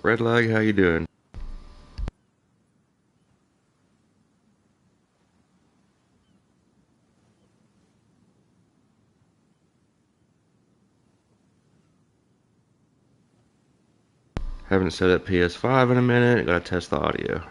Red Leg, how you doing? Haven't set up PS5 in a minute. Gotta test the audio.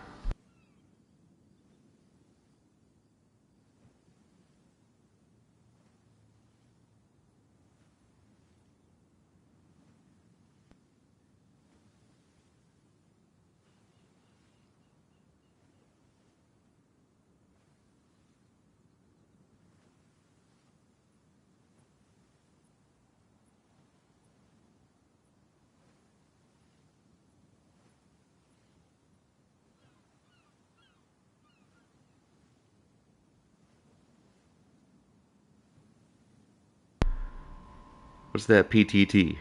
What's that PTT?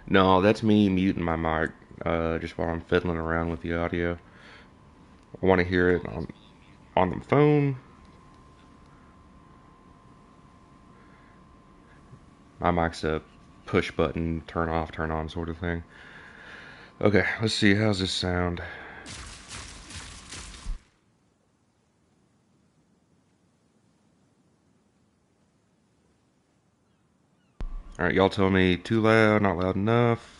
No, that's me muting my mic just while I'm fiddling around with the audio. I want to hear it on the phone. My mic's a push button, turn off, turn on sort of thing. Okay, let's see. How's this sound? Alright, y'all tell me too loud, not loud enough.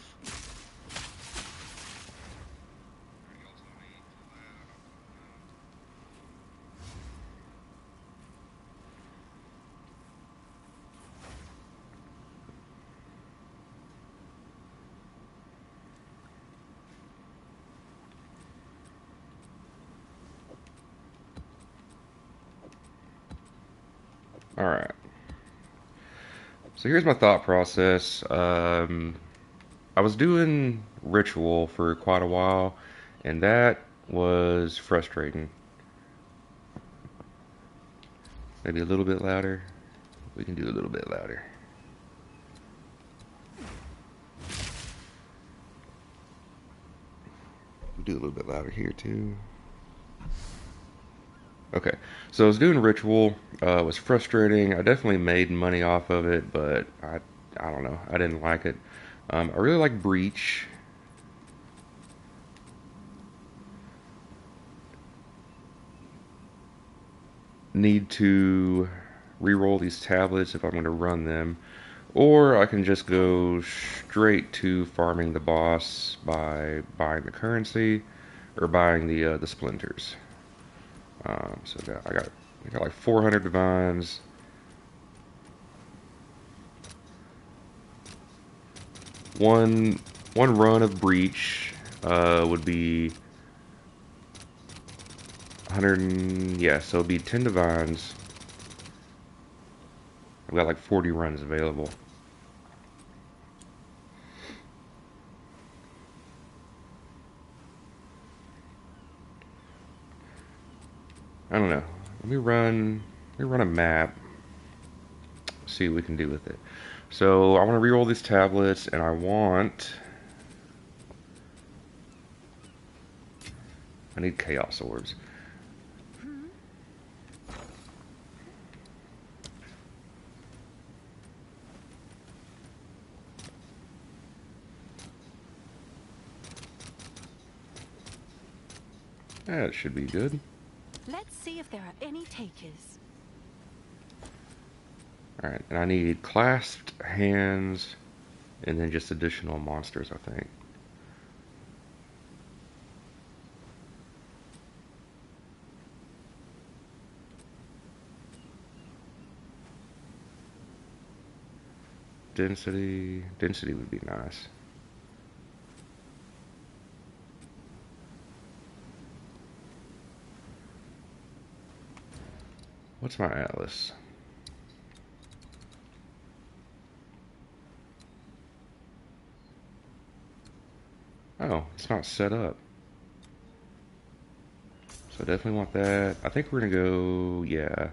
Alright. So here's my thought process. I was doing ritual for quite a while, and that was frustrating. Maybe a little bit louder. We can do a little bit louder. We'll do a little bit louder here too. Okay, so I was doing ritual. It was frustrating. I definitely made money off of it, but I don't know. I didn't like it. I really like breach. Need to re-roll these tablets if I'm going to run them, or I can just go straight to farming the boss by buying the currency or buying the splinters. So I got like 400 divines. One one run of breach would be 100. Yeah, so it'd be 10 divines. I've got like 40 runs available. I don't know. Let me run a map. See what we can do with it. So I want to reroll these tablets, and I need chaos orbs. That should be good. Let's see if there are any takers. Alright, and I need clasped hands and then just additional monsters, I think. Density would be nice. What's my atlas? Oh, it's not set up. So I definitely want that. I think we're gonna go, yeah,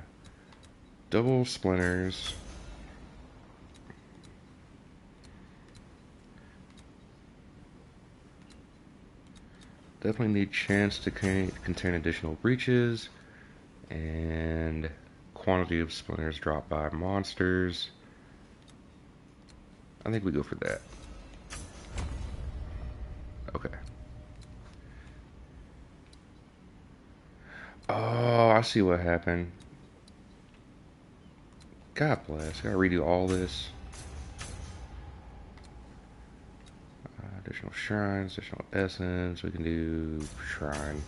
double splinters. Definitely need chance to contain additional breaches, and quantity of splinters dropped by monsters. I think we go for that. Okay. Oh, I see what happened. God bless. Gotta redo all this. Additional shrines, additional essence. We can do shrine.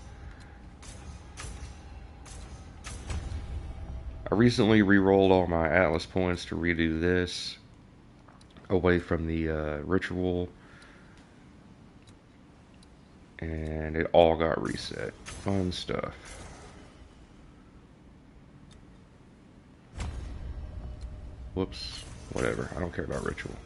I recently re-rolled all my Atlas points to redo this away from the ritual, and it all got reset. Fun stuff. Whoops. Whatever. I don't care about ritual.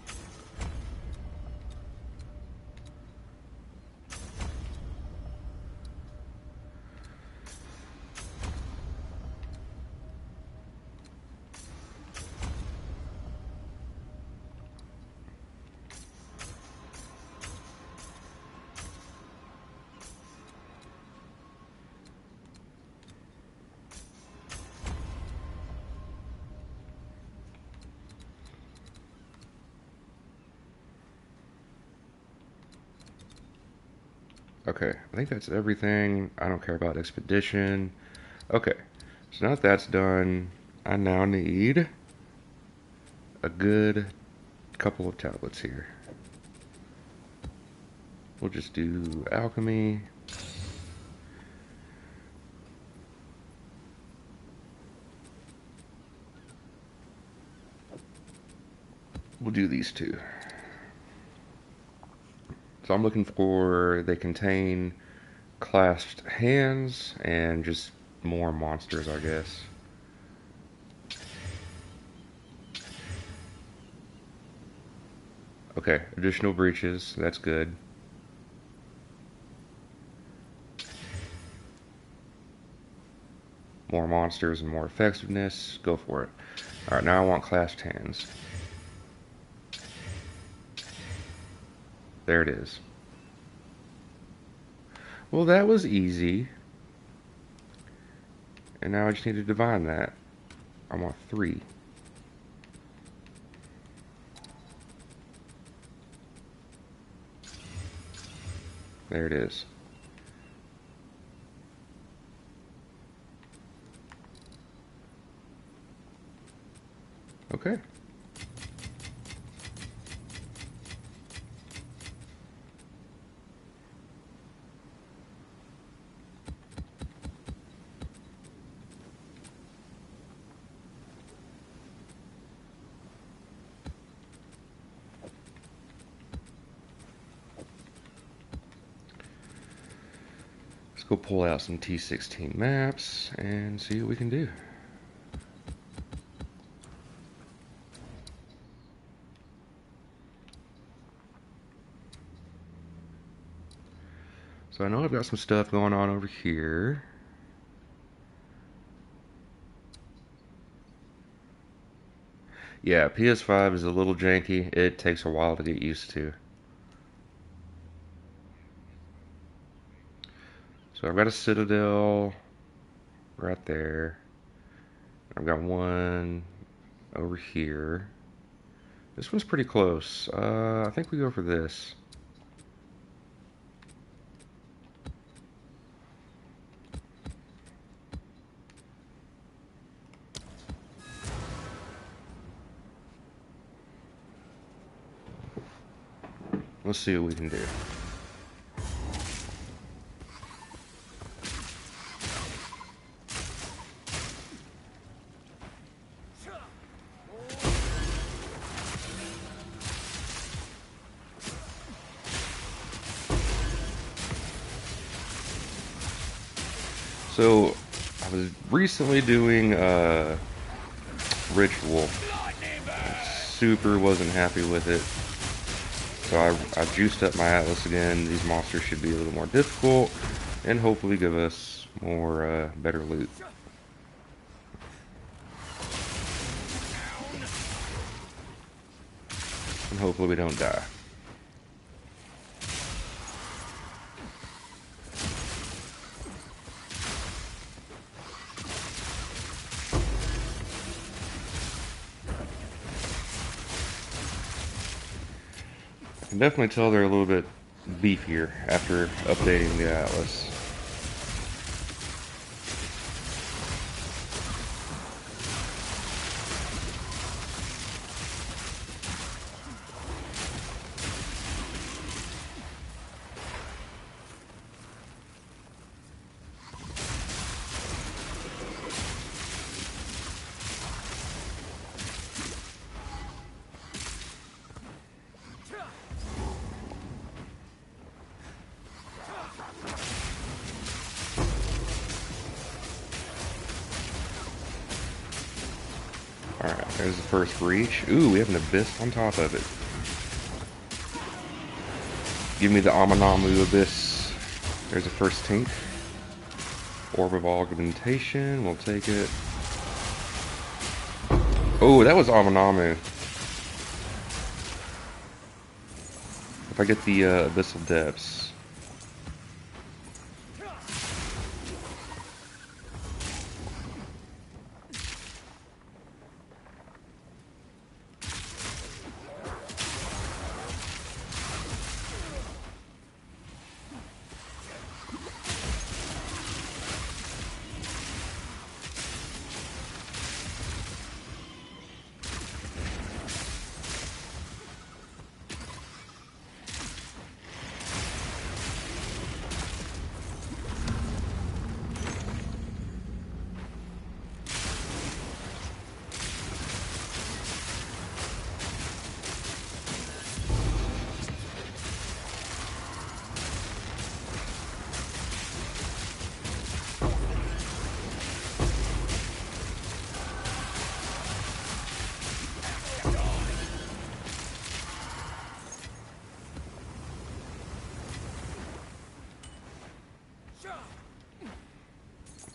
Okay, I think that's everything. I don't care about expedition. Okay, so now that that's done, I now need a good couple of tablets here. We'll just do alchemy. We'll do these two. So I'm looking for, they contain clasped hands and just more monsters, I guess. Okay, additional breaches, that's good. More monsters and more effectiveness, go for it. Alright, now I want clasped hands. There it is. Well, that was easy. And now I just need to divine that. I want 3. There it is. Okay. Let's go pull out some T16 maps and see what we can do. So I know I've got some stuff going on over here. Yeah, PS5 is a little janky. It takes a while to get used to. So I've got a citadel right there. I've got one over here. This one's pretty close. I think we go for this. Let's see what we can do. So, I was recently doing Ritual. Super wasn't happy with it. So I juiced up my Atlas again. These monsters should be a little more difficult and hopefully give us more better loot. And hopefully we don't die. can definitely tell they're a little bit beefier after updating the Atlas. Alright, there's the first breach. Ooh, we have an abyss on top of it. Give me the Amanamu abyss. There's the first tink. Orb of augmentation, we'll take it. Oh, that was Amanamu. If I get the abyssal depths.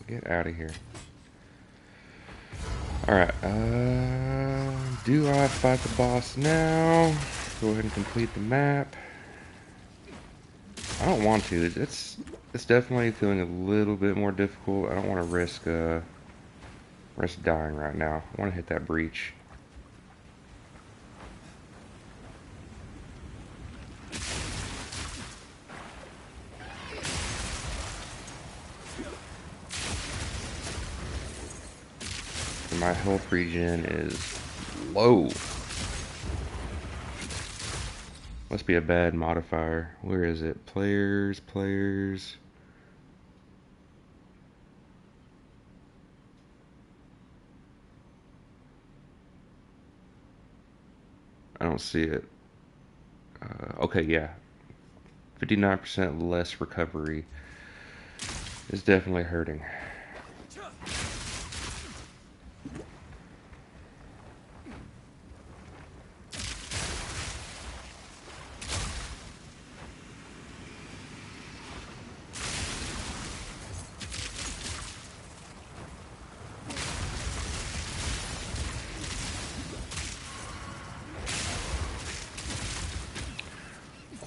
Get out of here. Alright, do I fight the boss now? Go ahead and complete the map. I don't want to. It's definitely feeling a little bit more difficult. I don't want to risk dying right now. I want to hit that breach. And my health regen is low. Must be a bad modifier. Where is it? Players. I don't see it. Okay, yeah. 59% less recovery is definitely hurting.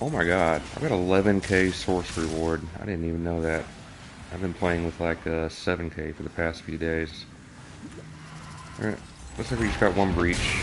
Oh my god, I got 11k source reward. I didn't even know that. I've been playing with like 7k for the past few days. Alright, looks like we just got one breach.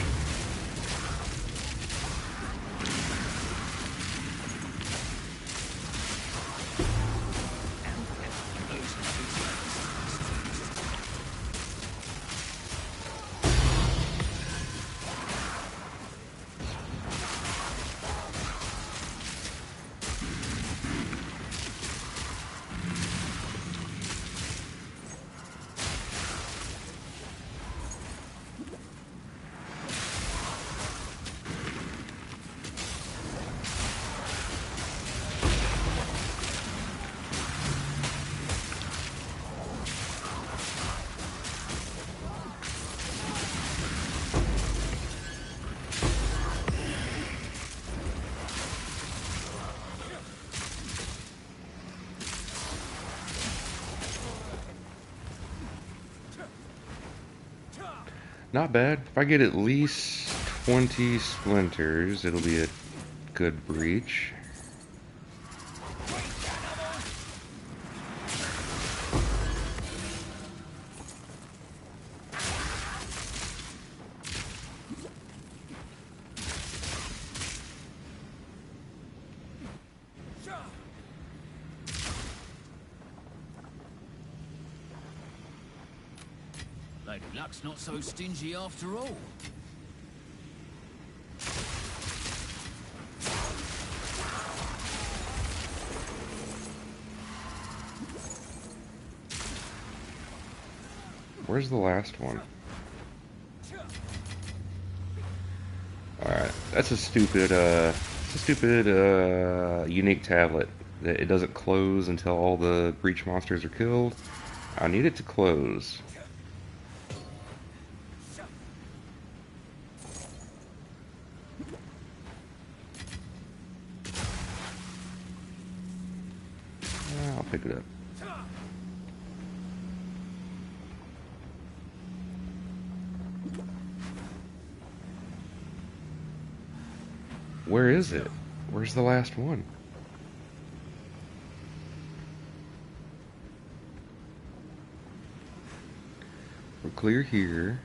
Not bad. If I get at least 20 splinters, it'll be a good breach. Maybe luck's not so stingy after all. Where's the last one? Alright, that's a stupid, unique tablet. That it doesn't close until all the breach monsters are killed. I need it to close. I'll pick it up. Where is it? Where's the last one? We're clear here.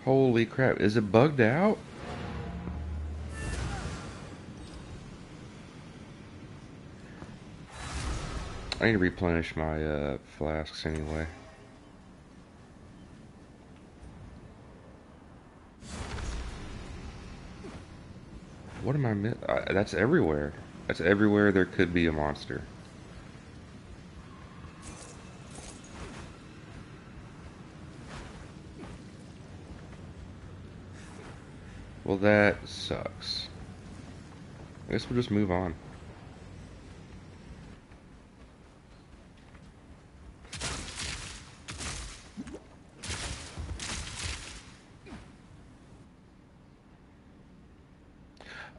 Holy crap, is it bugged out? I need to replenish my flasks anyway. What am I missing? That's everywhere. That's everywhere there could be a monster. Well, that sucks. I guess we'll just move on.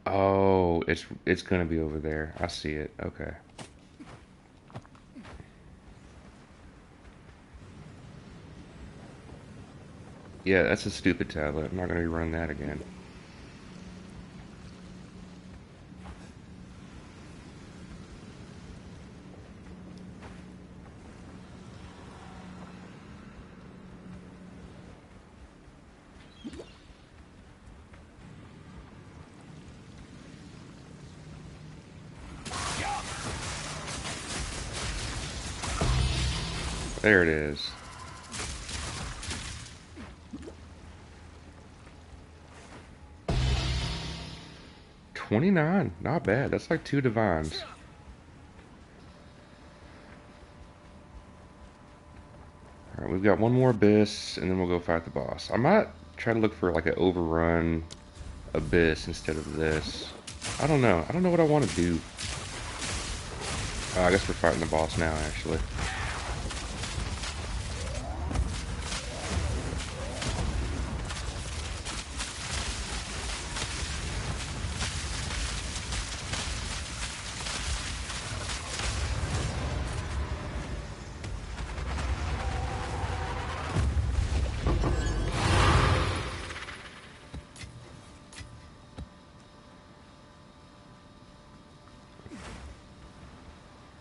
Oh, it's gonna be over there. I see it. Okay. Yeah, that's a stupid tablet. I'm not gonna be running that again. There it is. $29, not bad. That's like 2 divines. Alright, we've got one more abyss, and then we'll go fight the boss. I might try to look for like an overrun abyss instead of this. I don't know. I don't know what I want to do. I guess we're fighting the boss now, actually.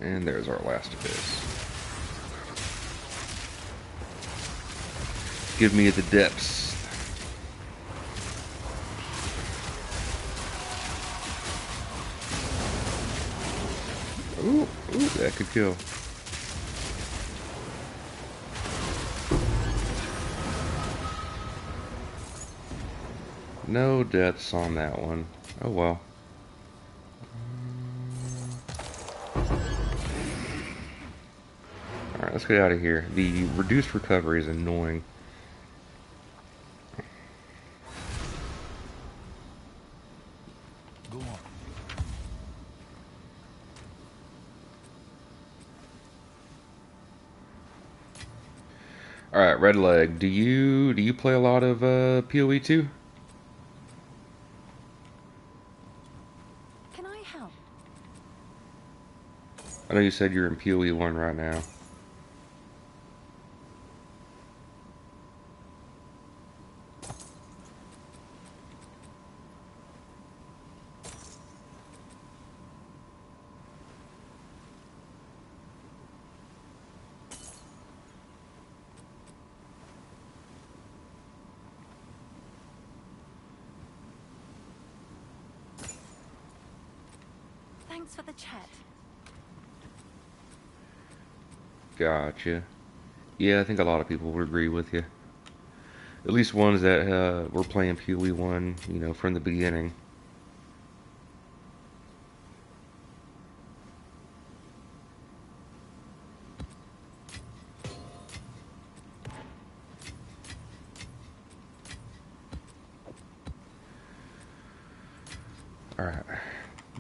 And there's our last abyss. Give me the depths. Ooh, that could kill. No deaths on that one. Oh well. Alright, let's get out of here. The reduced recovery is annoying. Go on. Alright, Red Leg, do you play a lot of POE 2? Can I help? I know you said you're in POE 1 right now. Thanks for the chat. Gotcha. Yeah, I think a lot of people would agree with you. At least ones that were playing POE 1, from the beginning. Alright.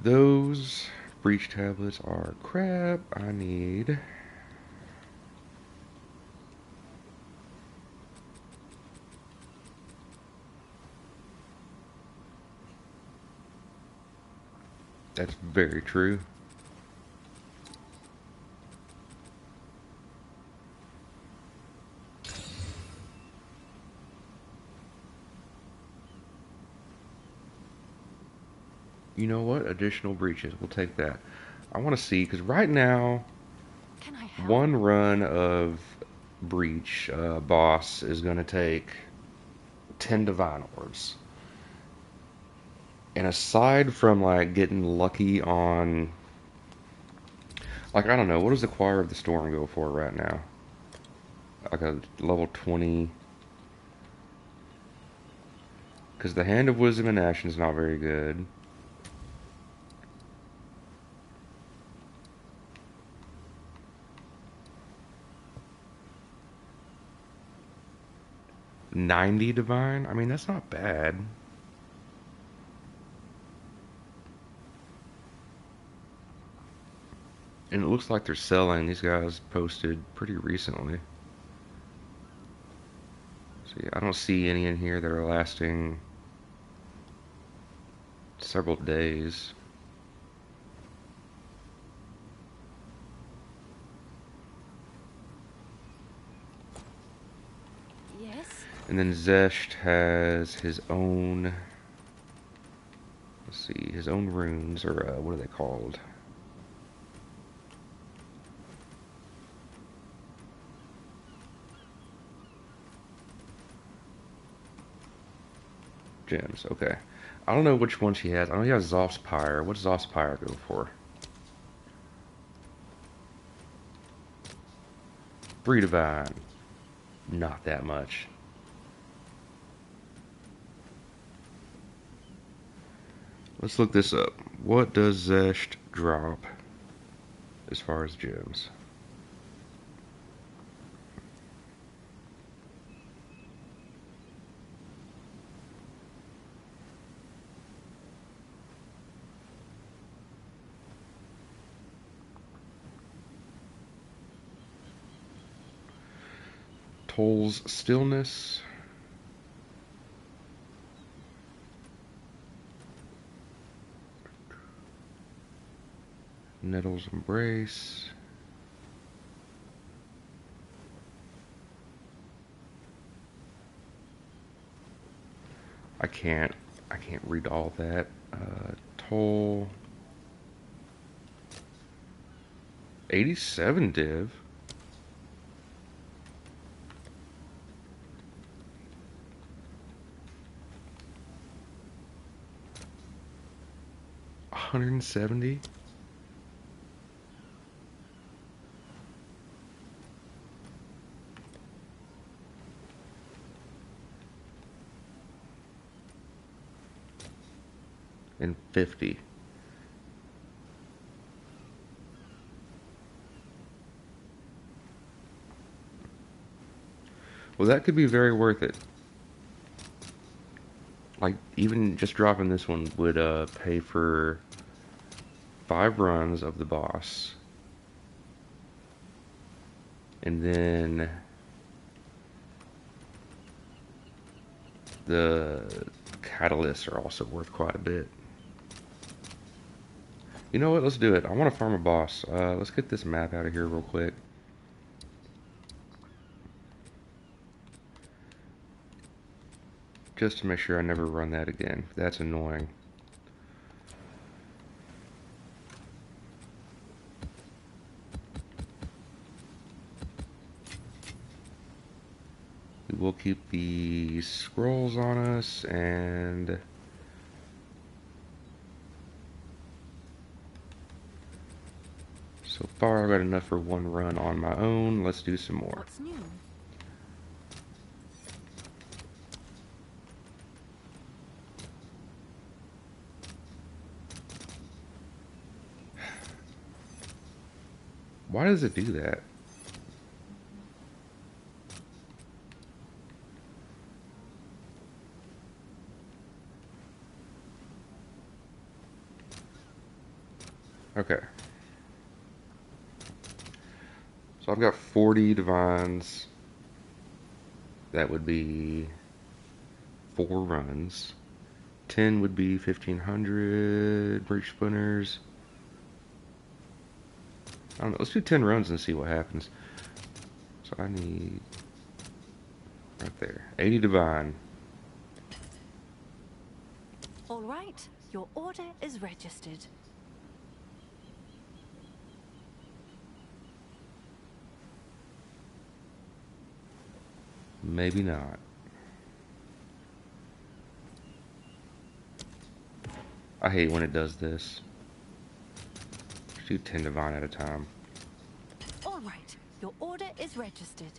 Those breach tablets are crap. I need... That's very true. You know what? Additional breaches. We'll take that. I want to see, because right now, Can I help? one run of breach boss is going to take 10 divine orbs. And aside from, like, getting lucky on... Like, I don't know. What does the Choir of the Storm go for right now? Like a level 20... Because the Hand of Wisdom and Action is not very good. $90 divine? I mean, that's not bad. And it looks like they're selling. These guys posted pretty recently. See, I don't see any in here that are lasting several days. Yes? And then Zesht has his own... Let's see, his own runes, or what are they called? Gems, okay. I don't know which one she has. I know he has Zoph's Pyre. What does Zoph's Pyre go for? 3 divine. Not that much. Let's look this up. What does Zesht drop as far as gems? Toll's Stillness. Nettle's Embrace. I can't read all that. Toll. 87 div. $170. And 50. Well, that could be very worth it. Like, even just dropping this one would pay for 5 runs of the boss. And then the catalysts are also worth quite a bit. You know what? Let's do it. I want to farm a boss. Let's get this map out of here real quick. Just to make sure I never run that again. That's annoying. We will keep the scrolls on us, and So far, I've got enough for one run on my own. Let's do some more. What's new? Why does it do that? Okay. So I've got 40 divines. That would be 4 runs. 10 would be 1500 breach spinners. I don't know. Let's do 10 runs and see what happens. So I need right there 80 divine. All right, your order is registered. Maybe not. I hate when it does this. Just do 10 divine at a time. All right, your order is registered.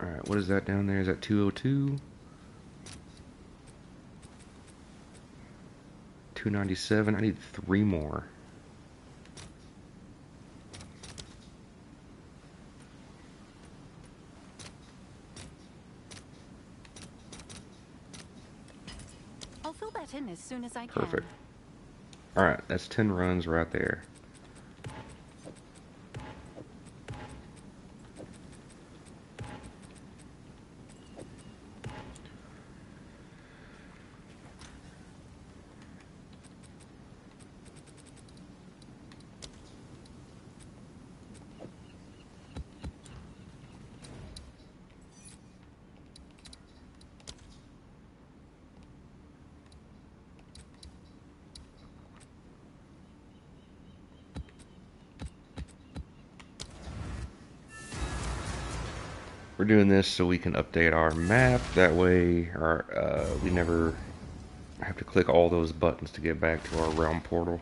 Alright, what is that down there? Is that 202? 297. I need 3 more. I'll fill that in as soon as I can. Perfect. Alright, that's 10 runs right there. We're doing this so we can update our map. That way, we never have to click all those buttons to get back to our realm portal.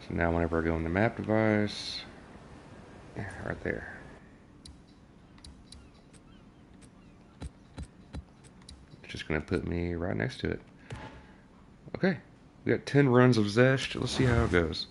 So now whenever I go in the map device, right there. It's just going to put me right next to it. Okay, we got 10 runs of Zesht. Let's see how it goes.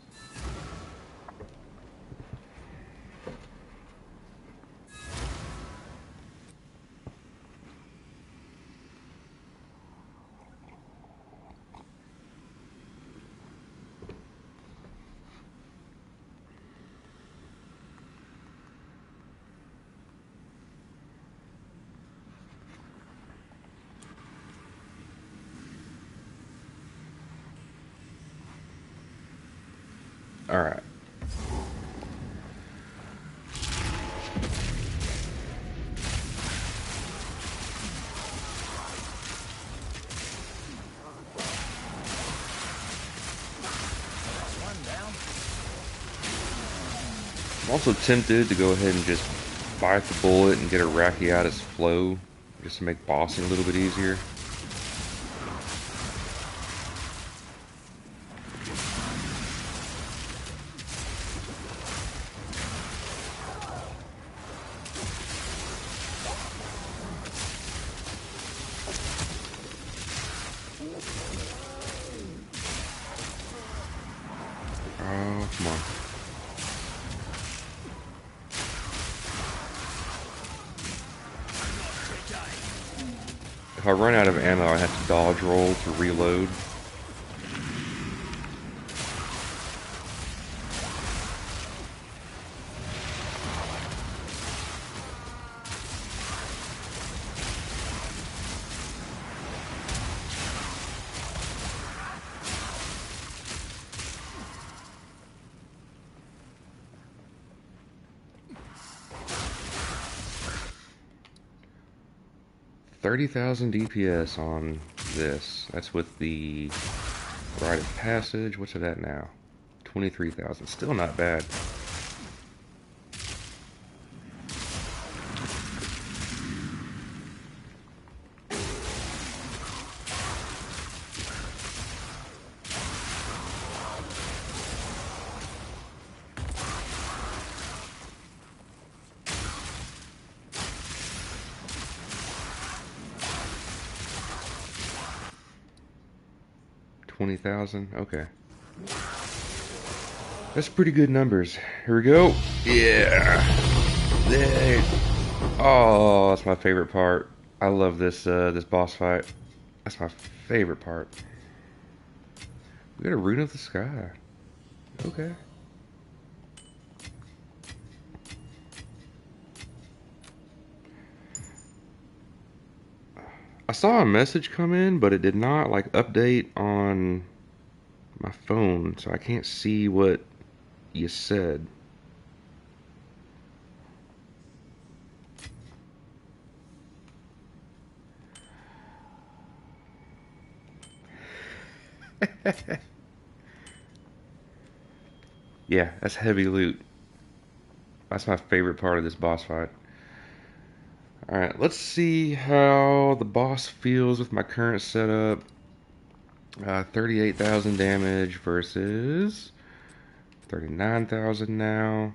Alright. I'm also tempted to go ahead and just bite the bullet and get a Rachiatus flow just to make bossing a little bit easier. Oh, come on. If I run out of ammo, I have to dodge roll to reload. $30,000 DPS on this. That's with the rite of passage. What's it at now? 23,000. Still not bad. $20,000. Okay. That's pretty good numbers. Here we go. Yeah. Yay. Oh, that's my favorite part. I love this this boss fight. That's my favorite part. We got a Rune of the Sky. Okay. I saw a message come in, but it did not like update on my phone, so I can't see what you said. Yeah, that's heavy loot. That's my favorite part of this boss fight. Alright, let's see how the boss feels with my current setup. 38,000 damage versus 39,000 now.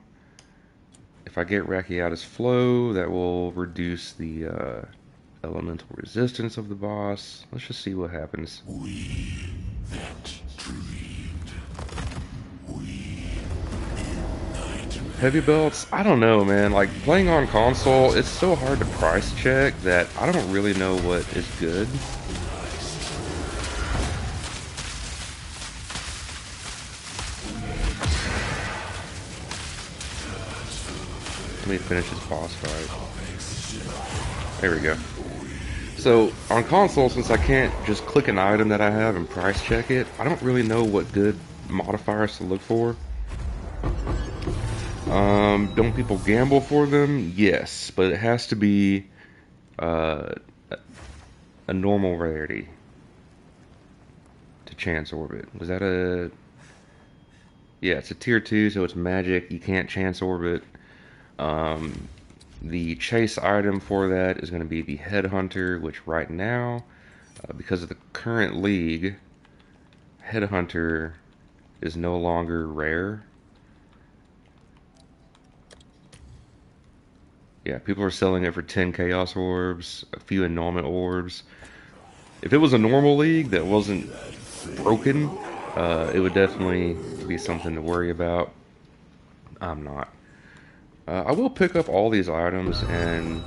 If I get Rakiata's Flow, that will reduce the elemental resistance of the boss. Let's just see what happens. We that dreamed. We in Heavy belts? I don't know, man. Like, playing on console, it's so hard to price check that I don't really know what is good. Let me finish this boss fight. There we go. So, on console, since I can't just click an item that I have and price check it, I don't really know what good modifiers to look for. Don't people gamble for them? Yes, but it has to be a normal rarity to chance orbit. Was that a... Yeah, it's a tier 2, so it's magic. You can't chance orbit. The chase item for that is going to be the Headhunter, which right now, because of the current league, Headhunter is no longer rare. Yeah, people are selling it for 10 Chaos Orbs, a few Annulment Orbs. If it was a normal league that wasn't broken, it would definitely be something to worry about. I'm not. I will pick up all these items and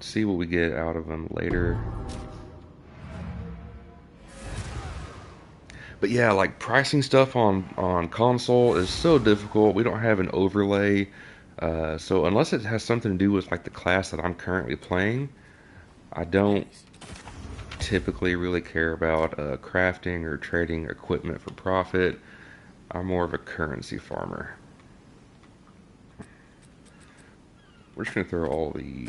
see what we get out of them later. But yeah, like pricing stuff on console is so difficult. We don't have an overlay. So unless it has something to do with like the class that I'm currently playing, I don't typically really care about crafting or trading equipment for profit. I'm more of a currency farmer. We're just going to throw all the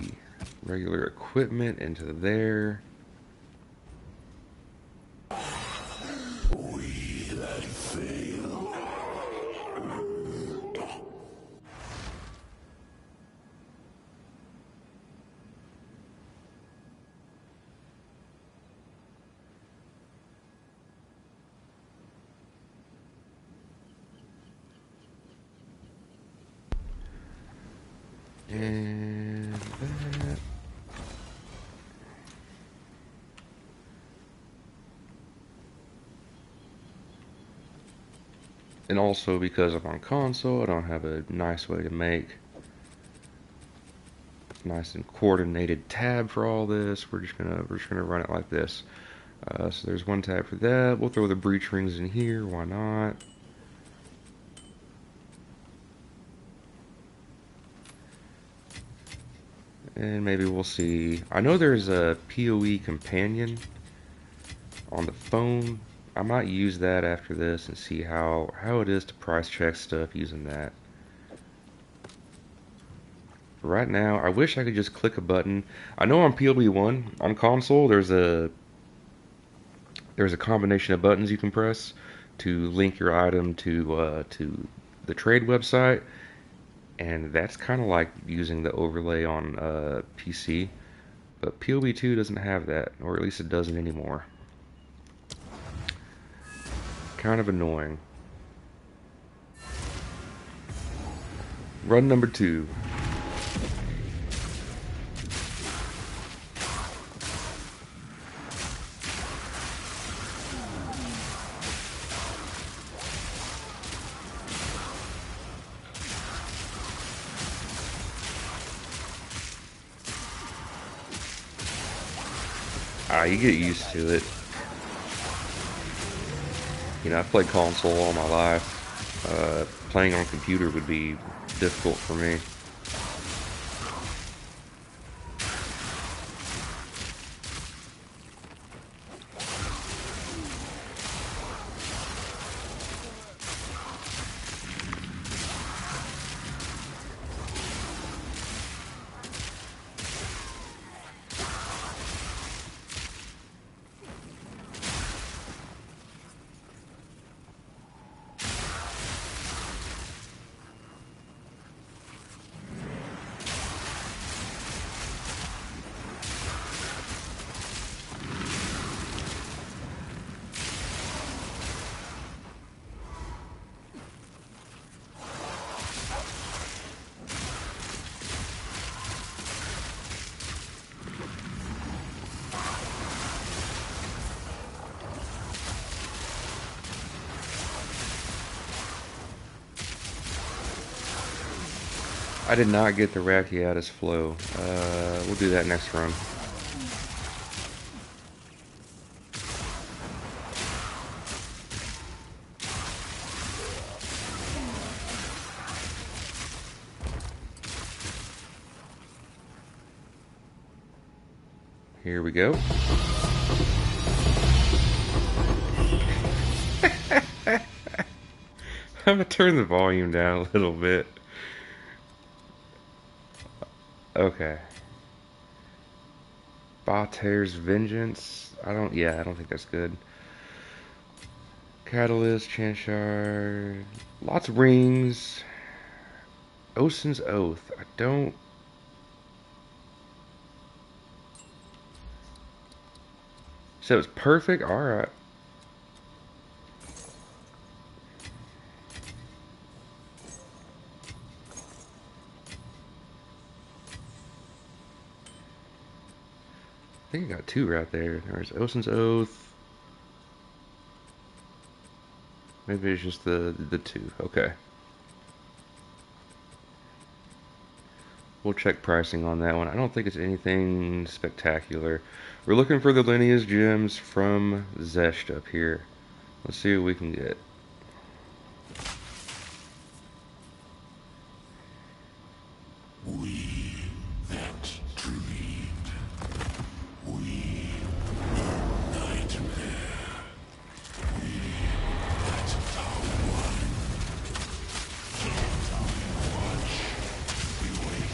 regular equipment into there. we that fail. And that. And also because I'm on console, I don't have a nice way to make nice and coordinated tab for all this. We're just gonna run it like this. So there's one tab for that. We'll throw the breach rings in here. Why not? And maybe we'll see. I know there's a POE companion on the phone. I might use that after this and see how it is to price check stuff using that. Right now, I wish I could just click a button. I know on POE 1 on console there's a There's a combination of buttons you can press to link your item to the trade website, and that's kind of like using the overlay on PC. But POE 2 doesn't have that, or at least it doesn't anymore. Kind of annoying. Run number 2. You get used to it. You know, I've played console all my life. Playing on computer would be difficult for me. I did not get the Rakiatis flow. We'll do that next run. Here we go. I'm gonna turn the volume down a little bit. Okay. Bater's Vengeance. I don't think that's good. Catalyst, Chanshard. Lots of rings. Osin's Oath. I don't. So it's perfect? Alright. I think I got 2 right there. There's Osin's Oath. Maybe it's just the 2. Okay. We'll check pricing on that one. I don't think it's anything spectacular. We're looking for the lineage gems from Zesht up here. Let's see what we can get. We that dreamed. We nightmare. We that found one. Watch. We wait.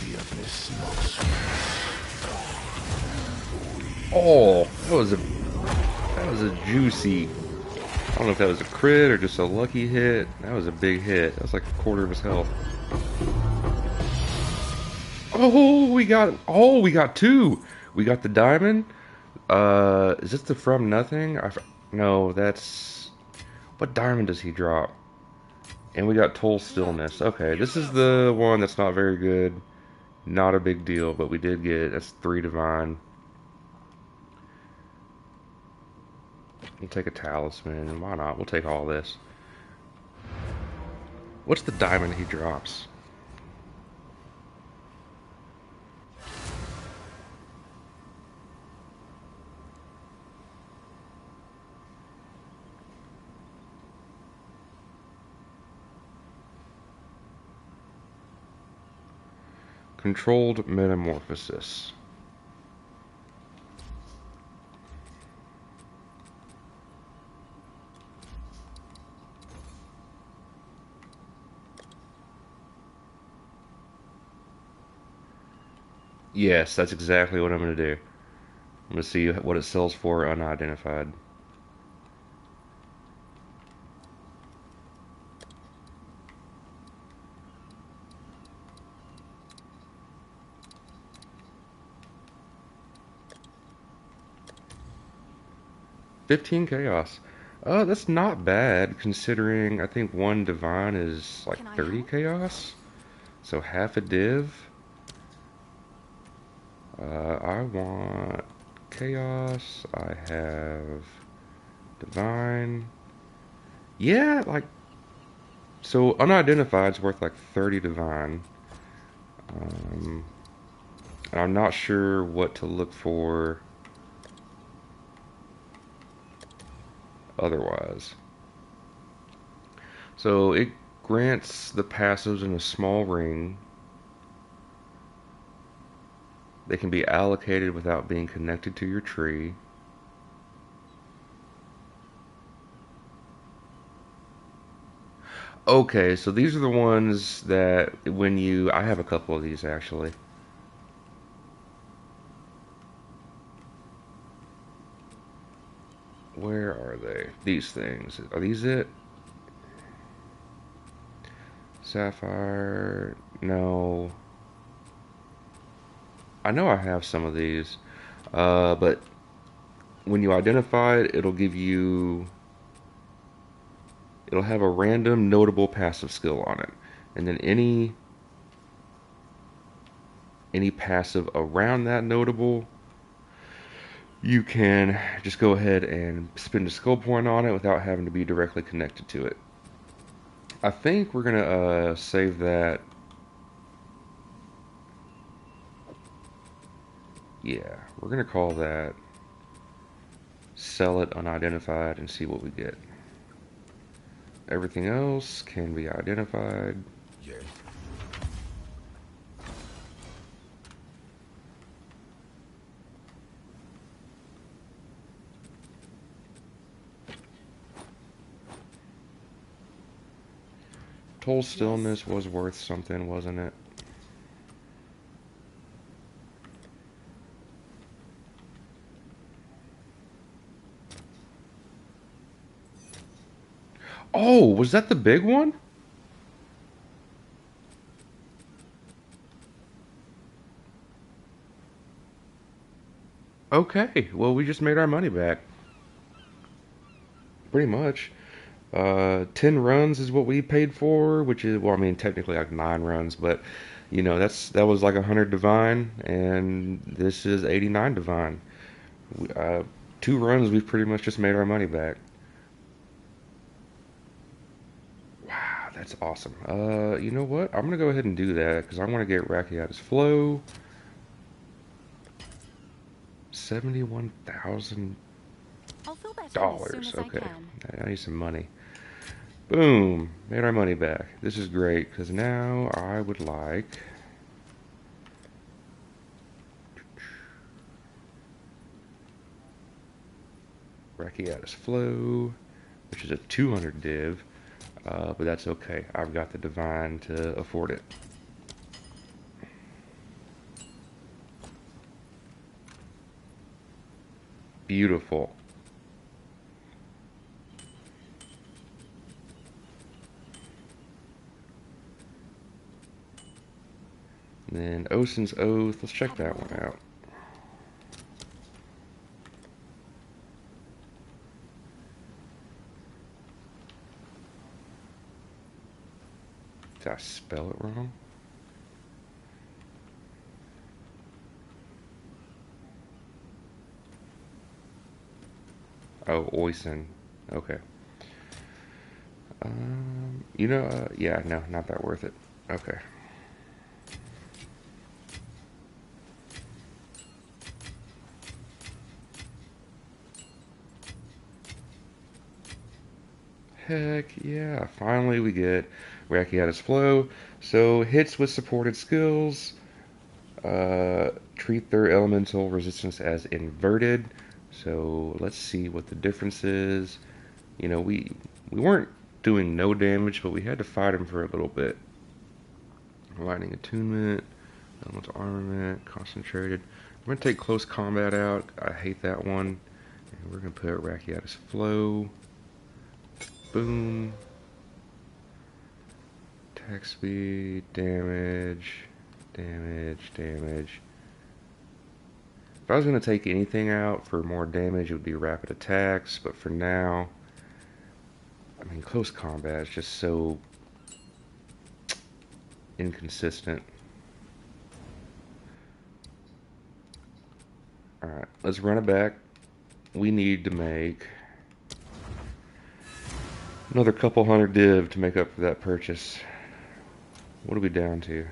The abyss knocks. Oh, that was a juicy. I don't know if that was a crit or just a lucky hit. That was a big hit. That was like a quarter of his health. Oh, we got 2. We got the diamond. Is this the From Nothing? No, that's what diamond does he drop? And we got Toll Stillness. Okay, this is the one that's not very good. Not a big deal, but we did get that's 3 divine. We'll take a talisman. Why not? We'll take all this. What's the diamond he drops? Controlled Metamorphosis. Yes, that's exactly what I'm going to do. I'm going to see what it sells for unidentified. $15 chaos. That's not bad considering I think one divine is like Can I 30 help? chaos. So half a div. I want chaos. I have divine. Yeah, like so unidentified is worth like 30 divine. Um, and I'm not sure what to look for otherwise. So it grants the passives in a small ring. They can be allocated without being connected to your tree. Okay, so these are the ones that when you, I have a couple of these actually. Where are they? These things. Are these it? Sapphire. No. I know I have some of these. But when you identify it, it'll have a random notable passive skill on it. And then any passive around that notable, you can just go ahead and spend a skill point on it without having to be directly connected to it. I think we're gonna save that. Yeah, we're gonna call that sell it unidentified and see what we get. Everything else can be identified. Yes. Toll Yes. stillness was worth something, wasn't it? Oh, was that the big one? Okay, well we just made our money back. Pretty much. 10 runs is what we paid for, which is, well, I mean, technically like 9 runs, but that was like 100 divine, and this is 89 divine. 2 runs, we've pretty much just made our money back. Wow, that's awesome. You know what? I'm gonna go ahead and do that because I want to get Rakiatis Flow. $71,000. I'll feel better as soon as I Okay, can. I need some money. Boom, made our money back. This is great because now I would like Rakiatis Flow, which is a 200 div, but that's okay. I've got the divine to afford it. Beautiful. And then Osin's Oath. Let's check Have an that one order? out. Did I spell it wrong? Oh, Oisin. Okay. Yeah, no, not that worth it. Okay. Heck yeah. Finally, we get Rakiatis Flow. So, hits with supported skills treat their elemental resistance as inverted. So, let's see what the difference is. We weren't doing no damage, but we had to fight him for a little bit. Lightning Attunement. Elemental armament, concentrated. We're gonna take close combat out. I hate that one. And we're gonna put Rakiatis Flow. Boom. Attack speed, damage, damage, damage. If I was going to take anything out for more damage, it would be rapid attacks, but for now, I mean, close combat is just so inconsistent. Alright, let's run it back. We need to make another couple hundred div to make up for that purchase. What are we down to?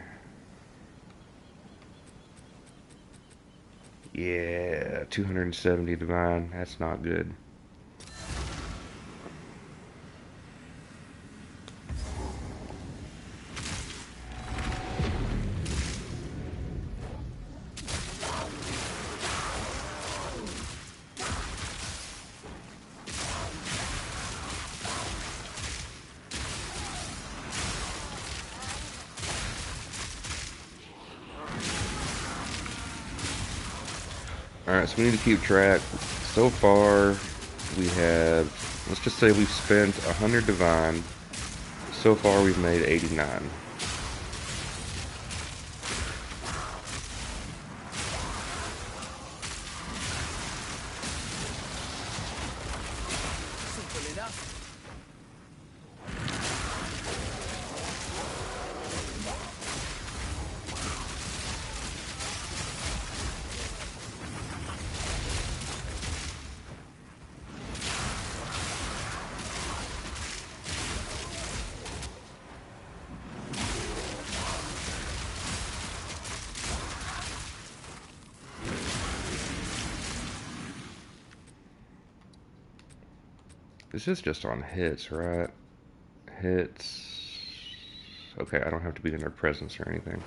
Yeah, 270 divine. That's not good. Alright, so we need to keep track. So far, we have, let's just say we've spent 100 divine. So far, we've made 89. Simple enough. This is just on hits, right? Hits. Okay, I don't have to be in their presence or anything.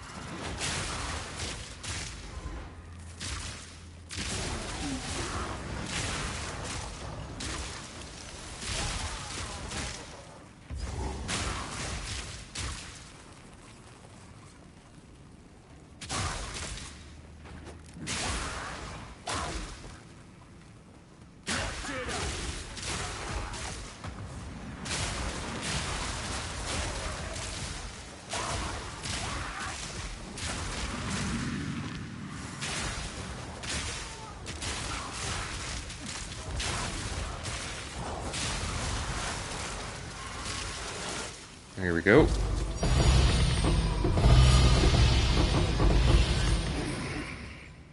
Here we go.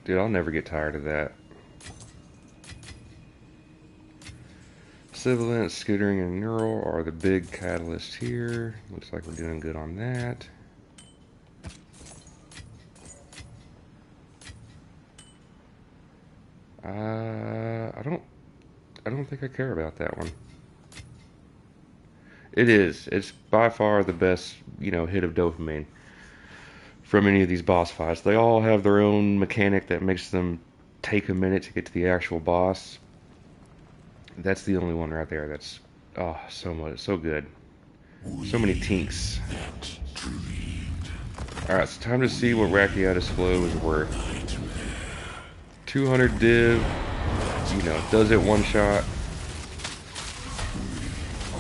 Dude, I'll never get tired of that. Sibilant, Skittering, and Neural are the big catalysts here. Looks like we're doing good on that. I don't think I care about that one. It is. It's by far the best, hit of dopamine from any of these boss fights. They all have their own mechanic that makes them take a minute to get to the actual boss. That's the only one right there that's, oh, so much, so good. So many tinks. Alright, it's time to see what Rakiatis Flow is worth. 200 div, does it one shot.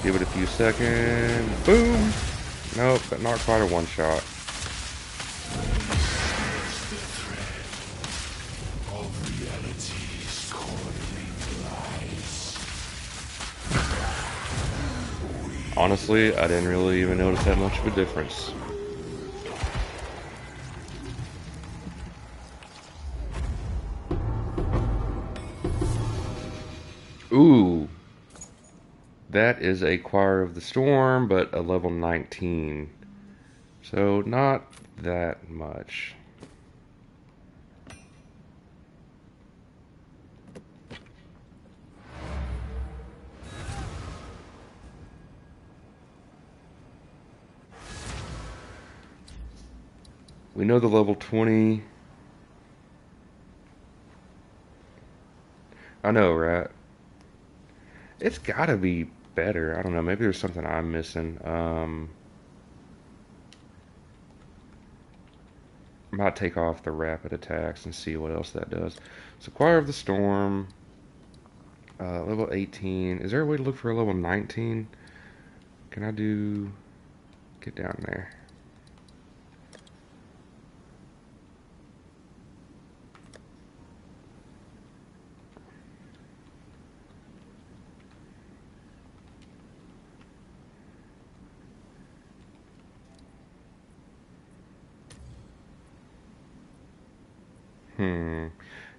Give it a few seconds. Boom! Nope, but not quite a one shot. Honestly, I didn't really even notice that much of a difference. Ooh. That is a Choir of the Storm, but a level 19. So, not that much. We know the level 20. I know, right? It's gotta be better. I don't know. Maybe there's something I'm missing. I might take off the rapid attacks and see what else that does. So Choir of the Storm, level 18. Is there a way to look for a level 19? Can I do... Get down there.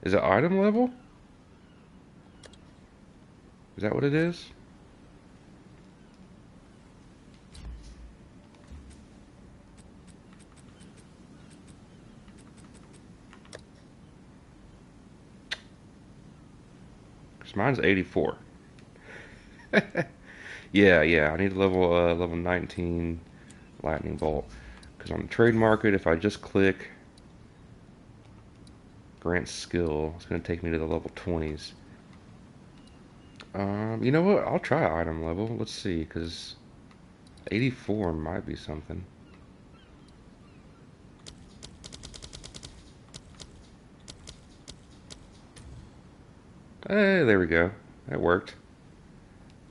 Is it item level? Is that what it is? Because mine's 84. Yeah, I need level 19 lightning bolt. Because on the trade market, if I just click grant skill, it's going to take me to the level 20s. You know what? I'll try item level. Let's see, because 84 might be something. Hey, there we go. That worked.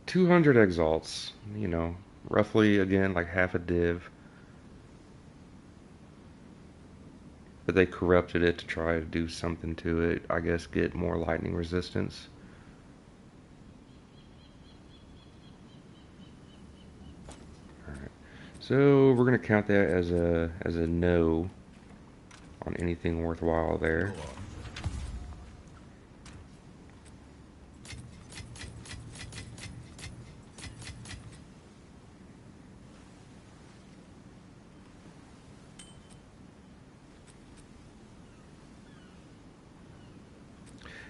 200 exalts. You know, roughly, again, like half a div. But they corrupted it to try to do something to it. I guess get more lightning resistance. Alright. So we're gonna count that as a no on anything worthwhile there.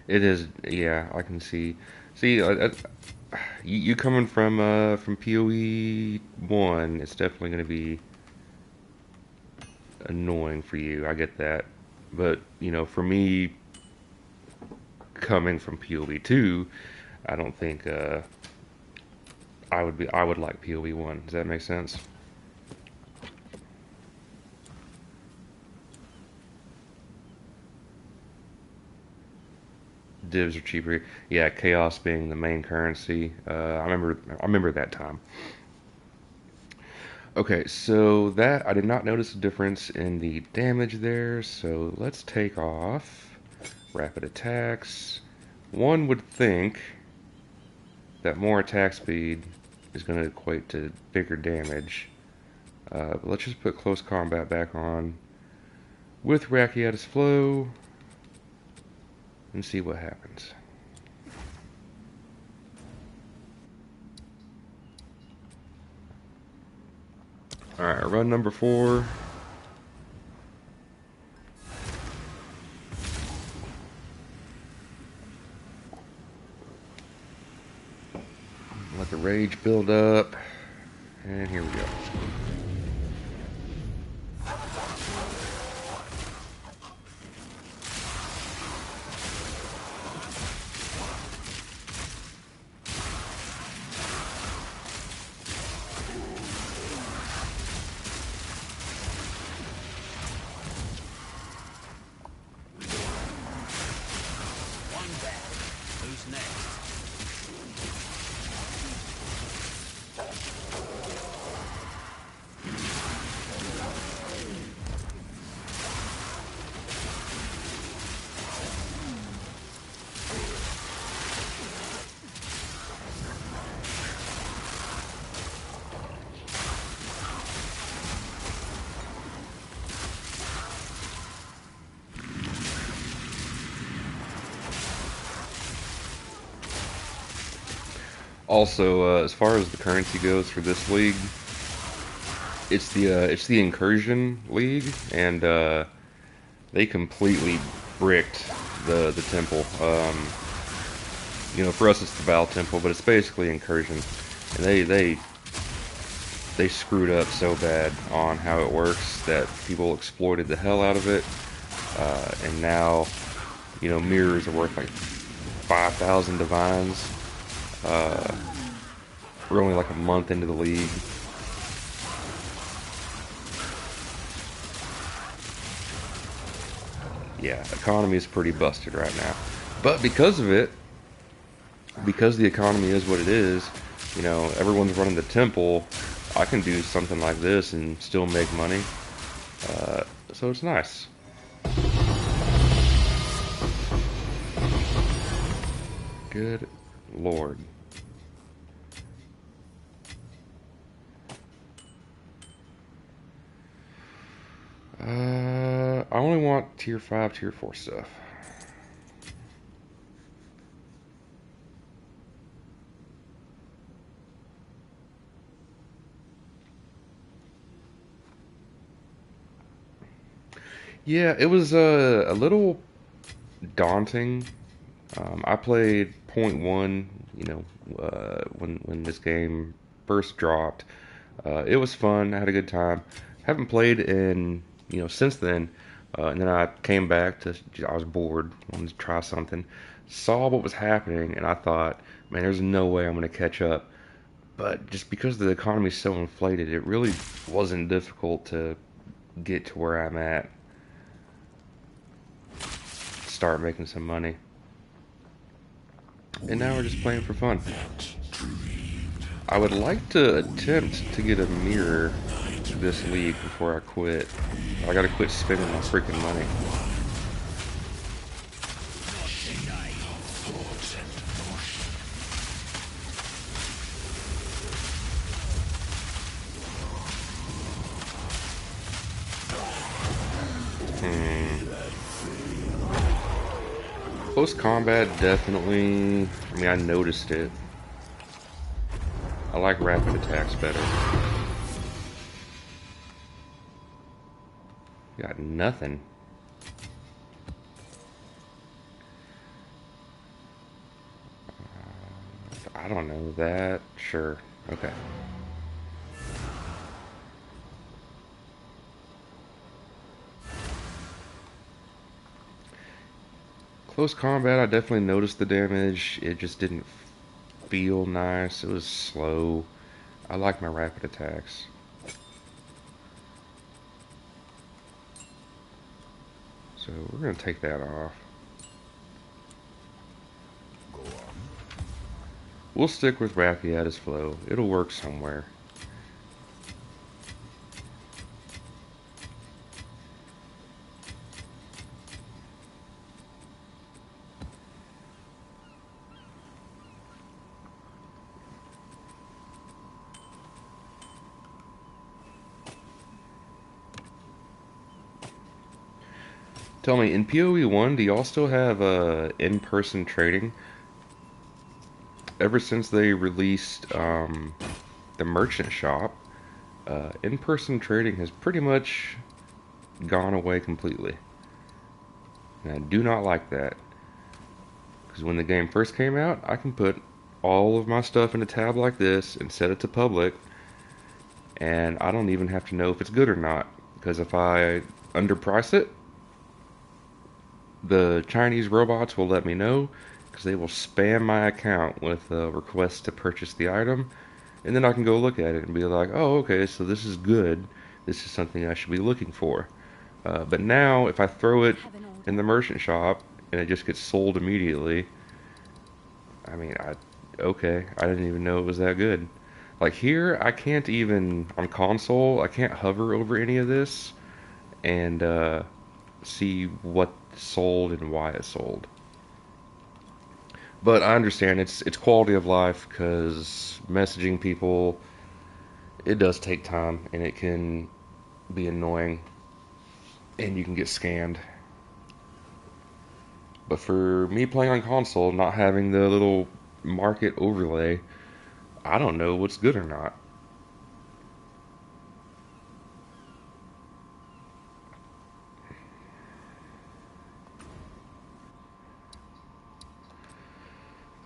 It is, yeah, I can see. See, you coming from POE 1, it's definitely going to be annoying for you. I get that. But, you know, for me coming from POE 2, I don't think I would like POE 1. Does that make sense? Divs are cheaper. Yeah, chaos being the main currency. I remember that time. Okay, so that I did not notice a difference in the damage there. So let's take off rapid attacks. One would think that more attack speed is going to equate to bigger damage. But let's just put close combat back on with Rakiatis Flow and see what happens. Alright, run number 4. Let the rage build up. And here we go. One down. Who's next? Also, as far as the currency goes for this league, it's the Incursion League, and they completely bricked the temple. You know, for us it's the Val Temple, but it's basically Incursion, and they screwed up so bad on how it works that people exploited the hell out of it, and now, you know, mirrors are worth like 5,000 divines. We're only like a month into the league. yeah, economy is pretty busted right now. But because of it, because the economy is what it is, you know, everyone's running the temple. I can do something like this and still make money. Uh, so it's nice. Good Lord. I only want tier 5, tier 4 stuff. Yeah, it was a little daunting. I played point one, you know, when this game first dropped. It was fun. I had a good time. Haven't played in, you know, since then. And then I came back to, I was bored, wanted to try something. Saw what was happening, and I thought, man, there's no way I'm going to catch up. But just because the economy is so inflated, it really wasn't difficult to get to where I'm at, start making some money. And now we're just playing for fun. I would like to attempt to get a mirror this league before I quit. I gotta quit spending my freaking money. Hmm. Close combat, definitely. I mean, I noticed it. I like rapid attacks better. Got nothing. I don't know that. Sure. Okay. Close combat, I definitely noticed the damage. It just didn't feel nice. It was slow. I like my rapid attacks. So we're gonna take that off. We'll stick with Rappiatus Flow. It'll work somewhere. Tell me, in PoE 1, do y'all still have in-person trading? Ever since they released the merchant shop, in-person trading has pretty much gone away completely. And I do not like that. Because when the game first came out, I can put all of my stuff in a tab like this and set it to public, and I don't even have to know if it's good or not. Because if I underprice it, the Chinese robots will let me know, because they will spam my account with a request to purchase the item, and then I can go look at it and be like, oh, okay, so this is good. This is something I should be looking for. But now, if I throw I it have an order. in the merchant shop and it just gets sold immediately, I mean, okay, I didn't even know it was that good. Like here, I can't even on console, I can't hover over any of this and see what sold and why it sold. But I understand it's quality of life because messaging people, it does take time and it can be annoying and you can get scammed. But for me playing on console, not having the little market overlay, I don't know what's good or not.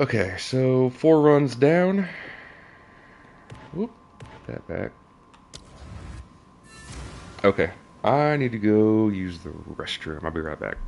Okay, so 4 runs down. Whoop, put that back. Okay, I need to go use the restroom. I'll be right back.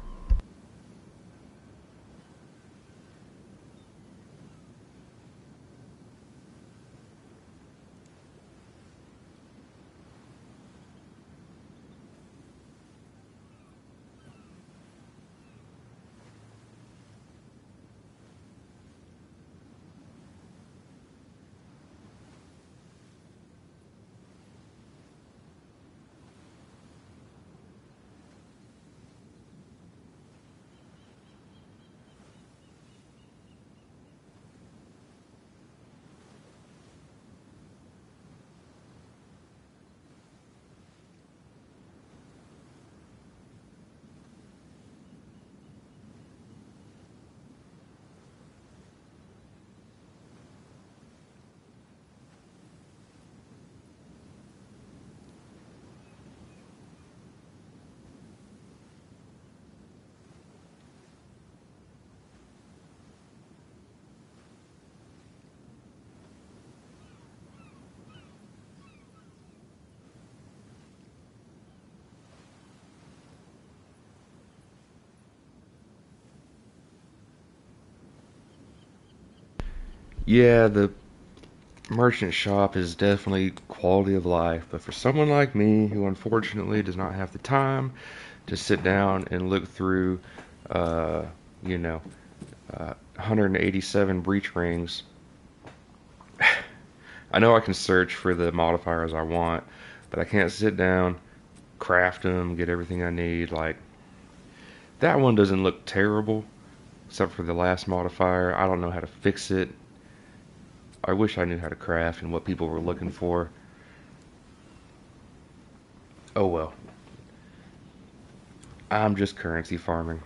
Yeah, the merchant shop is definitely quality of life, but for someone like me who unfortunately does not have the time to sit down and look through, uh, you know, 187 breach rings, I know I can search for the modifiers I want, but I can't sit down, craft them, get everything I need. Like, that one doesn't look terrible, except for the last modifier. I don't know how to fix it. I wish I knew how to craft and what people were looking for. Oh well. I'm just currency farming.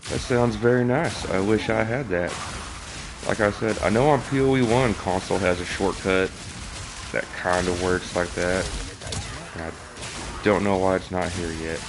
That sounds very nice. I wish I had that. Like I said, I know on POE 1 console has a shortcut that kind of works like that. And I don't know why it's not here yet.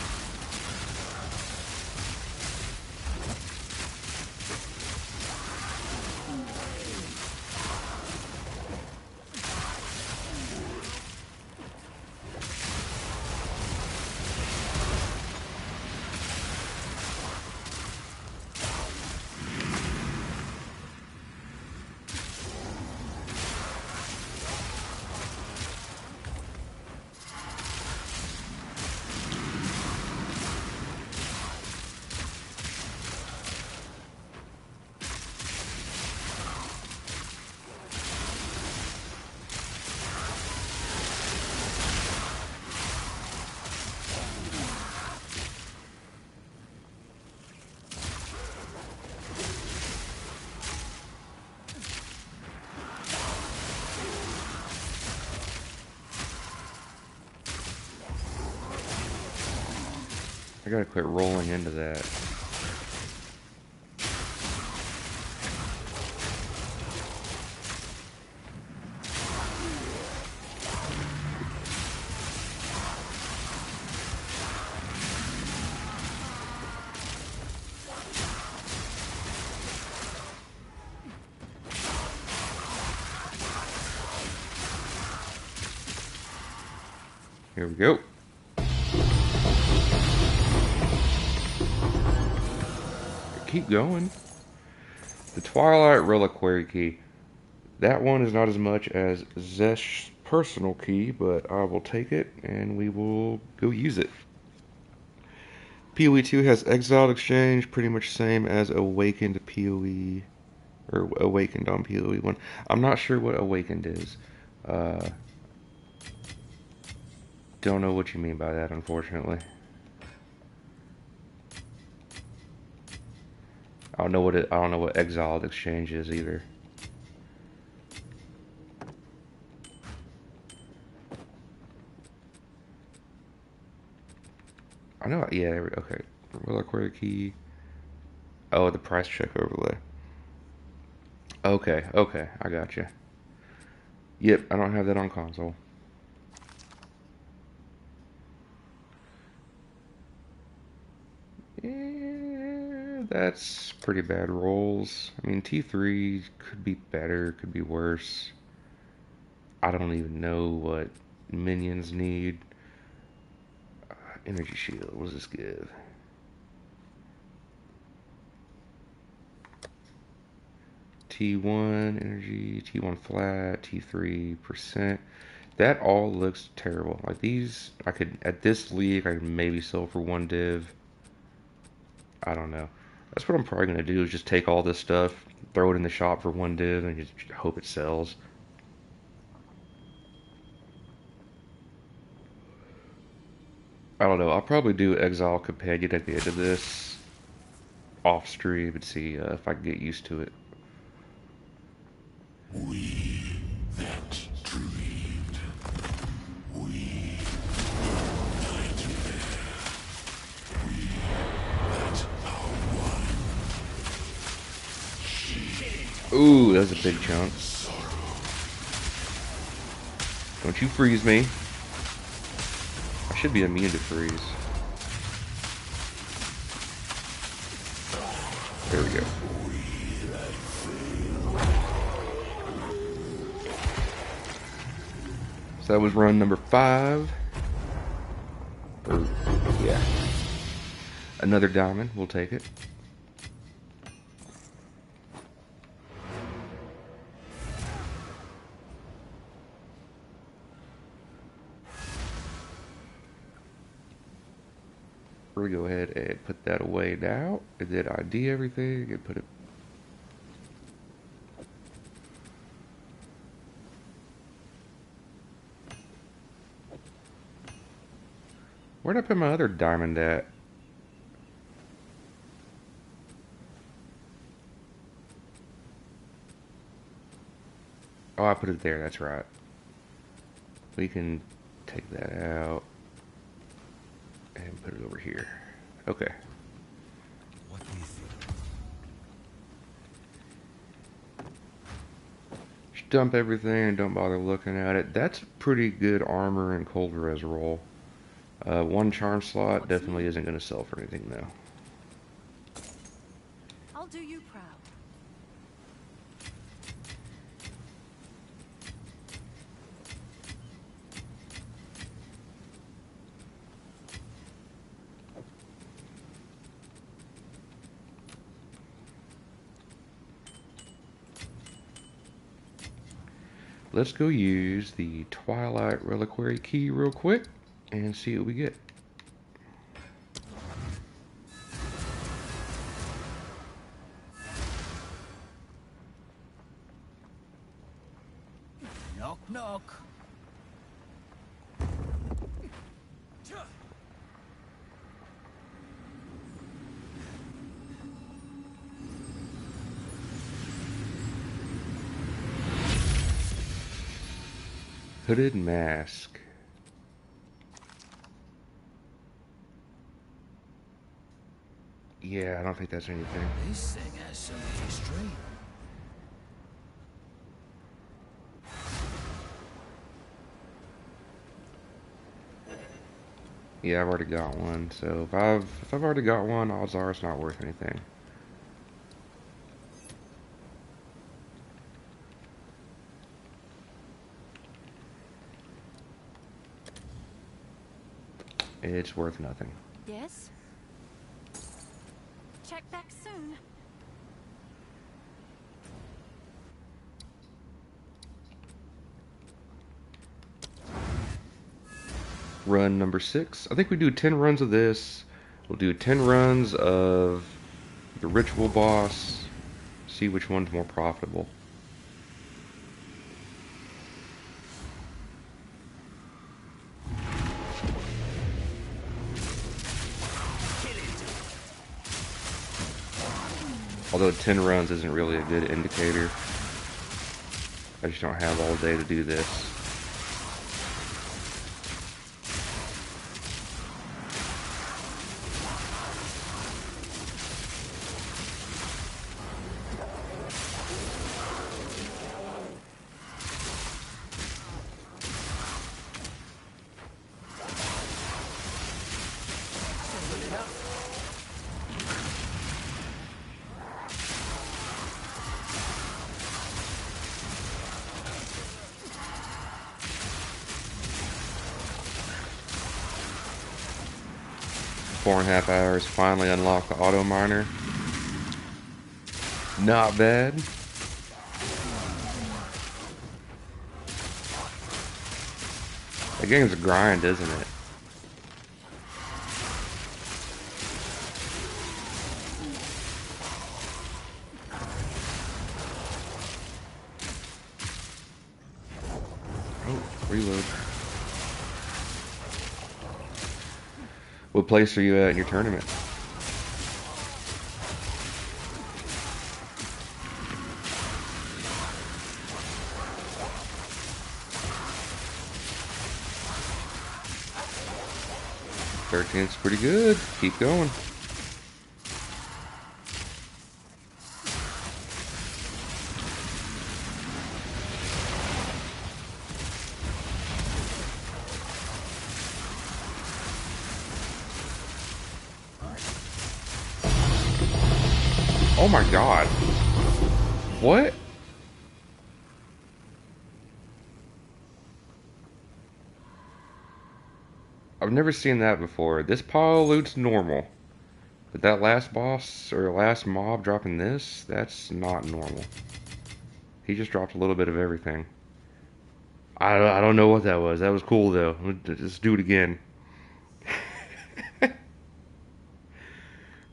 I gotta quit rolling into that. Here we go. Keep going. The Twilight Reliquary Key. That one is not as much as Zesh's personal key, but I will take it and we will go use it. PoE 2 has Exiled Exchange, pretty much same as Awakened PoE, or Awakened on PoE 1. I'm not sure what Awakened is. Don't know what you mean by that, unfortunately. I don't know what Exiled Exchange is either. I know, yeah, okay. Reliquary Key. Oh, the price check overlay. Okay, okay, I got you. Yep, I don't have that on console. Yeah, that's pretty bad rolls. I mean, T3 could be better, could be worse. I don't even know what minions need. Energy shield, what does this give? T1 energy, T1 flat, T3%. That all looks terrible. Like these, I could, at this league, I could maybe sell for one div. I don't know. That's what I'm probably going to do is just take all this stuff, throw it in the shop for one div, and just hope it sells. I don't know. I'll probably do Exile Companion at the end of this off stream and see if I can get used to it. We that dreamed. We nightmare. We that are one. Ooh, that was a big chunk. Don't you freeze me. I should be immune to freeze. So that was run number 5. Or, yeah. Another diamond, we'll take it. We go ahead and put that away now. It did ID everything and put it. Where'd I put my other diamond at? Oh, I put it there, that's right. We can take that out and put it over here. Okay. What do you think? Just dump everything and don't bother looking at it. That's pretty good armor and cold res roll. One charm slot definitely isn't going to sell for anything though. I'll do you proud. Let's go use the Twilight Reliquary key real quick and see what we get. Knock, knock. Hooded mask. Yeah, I don't think that's anything. This thing has some history. Yeah, I've already got one. So if I've already got one, odds are it's not worth anything. It's worth nothing. Yes? Check back soon. Run number 6. I think we do 10 runs of this. We'll do 10 runs of the ritual boss. See which one's more profitable. Although 10 runs isn't really a good indicator. I just don't have all day to do this. Four and a half hours, finally unlock the auto miner. Not bad. The game's a grind, isn't it? Oh, reload. What place are you at in your tournament? Thirteenth's pretty good. Keep going. Oh my god. What? I've never seen that before. This pile loots normal. But that last boss, or last mob dropping this, that's not normal. He just dropped a little bit of everything. I don't know what that was. That was cool though. Let's do it again.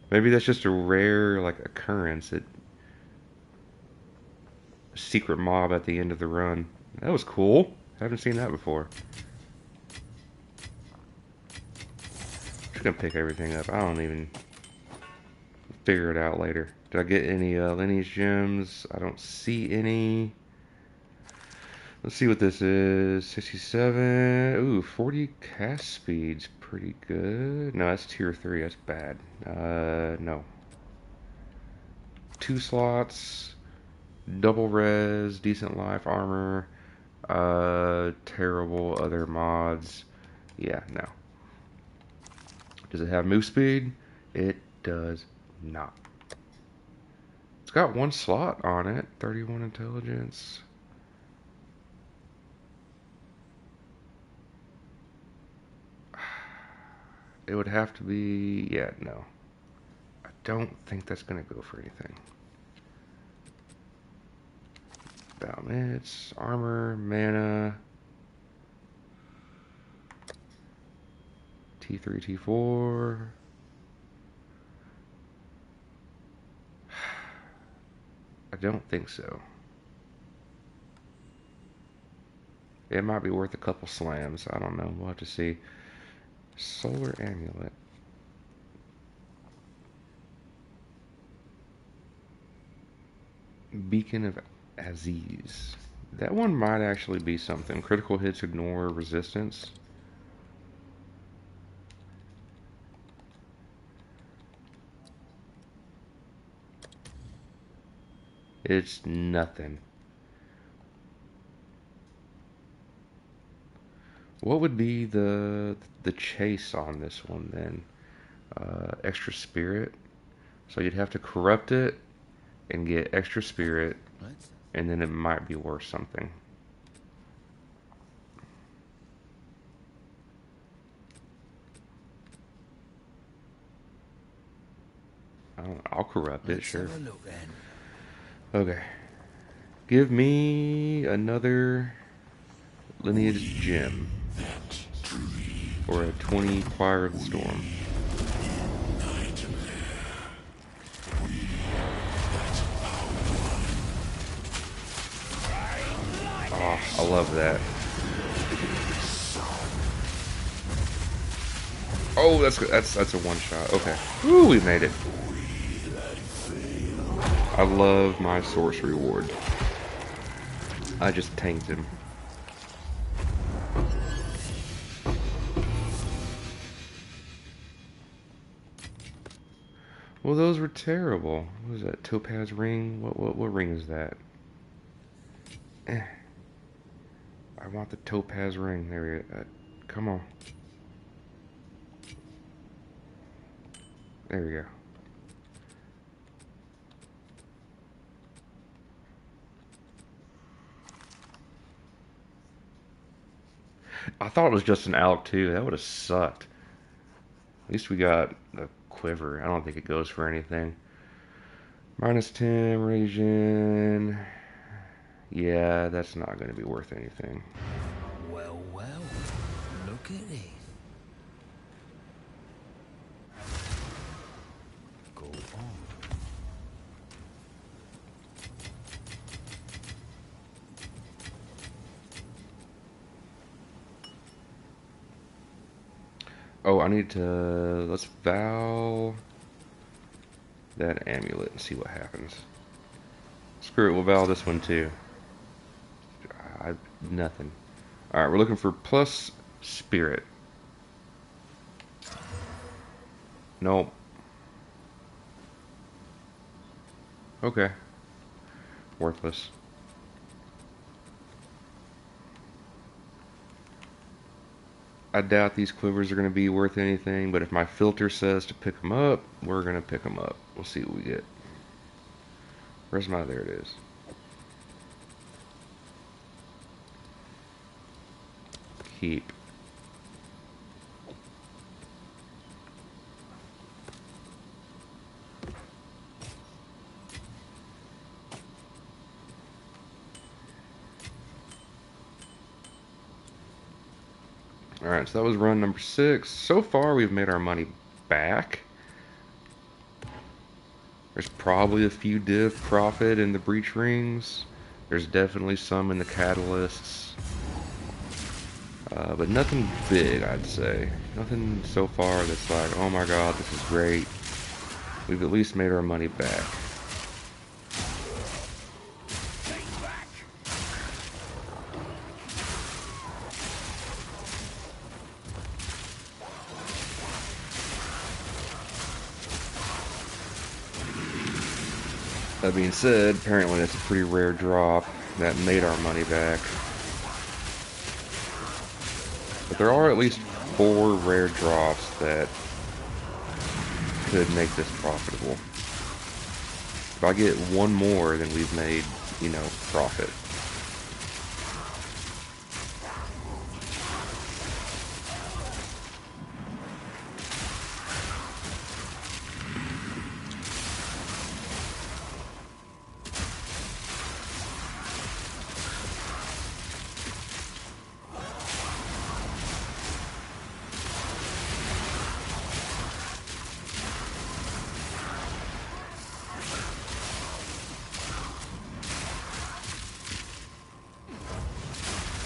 Maybe that's just a rare like occurrence. Secret mob at the end of the run. That was cool. Haven't seen that before. Just gonna pick everything up. I don't even figure it out later. Did I get any lineage gems? I don't see any. Let's see what this is. 67. Ooh, 40 cast speed's pretty good. No, that's tier 3. That's bad. No. 2 slots. Double res. Decent life armor. Terrible other mods. Yeah, no. Does it have move speed? It does not. It's got 1 slot on it. 31 intelligence. It would have to be... Yeah, no. I don't think that's going to go for anything. Balmits, armor, mana... T3, T4... I don't think so. It might be worth a couple slams. I don't know. We'll have to see. Solar Amulet. Beacon of Aziz. That one might actually be something. Critical hits ignore resistance. It's nothing. What would be the chase on this one then? Extra spirit. So you'd have to corrupt it and get extra spirit, Right? and then it might be worth something. I'll corrupt it, Let's sure. have a look then. Okay. Give me another lineage gem. Or a 20 Choir of the Storm. Oh, I love that. Oh, that's a one shot. Okay. Woo, we made it. I love my source reward. I just tanked him. Well, those were terrible. What was that? Topaz ring? What ring is that? I want the topaz ring. There we go. Come on. There we go. I thought it was just an Alk too. That would have sucked. At least we got a quiver. I don't think it goes for anything. Minus 10 region. Yeah, that's not going to be worth anything. Well, well. Look at it. Go on. Oh, I need to... Let's vow that amulet and see what happens. Screw it, we'll vow this one too. Nothing. Alright, we're looking for plus spirit. Nope. Okay. Worthless. I doubt these quivers are going to be worth anything, but if my filter says to pick them up, we're going to pick them up. We'll see what we get. Where's my... There it is. Keep. Alright, so that was run number 6. So far, we've made our money back. There's probably a few div profit in the breach rings. There's definitely some in the catalysts. But nothing big, I'd say. Nothing so far that's like, oh my god, this is great. We've at least made our money back. That being said, apparently that's a pretty rare drop that made our money back. But there are at least 4 rare drops that could make this profitable. If I get one more, then we've made, profit.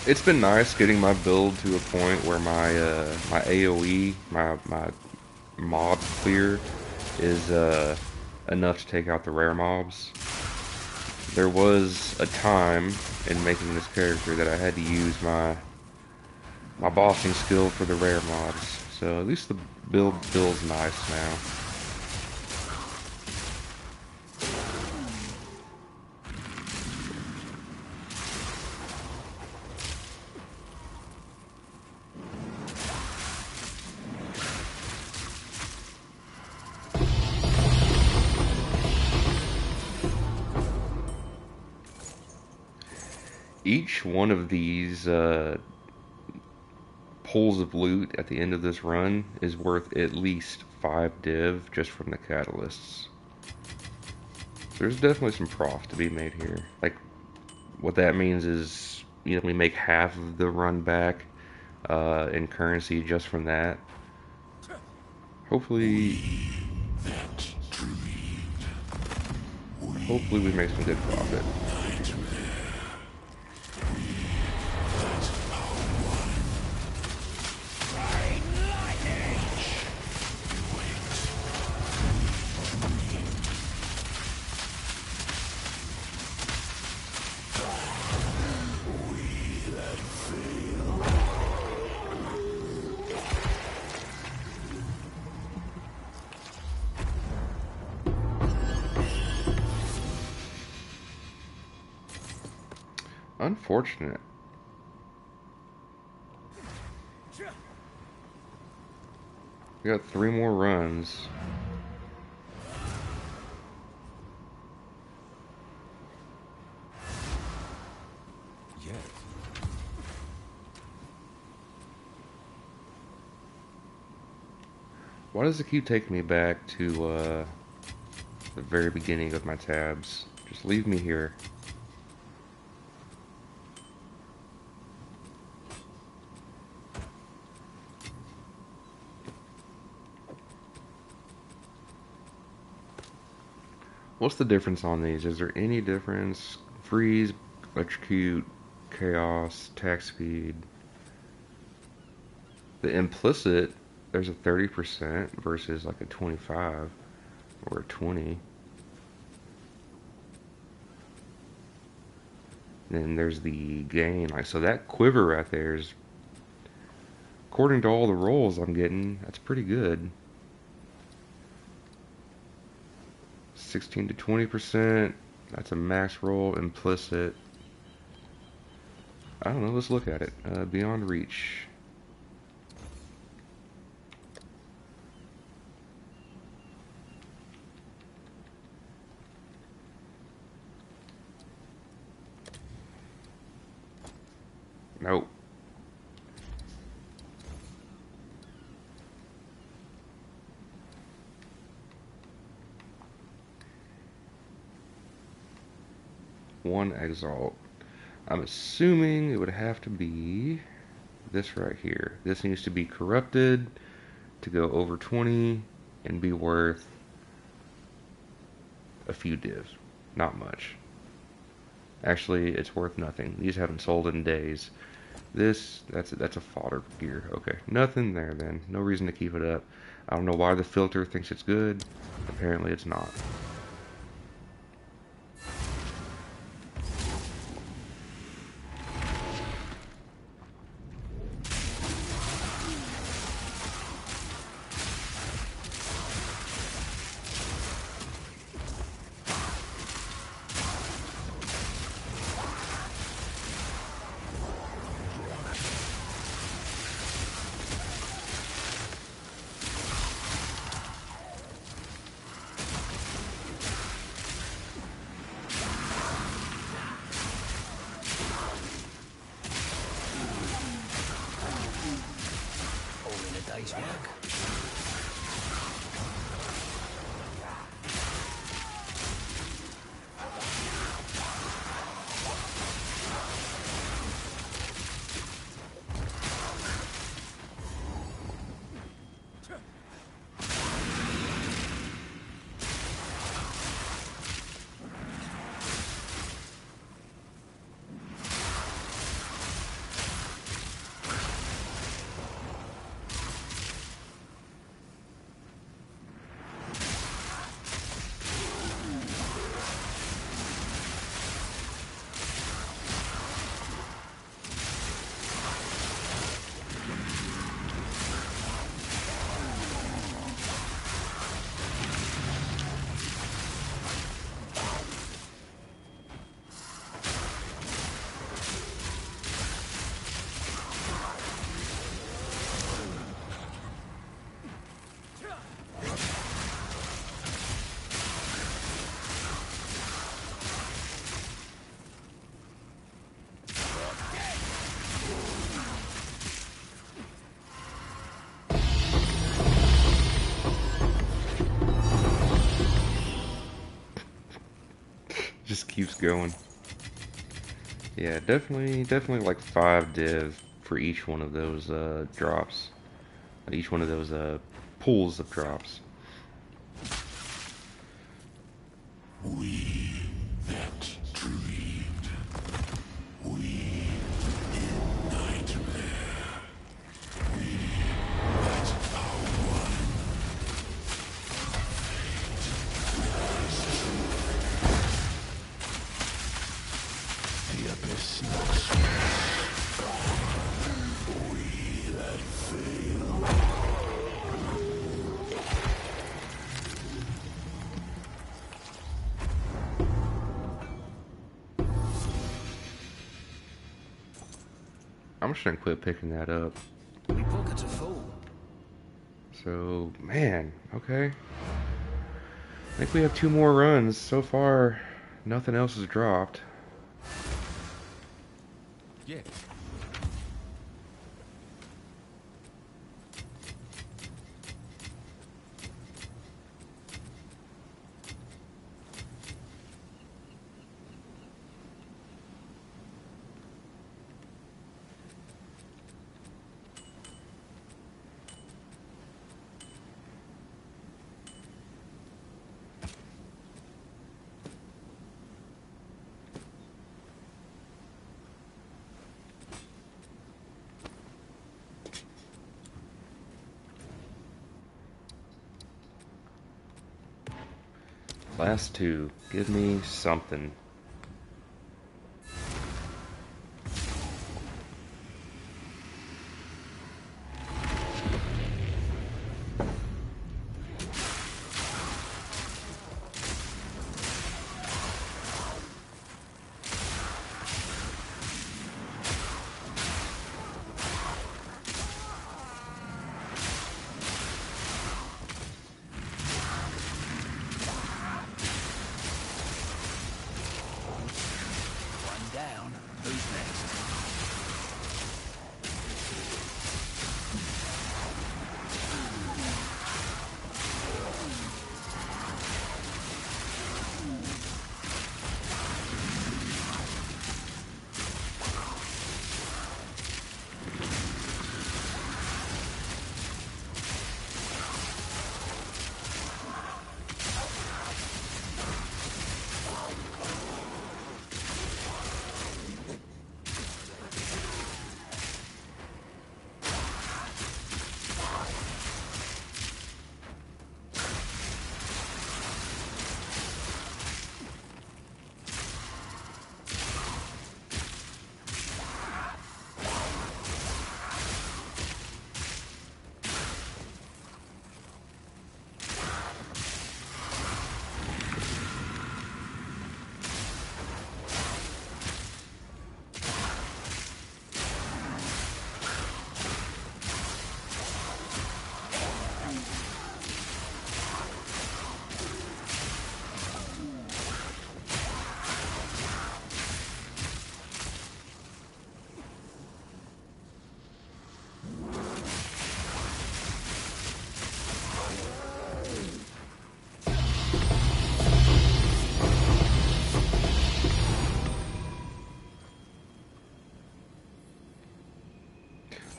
It's been nice getting my build to a point where my AOE, my mob clear, is enough to take out the rare mobs. There was a time in making this character that I had to use my bossing skill for the rare mobs. So at least the build feels nice now. Each one of these pulls of loot at the end of this run is worth at least 5 div just from the catalysts. There's definitely some profit to be made here. Like, what that means is, we make half of the run back in currency just from that. Hopefully, we make some good profit. Unfortunate. We got 3 more runs. Yes. Why does it keep taking me back to the very beginning of my tabs? Just leave me here. What's the difference on these? Is there any difference? Freeze, electrocute, chaos, attack speed. The implicit, there's a 30% versus like a 25 or a 20. Then there's the gain. Like, so that quiver right there is, according to all the rolls I'm getting, that's pretty good. 16 to 20%. That's a max roll, implicit. I don't know, let's look at it. Beyond reach. Nope. One exalt. I'm assuming it would have to be this right here. This needs to be corrupted to go over 20 and be worth a few divs. Not much. Actually, it's worth nothing. These haven't sold in days. That's a fodder gear. Okay, nothing there then. No reason to keep it up. I don't know why the filter thinks it's good. Apparently it's not. All in a day's work. Just keeps going. Yeah, definitely like 5 div for each one of those drops. Each one of those pools of drops. We that dreamed. We in nightmare. We that are one. The abyss knocks we that fail. I'm just gonna quit picking that up. We pockets are full. So, man, okay. I think we have 2 more runs. So far, nothing else has dropped. Yeah. Last 2. Give me something.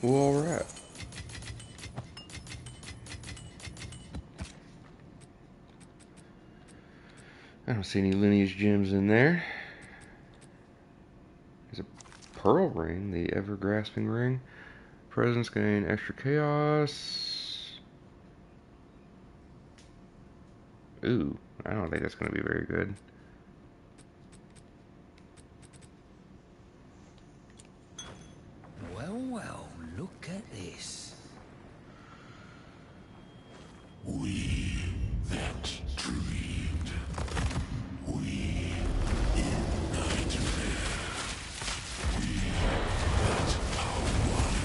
Well, alright. I don't see any lineage gems in there. There's a pearl ring, the ever-grasping ring. Presence gain extra chaos. Ooh, I don't think that's going to be very good. Well, well, look at this. We that dreamed. We in nightmare. We that are one.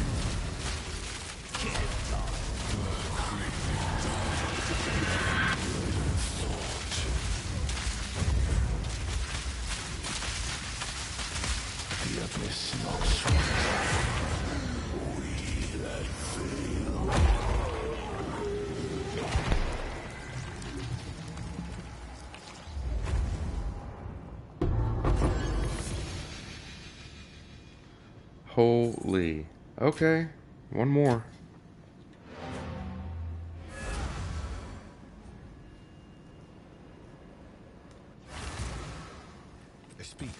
The abyss knocks we that fail. Holy. Okay, one more. Speak.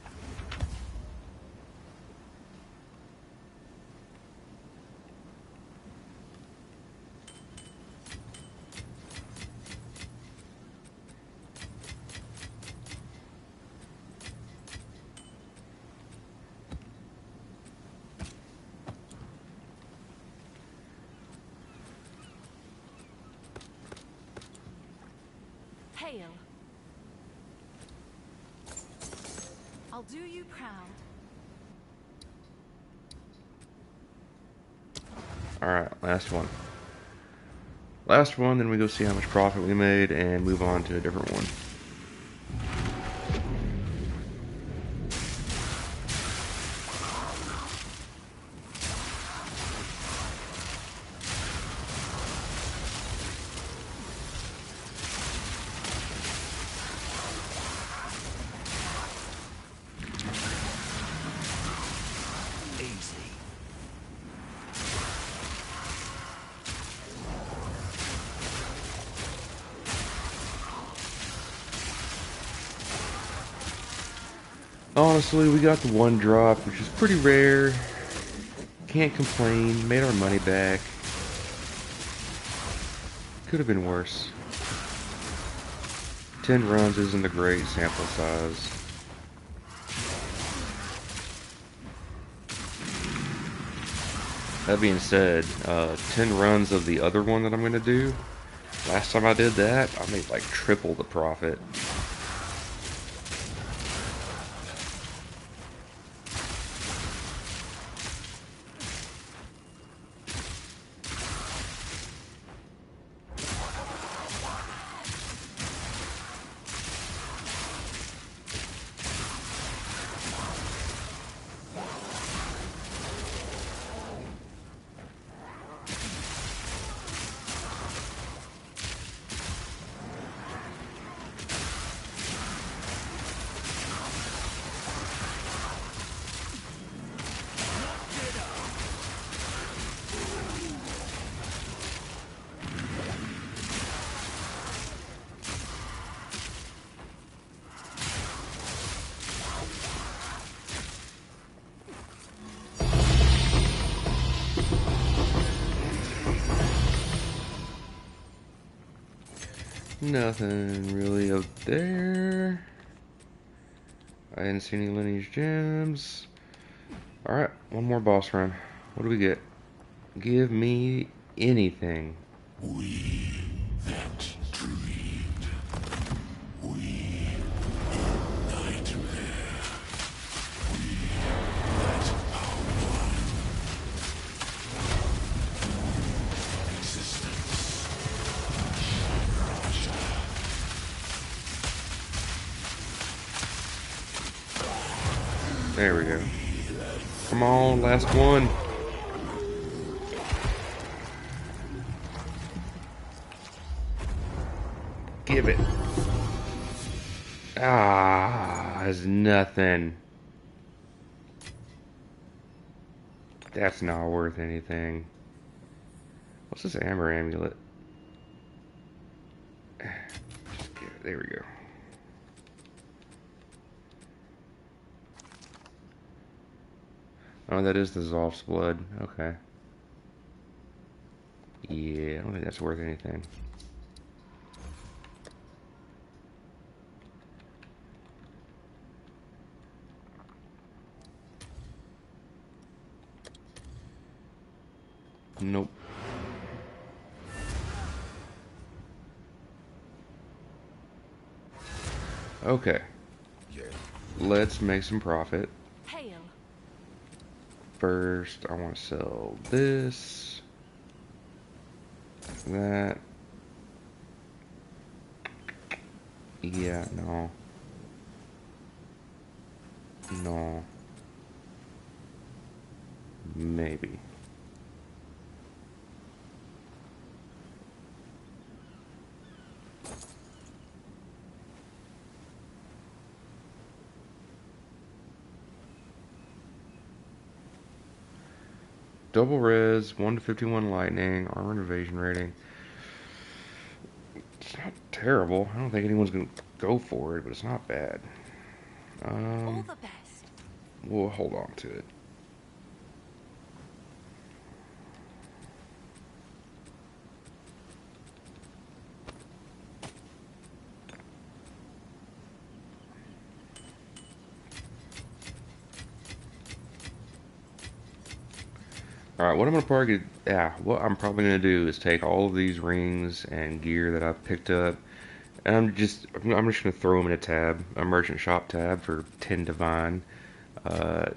Hail. I'll do you proud. Alright, last one. Last one, then we go see how much profit we made and move on to a different one. Easy. Honestly, we got the one drop, which is pretty rare. Can't complain. Made our money back. Could have been worse. 10 runs isn't a great sample size. That being said, 10 runs of the other one that I'm going to do, last time I did that, I made like triple the profit. Nothing really up there. I didn't see any lineage gems. Alright, one more boss run. What do we get? Give me anything. We that dreamed. We in nightmare. We that are one. Existence. There we go. Come on, last one. Give it. Ah, there's nothing. That's not worth anything. What's this amber amulet? There we go. Oh, that is the Zolf's blood. Okay. Yeah, I don't think that's worth anything. Nope. Okay. Yeah. Let's make some profit. Hail. First, I want to sell this, that. Yeah, no. No. Maybe. Double res, 1 to 51 lightning, armor and evasion rating. It's not terrible. I don't think anyone's going to go for it, but it's not bad. All the best. We'll hold on to it. Alright, what I'm probably gonna do is take all of these rings and gear that I've picked up, and I'm just gonna throw them in a tab, a merchant shop tab for 10 divine. Uh,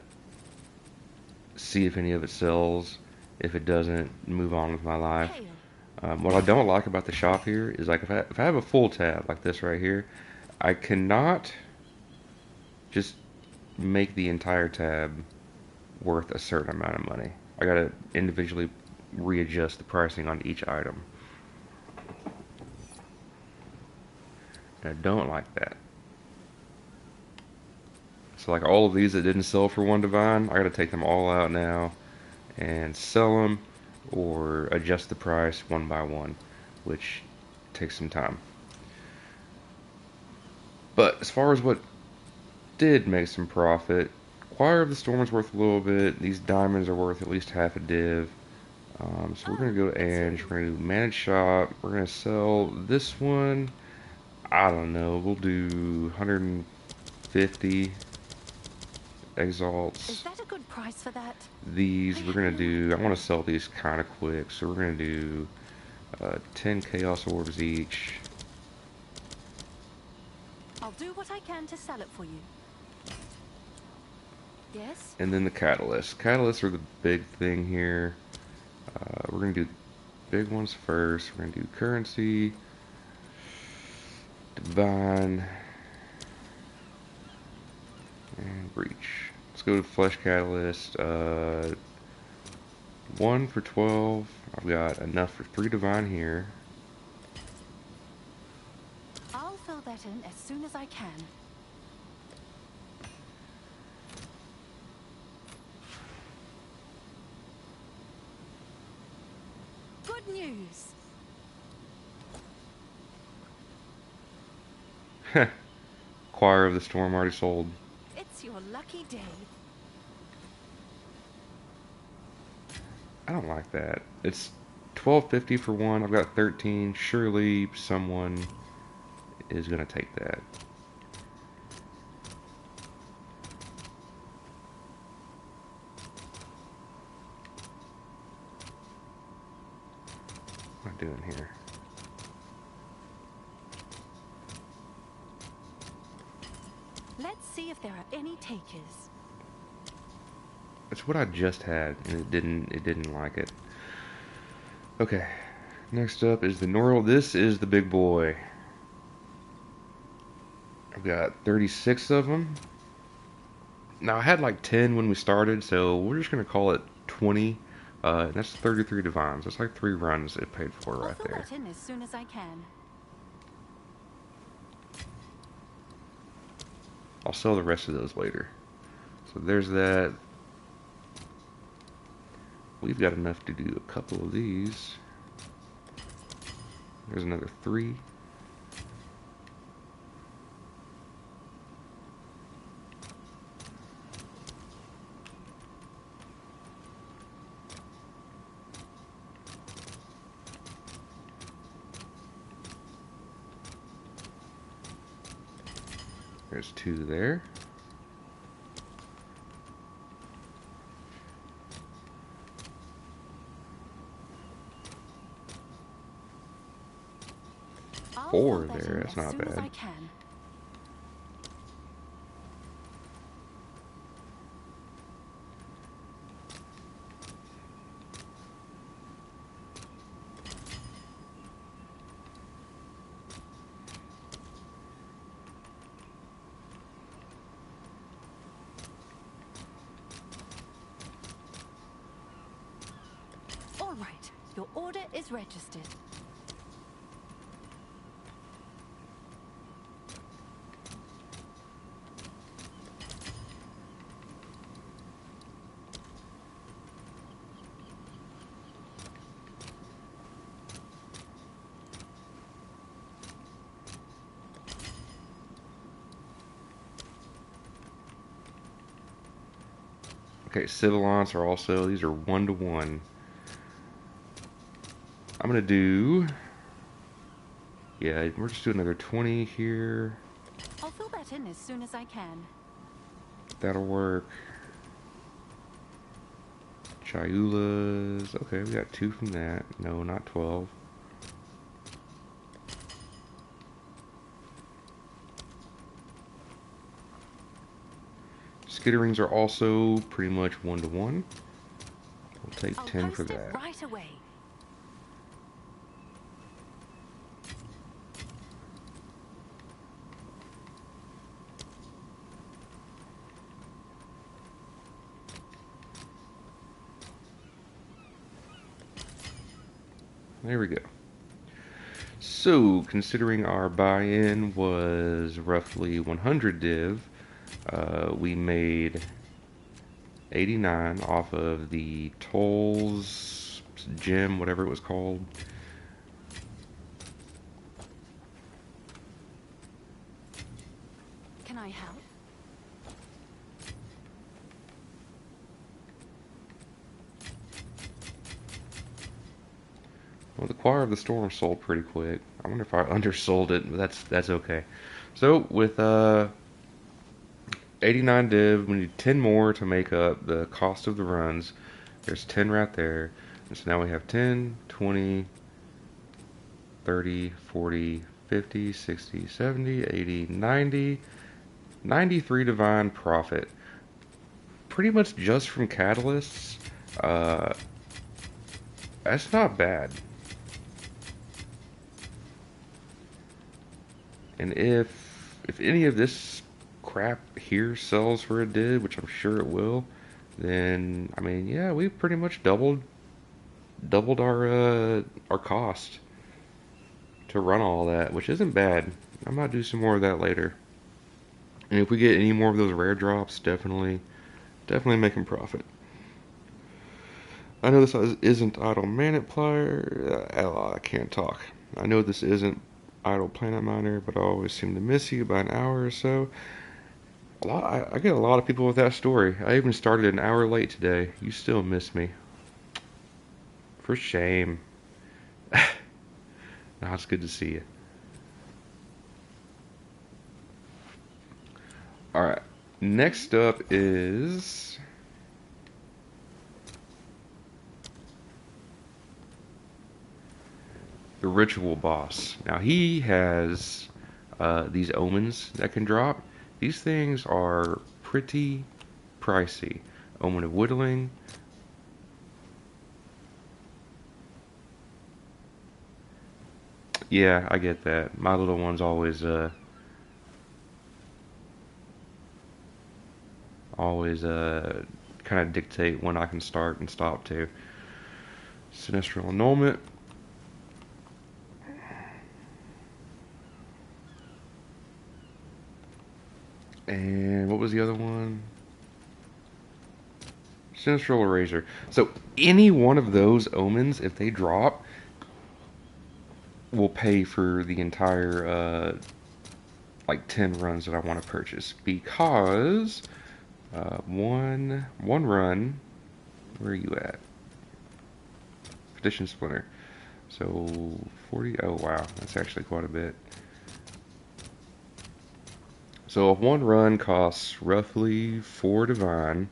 See if any of it sells. If it doesn't, move on with my life. Hail. What I don't like about the shop here is like if I have a full tab like this right here, I cannot just make the entire tab worth a certain amount of money. I gotta individually readjust the pricing on each item. And I don't like that. So like all of these that didn't sell for 1 divine, I gotta take them all out now and sell them or adjust the price one by one, which takes some time. But as far as what did make some profit, Choir of the Storm is worth a little bit. These diamonds are worth at least half a div. So we're going to go to Ange. We're going to do Manage Shop. We're going to sell this one. I don't know. We'll do 150 exalts. Is that a good price for that? These we're going to do. I want to sell these kind of quick. So we're going to do 10 Chaos Orbs each. I'll do what I can to sell it for you. Yes? And then the Catalysts. Catalysts are the big thing here. We're going to do big ones first. We're going to do Currency, Divine, and Breach. Let's go to Flesh Catalyst. 1 for 12. I've got enough for 3 Divine here. I'll fill that in as soon as I can. Good news. Choir of the Storm already sold. It's your lucky day. I don't like that. It's 12.50 for one. I've got 13. Surely someone is gonna take that. What am I doing here? Let's see if there are any takers. It's what I just had, and it didn't like it. Okay, next up is the Noriel. This is the big boy. I've got 36 of them. Now I had like 10 when we started, so we're just gonna call it 20. That's 33 divines. That's like 3 runs it paid for I'll right fill there. that in as soon as I can. I'll sell the rest of those later. So there's that. we've got enough to do a couple of these. There's another 3. There's 2 there. I'll 4 fill that there, in that's as not soon as bad. I can. All right, your order is registered. Okay, Civilons are also, these are 1 to 1. I'm gonna do, yeah, we're just doing another 20 here. I'll fill that in as soon as I can. That'll work. Chayulas. Okay, we got 2 from that. No, not 12. Skitterings are also pretty much 1 to 1. We'll take I'll 10 for post it that. right away. There we go. So, considering our buy-in was roughly 100 div, we made 89 off of the tolls gem, whatever it was called. Can I help? Well, the Choir of the Storm sold pretty quick. I wonder if I undersold it, but that's okay. So with 89 div, we need 10 more to make up the cost of the runs. There's 10 right there. And so now we have 10, 20, 30, 40, 50, 60, 70, 80, 90, 93 divine profit. Pretty much just from catalysts. Uh, that's not bad. And if any of this crap here sells for a div, which I'm sure it will, then I mean, yeah, we pretty much doubled our cost to run all that, which isn't bad. I might do some more of that later. And if we get any more of those rare drops, definitely making profit. I know this isn't Idle Manet Plier. I can't talk. I know this isn't Idle Planet Miner, but I always seem to miss you by an hour or so. I get a lot of people with that story. I even started an hour late today. You still miss me. For shame. Now it's good to see you. Alright. Next up is the Ritual Boss. Now he has these omens that can drop. These things are pretty pricey. Omen of Whittling. Yeah, I get that. My little ones always kind of dictate when I can start and stop too. Sinistral Annulment. And what was the other one? Sinistral Erasure. So any one of those omens, if they drop, will pay for the entire like 10 runs that I want to purchase because one run. Where are you at? Petition Splinter. So 40. Oh wow, that's actually quite a bit. So if one run costs roughly 4 divine.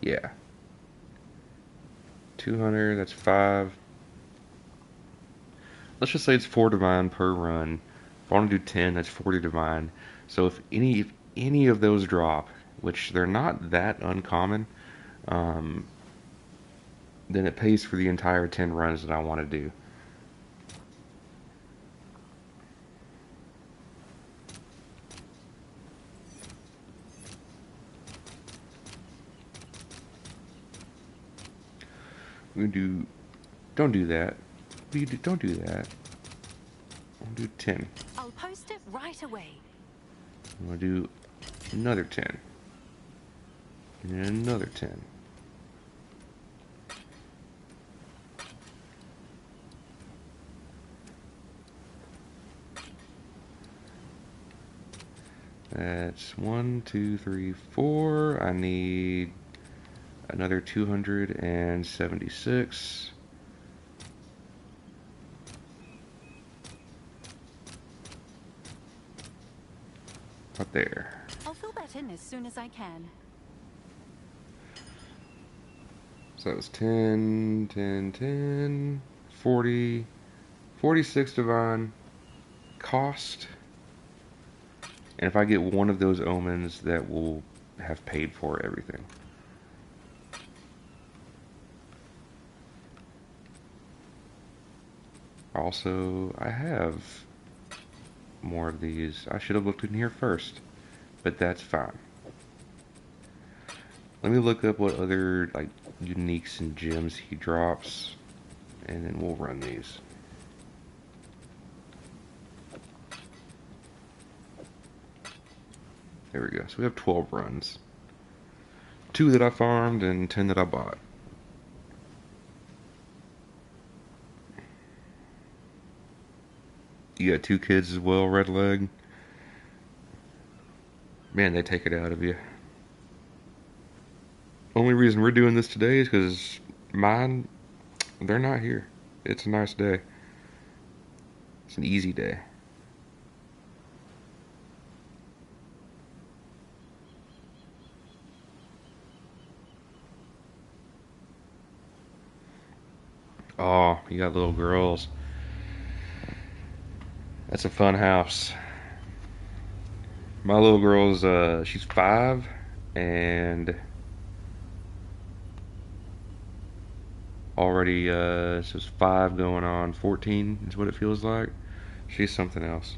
Yeah. 200, that's 5. Let's just say it's 4 divine per run. If I want to do 10, that's 40 divine. So if any of those drop, which they're not that uncommon, um, then it pays for the entire 10 runs that I want to do. We can do. Don't do that. Don't do that. We'll do 10. I'll post it right away. We'll do another 10. And another 10. That's 1, 2, 3, 4. I need another 276. Right there. I'll fill that in as soon as I can. So that was 10, 10, 10, 40, 46 divine cost. And if I get one of those omens, that will have paid for everything. Also, I have more of these. I should have looked in here first, but that's fine. Let me look up what other like uniques and gems he drops, and then we'll run these. There we go. So we have 12 runs. 2 that I farmed and 10 that I bought. You got 2 kids as well, Red Leg? Man, they take it out of you. Only reason we're doing this today is because mine, they're not here. It's a nice day. It's an easy day. Oh, you got little girls. That's a fun house. My little girl's, she's 5, and already, so it's 5 going on 14 is what it feels like. She's something else.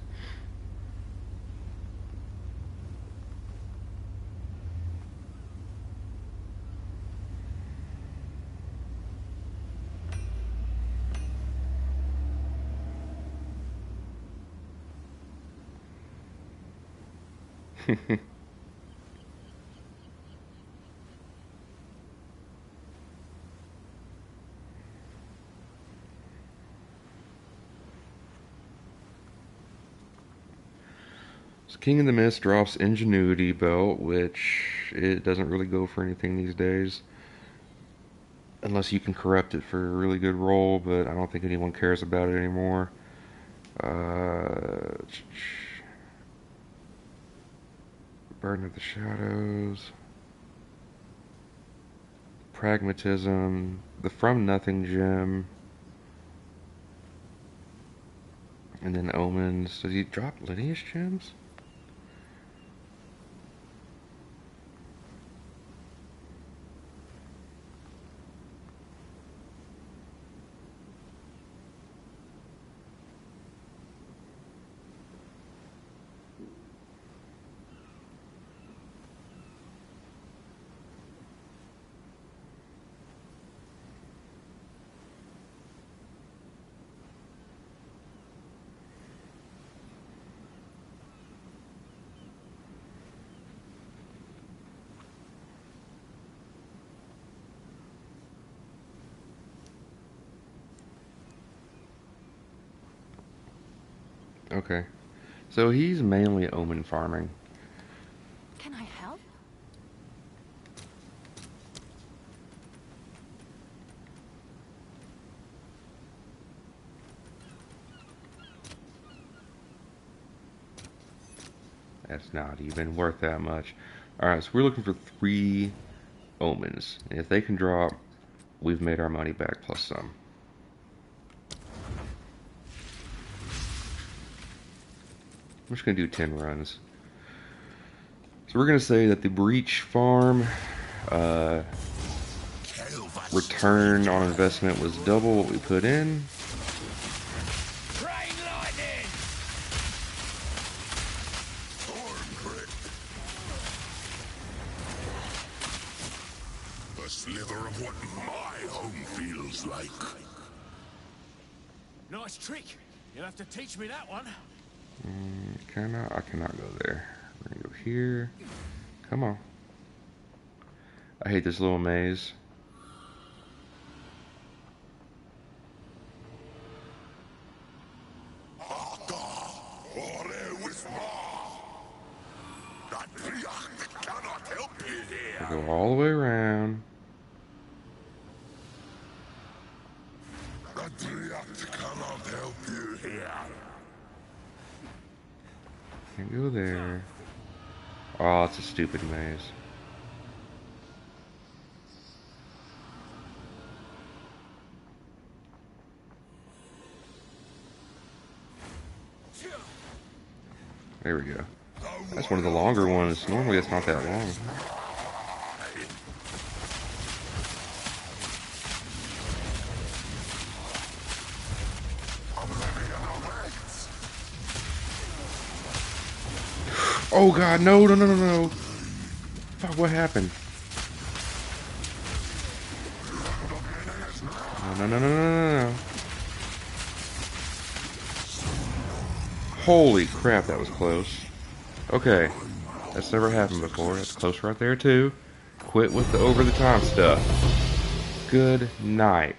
So King of the Mist drops Ingenuity Belt, which it doesn't really go for anything these days. Unless you can corrupt it for a really good roll, but I don't think anyone cares about it anymore. Uh, Burden of the Shadows. Pragmatism. The From Nothing gem. And then Omens. Does he drop Lineage gems? Okay. So he's mainly omen farming. Can I help? That's not even worth that much. Alright, so we're looking for 3 omens. And if they can drop, we've made our money back plus some. I'm just going to do 10 runs. So we're going to say that the breach farm return on investment was double what we put in. Rain lightning! A slither of what my home feels like. Nice trick. You'll have to teach me that one. I cannot go there. We're going to go here. Come on. I hate this little maze. Cannot help you here. Go all the way around. Adriat cannot help you here. Can't go there. Oh, it's a stupid maze. There we go. That's one of the longer ones. Normally it's not that long. Oh god, no, no, no, no, no. Fuck, what happened? No, no, no, no, no, no, no. Holy crap, that was close. Okay, that's never happened before. That's close right there, too. Quit with the over-the-top stuff. Good night.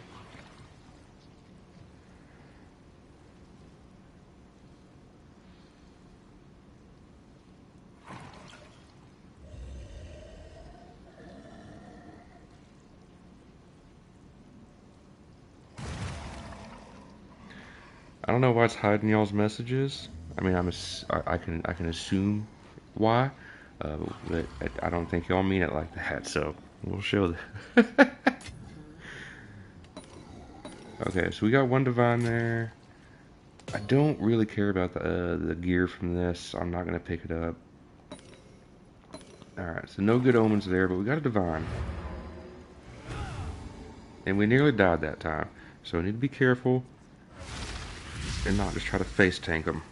I don't know why it's hiding y'all's messages. I mean, I can assume why, but I don't think y'all mean it like that. So we'll show that. Okay, so we got one divine there. I don't really care about the gear from this. I'm not gonna pick it up. All right, so no good omens there, but we got a divine, and we nearly died that time. So we need to be careful and not just try to face tank them.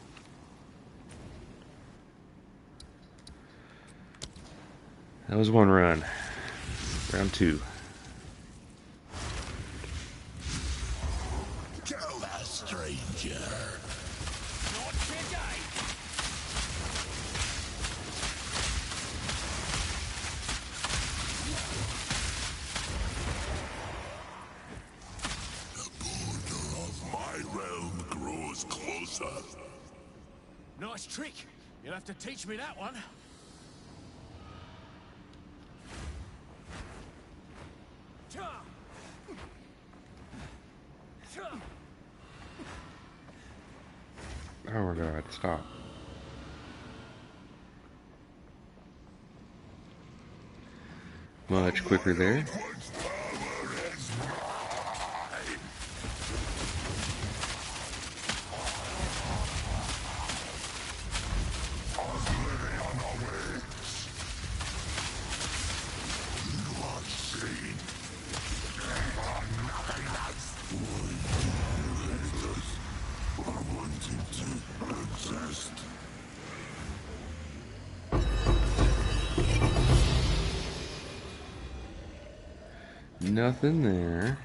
That was one run. Round 2. Tell that stranger. Not today. My realm grows closer. Nice trick. You'll have to teach me that one. Oh my god, stop. Much quicker there. Nothing there.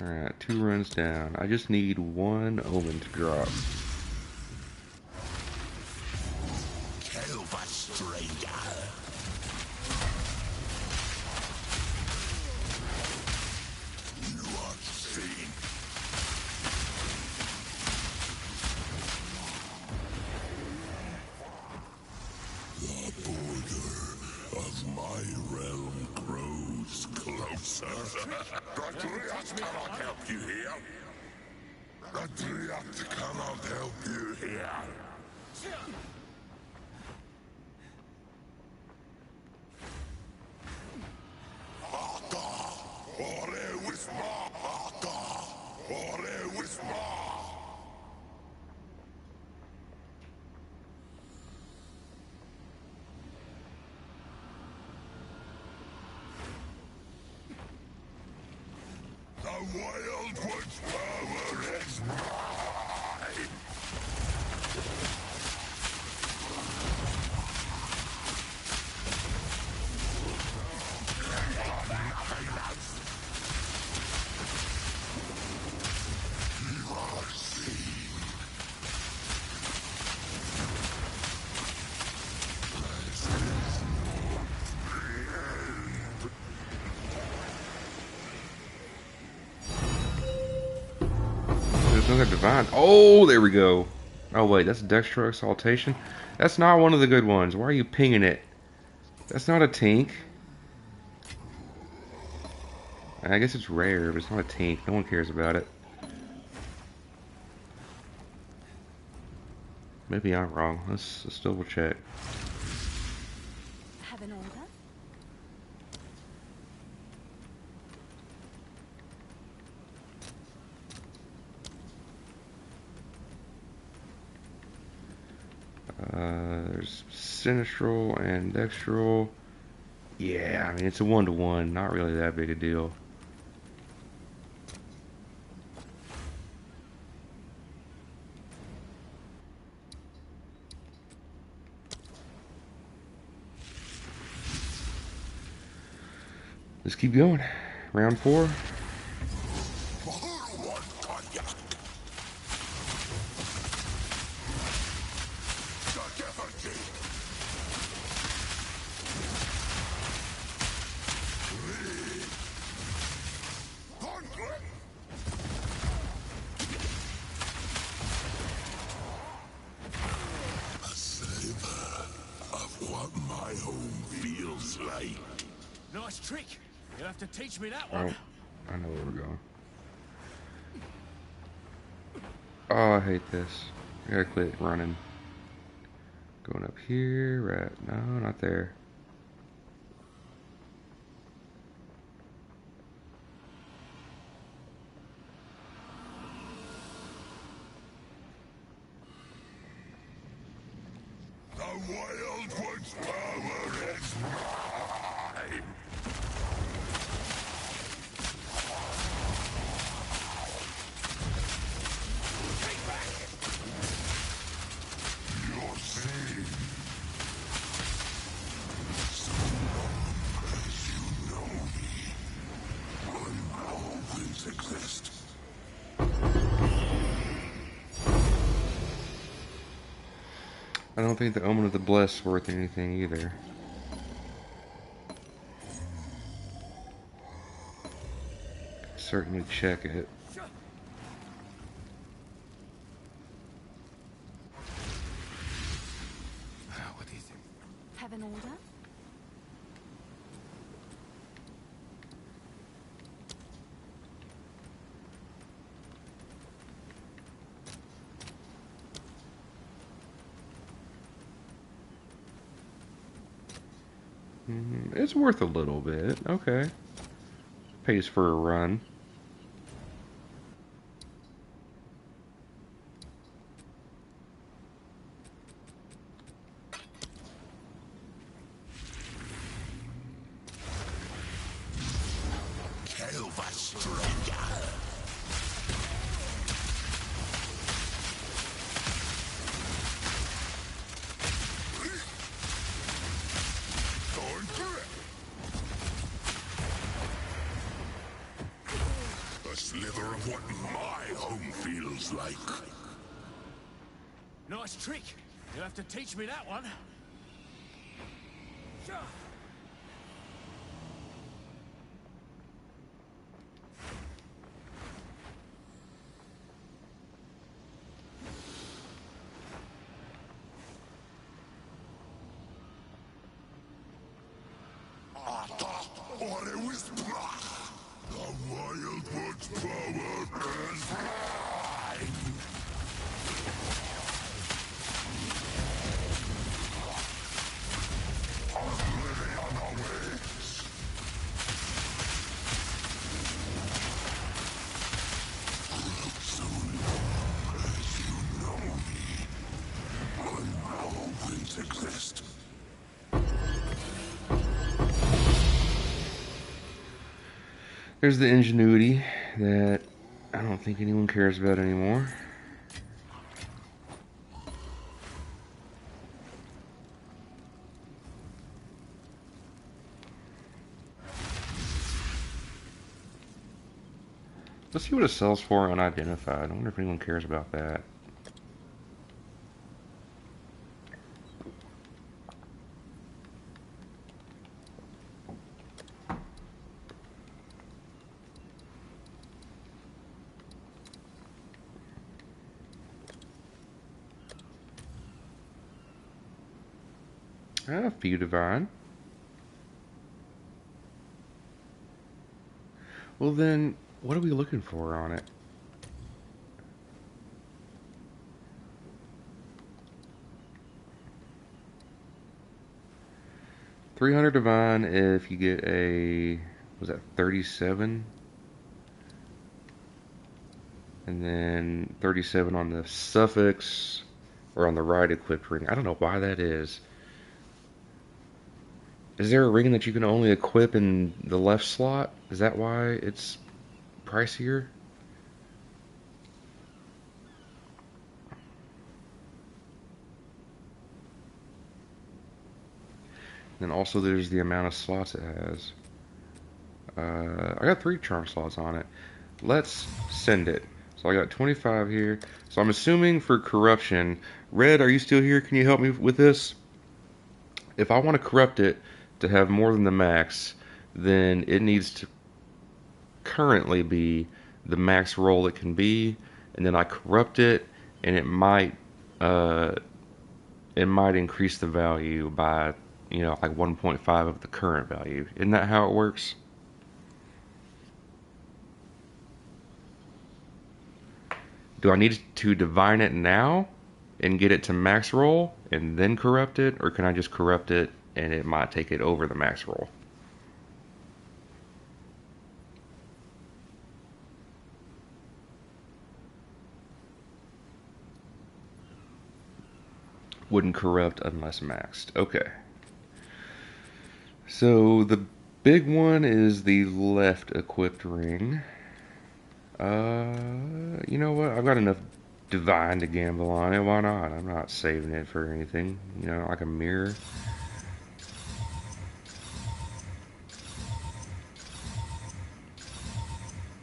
Alright, 2 runs down. I just need 1 omen to drop. Kill the stranger. You are seen. The border of my realm grows closer. Radriat cannot help you here. Radriat cannot help you here. Ore wisma, ore wisma. The Wild One's power is mine! You are seen. This is the end. There's another divine. Oh, there we go. Oh wait, that's Dextro Exaltation. That's not one of the good ones. Why are you pinging it? That's not a tink. I guess it's rare, but it's not a tink. No one cares about it. Maybe I'm wrong. Let's double check. Have an order? There's Sinistral and Dextral. Yeah, I mean it's a 1-to-1. Not really that big a deal. Let's keep going. Round 4. A savor of what my home feels like. Nice trick. You'll have to teach me that Oh, one. I know where we're going. Oh, I hate this. I gotta quit running. Going up here, right? No, not there. The Wild One's power is mine! You're seen. So long as you know me, I will always exist. I don't think the Omen of the Blessed is worth anything either. Certainly check it. What is it? Have an order? It's worth a little bit. Okay. Pays for a run. Kill the stranger. Going for it. The slither of what my home feels like. Nice trick. You'll have to teach me that one. Ore whisper. The wild one's power is mine. Oblivion awaits. Soon as you know me, I will always exist. There's the ingenuity that I don't think anyone cares about anymore. Let's see what it sells for unidentified. I wonder if anyone cares about that. A few divine. Well then, what are we looking for on it? $300 divine if you get a, was that 37? And then 37 on the suffix or on the right equipped ring. I don't know why that is. Is there a ring that you can only equip in the left slot? Is that why it's pricier? And also there's the amount of slots it has. I got 3 charm slots on it. Let's send it. So I got 25 here. So I'm assuming for corruption, Red, are you still here? Can you help me with this? If I want to corrupt it to have more than the max, then it needs to currently be the max roll it can be, and then I corrupt it, and it might increase the value by, you know, like 1.5 of the current value. Isn't that how it works? Do I need to divine it now and get it to max roll and then corrupt it, or can I just corrupt it and it might take it over the max roll? Wouldn't corrupt unless maxed. Okay. So the big one is the left equipped ring. You know what? I've got enough divine to gamble on it. Why not? I'm not saving it for anything. You know, like a mirror.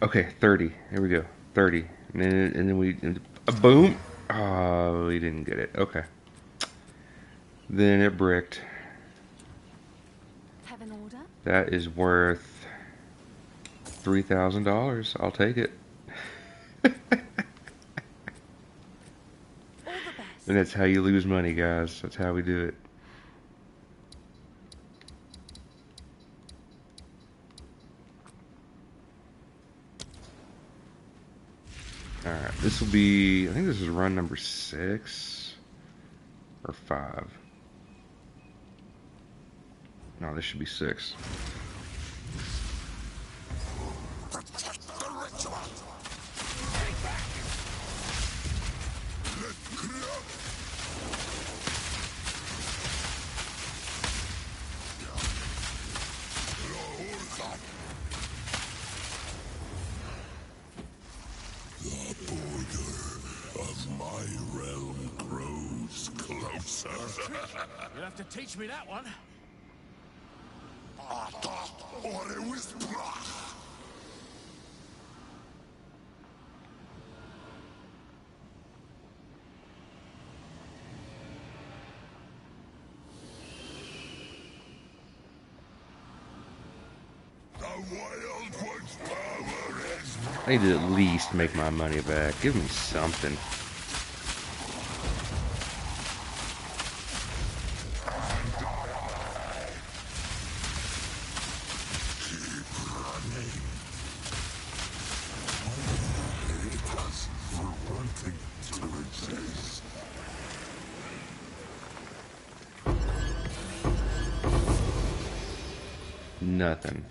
Okay, 30. Here we go. 30. And then we... boom! Oh, we didn't get it. Okay. Then it bricked. Have an order? That is worth $3,000. I'll take it. All the best. And that's how you lose money, guys. That's how we do it. Alright, this will be, I think this is run number 6 or 5. No, this should be 6. Protect the ritual. Let grab. The border of my realm grows closer. You'll have to teach me that one. Ore whisper. I need to at least make my money back. Give me something. Nothing.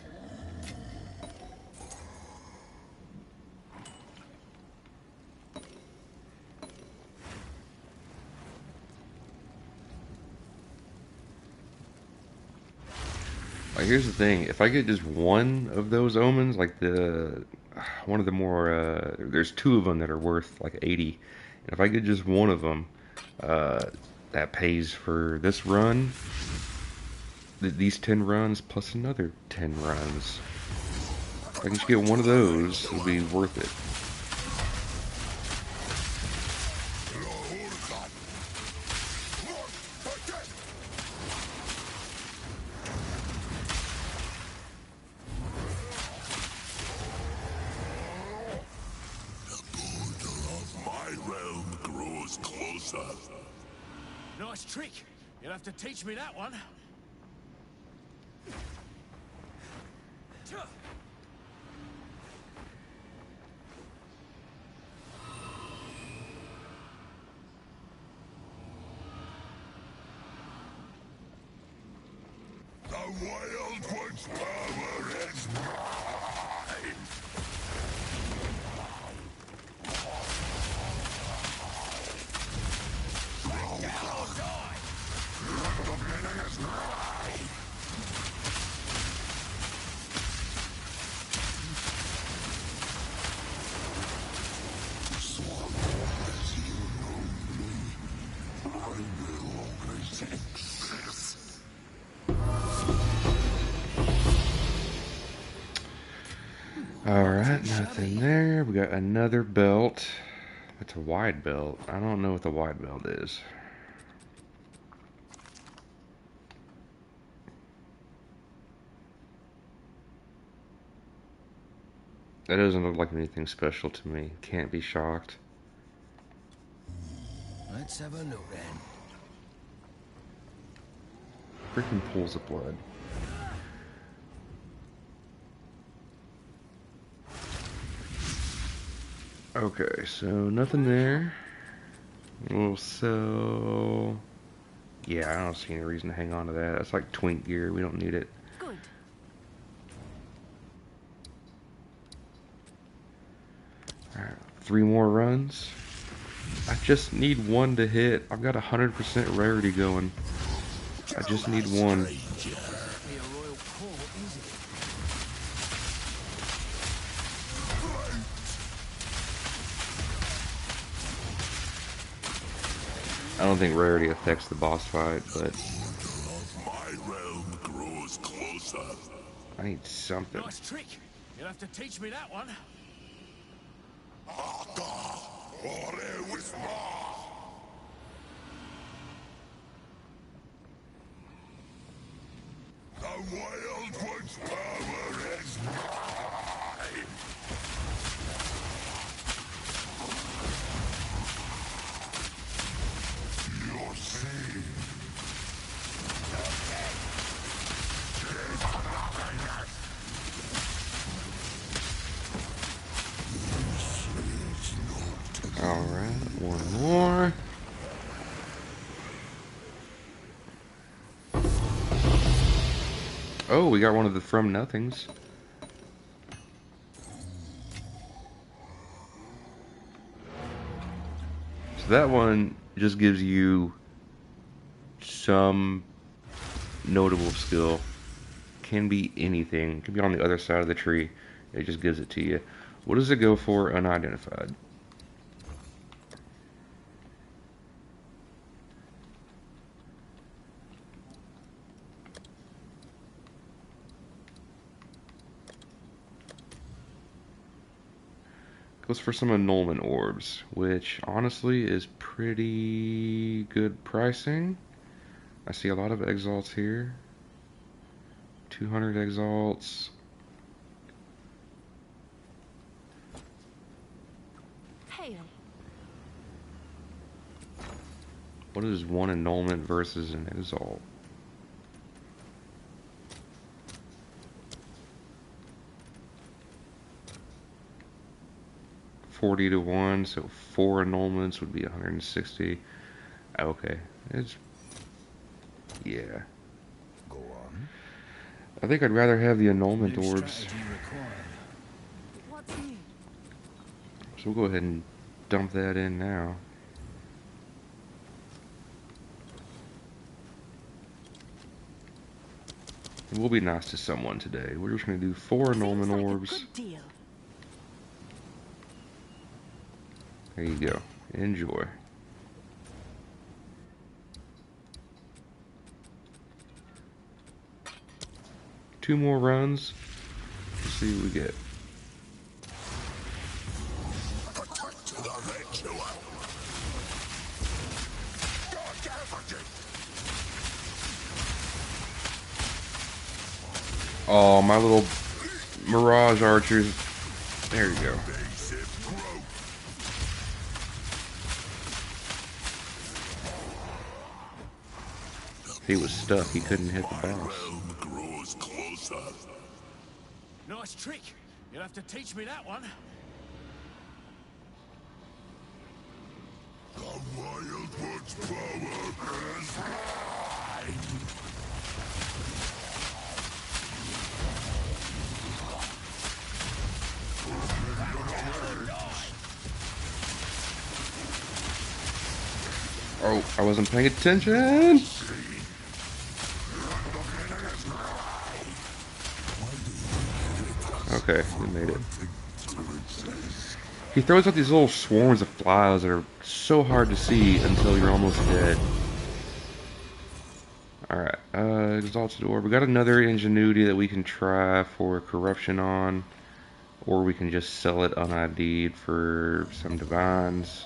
Like, here's the thing. If I get just one of those omens, like one of the more, there's two of them that are worth like 80. And if I get just one of them, uh, that pays for this run, these 10 runs, plus another 10 runs. If I can just get one of those, it'll be worth it. Nice trick. You'll have to teach me that one. The Wild One's power is mine! The meaning is mine! So long as you know me, I will always exist. Alright, nothing there. We got another belt. It's a wide belt. I don't know what the wide belt is. That doesn't look like anything special to me. Can't be shocked. Let's have a look then. Freaking pools of blood. Okay, so nothing there. We'll sell... Yeah, I don't see any reason to hang on to that. That's like twink gear. We don't need it. Good. Alright, 3 more runs. I just need one to hit. I've got 100% rarity going. I just need one. Be a royal call, is it? I don't think rarity affects the boss fight, but My realm grows closer. I need something. Nice trick. You'll have to teach me that one. Ore whisper! The Wild One's power is mine! You're saved. Alright, one more. Oh, we got one of the From Nothings. So that one just gives you some notable skill. Can be anything. Can be on the other side of the tree. It just gives it to you. What does it go for? Unidentified. Goes for some annulment orbs, which honestly is pretty good pricing. I see a lot of exalts here. 200 exalts. tail. What is one annulment versus an exalt? $40 to 1, so 4 annulments would be 160. Okay, it's yeah. Go on. I think I'd rather have the annulment New orbs. strategy required. What's new? So we'll go ahead and dump that in now. And we'll be nice to someone today. We're just going to do 4 annulment Seems like orbs. a good deal. There you go. Enjoy. Two more runs. Let's see what we get. Protect the ritual. God everything. Oh, my little Mirage archers. There you go. Basic growth. He was stuck. He couldn't hit the My boss. realm grows closer. Nice trick. You'll have to teach me that one. The Wildwood's power is mine. Oh, I wasn't paying attention. Okay, we made it. He throws out these little swarms of flies that are so hard to see until you're almost dead. Alright, Exalted Orb. We got another Ingenuity that we can try for Corruption on. Or we can just sell it un-ID'd for some Divines.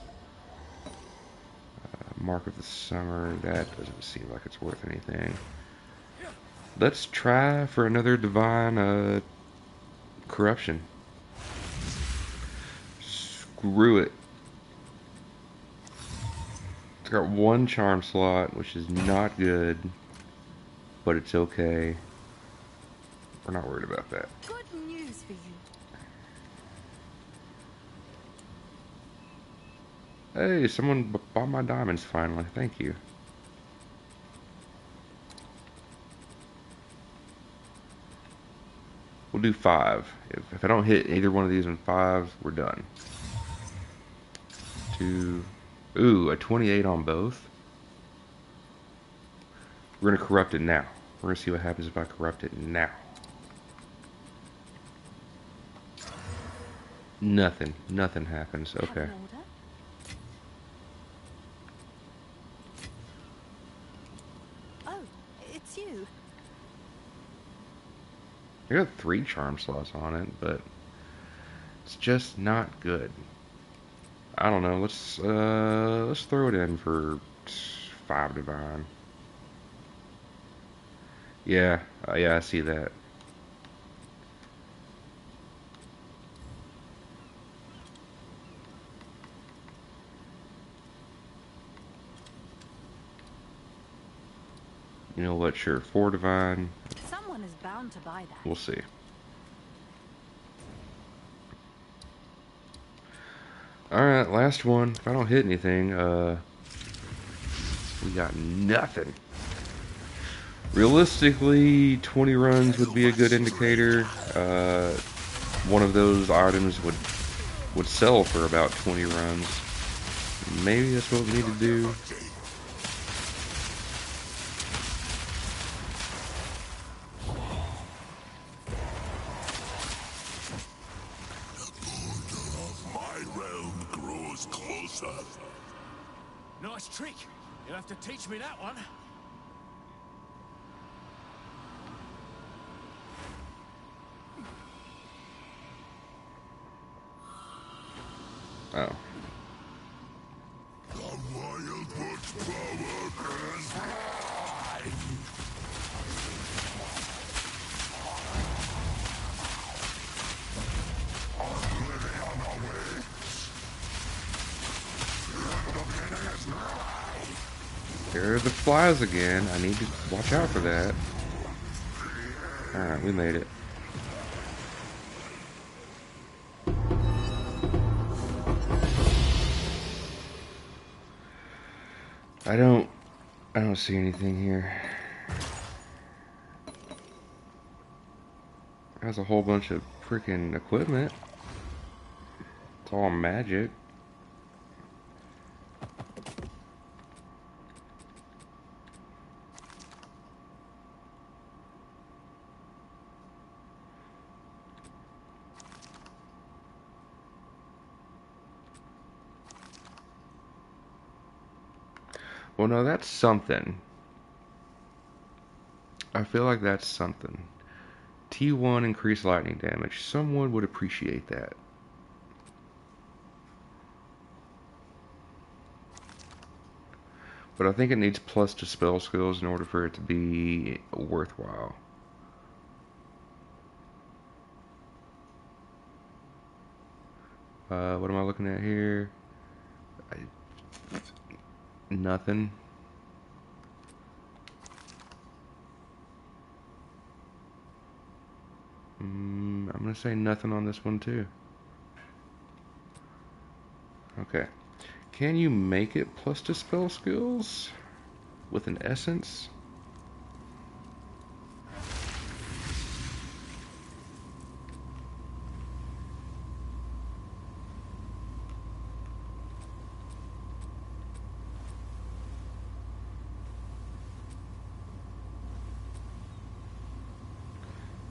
Mark of the Summer. That doesn't seem like it's worth anything. Let's try for another Divine Corruption. Screw it. It's got one charm slot, which is not good, but it's okay. We're not worried about that. Good news for you. Hey, someone bought my diamonds finally. Thank you. We'll do 5. If I don't hit either one of these in 5, we're done. 2. Ooh, a 28 on both. We're going to corrupt it now. We're going to see what happens if I corrupt it now. Nothing. Nothing happens. Have Okay. an order? Oh, it's you. I got 3 charm slots on it, but it's just not good. I don't know. Let's throw it in for 5 divine. Yeah, yeah, I see that. You know what? Sure, 4 divine. Someone is bound to buy that. We'll see. Alright, last one. If I don't hit anything, we got nothing. Realistically, 20 runs would be a good indicator. One of those items would sell for about 20 runs. Maybe that's what we need to do. My realm grows closer. Nice trick. You'll have to teach me that one. Oh. The Wildwood's power is mine. Oblivion awaits. There are the flies again. I need to watch out for that. Alright, we made it. I don't see anything here. Has a whole bunch of freaking equipment. It's all magic. Well, no, that's something. I feel like that's something. T1 increased lightning damage. Someone would appreciate that. But I think it needs plus to spell skills in order for it to be worthwhile. What am I looking at here? Nothing. I'm gonna say nothing on this one too. Okay. Can you make it plus to spell skills with an essence?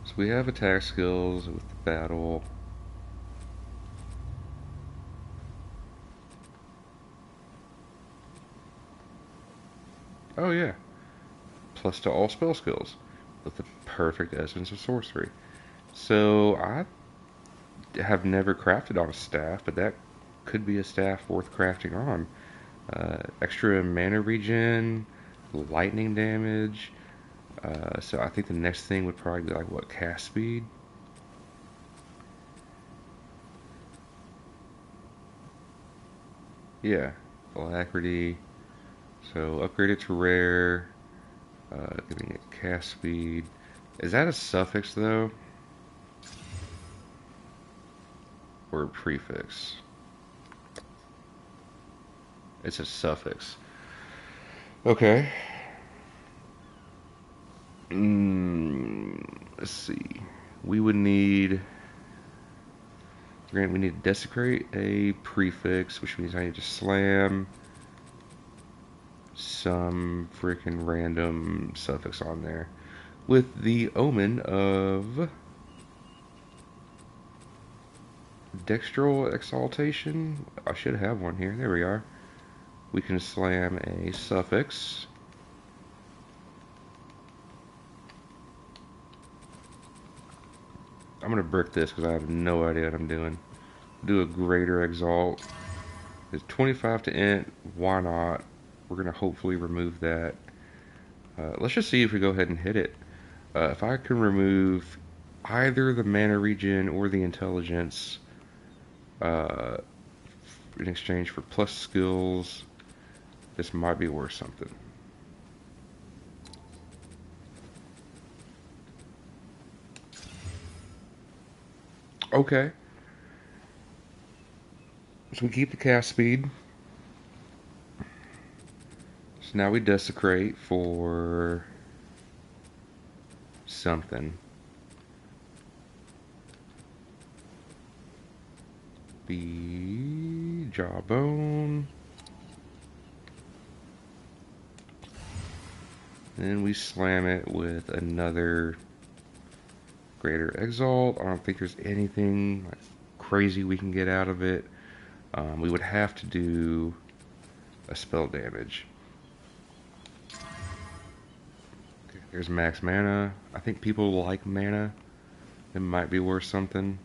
So we have attack skills with the battle. Oh yeah. Plus to all spell skills with the perfect essence of sorcery. So I have never crafted on a staff, but that could be a staff worth crafting on. Extra mana regen, lightning damage. So I think the next thing would probably be like what, cast speed? Yeah, alacrity. So upgrade it to rare, giving it cast speed. Is that a suffix though? Or a prefix? It's a suffix. Okay. Let's see. We would need. We need to desecrate a prefix, which means I need to slam some freaking random suffix on there with the omen of dextral exaltation. I should have one here. There we are. We can slam a suffix. I'm gonna brick this because I have no idea what I'm doing. Do a greater exalt. It's 25 to int. Why not? We're gonna hopefully remove that. Let's just see if we go ahead and hit it. If I can remove either the mana regen or the intelligence uh, in exchange for plus skills, this might be worth something. Okay. So we keep the cast speed. So now we desecrate for something. The jawbone. Then we slam it with another greater exalt. I don't think there's anything like crazy we can get out of it. We would have to do a spell damage. Okay, there's max mana. I think people like mana. It might be worth something.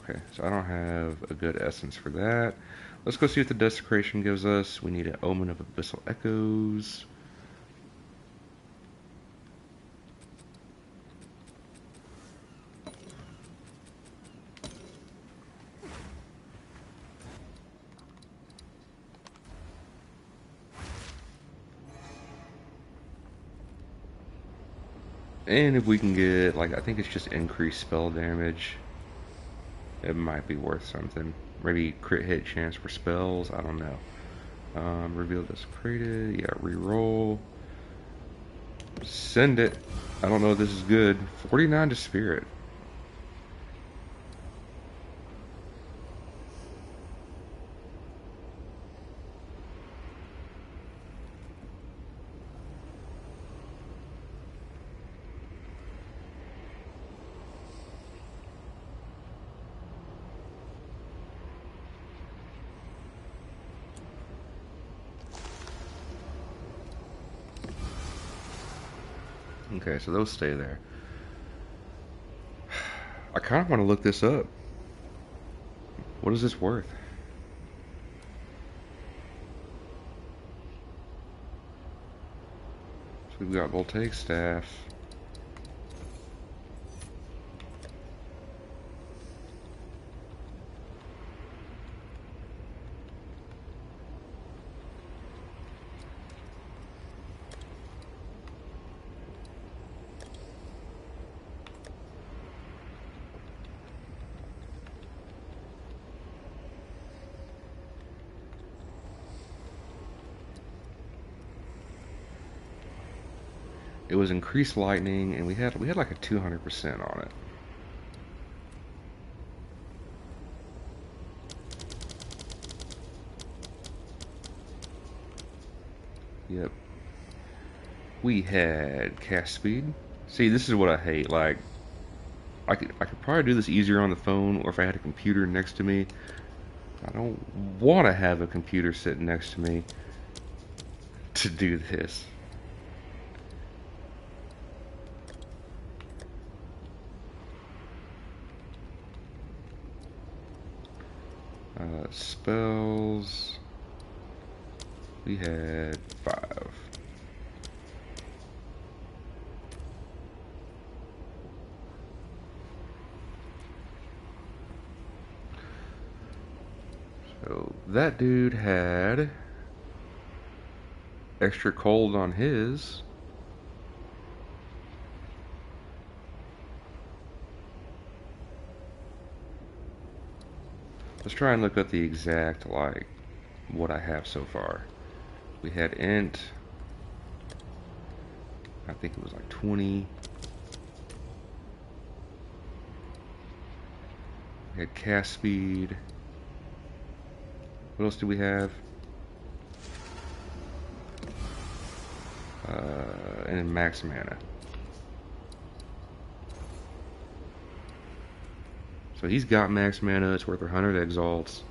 Okay, so I don't have a good essence for that. Let's go see what the desecration gives us. We need an omen of abyssal echoes. And if we can get, like, I think it's just increased spell damage. It might be worth something. Maybe crit hit chance for spells. I don't know. Reveal desecrated. Yeah, reroll. Send it. I don't know if this is good. 49 to spirit. Okay, so those stay there. I kind of want to look this up. What is this worth? So we've got Voltaic Staff. It was increased lightning, and we had like a 200% on it. Yep. We had cast speed. See, this is what I hate. Like, I could probably do this easier on the phone, or if I had a computer next to me. I don't want to have a computer sitting next to me to do this. Spells. We had 5. So that dude had extra cold on his. Let's try and look at the exact, like, what I have so far. We had int. I think it was like 20. We had cast speed. What else do we have? And then max mana. So he's got max mana. It's worth 100 exalts.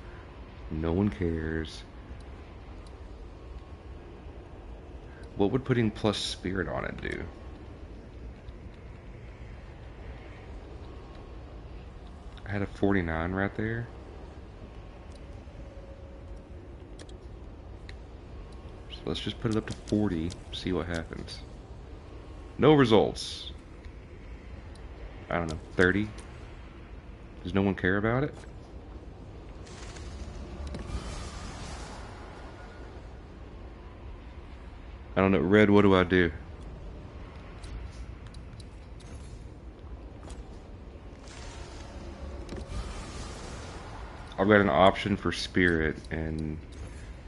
No one cares. What would putting plus spirit on it do? I had a 49 right there. So let's just put it up to 40, see what happens. No results. I don't know, 30? Does no one care about it? I don't know, Red, what do I do? I've got an option for spirit, and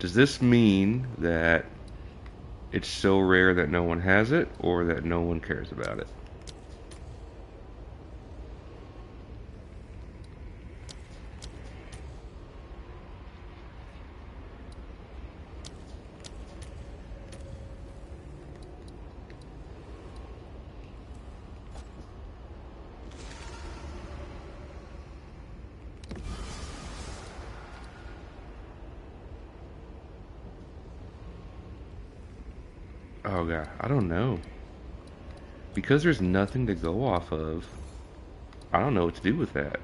does this mean that it's so rare that no one has it, or that no one cares about it? Oh god, I don't know. Because there's nothing to go off of, I don't know what to do with that.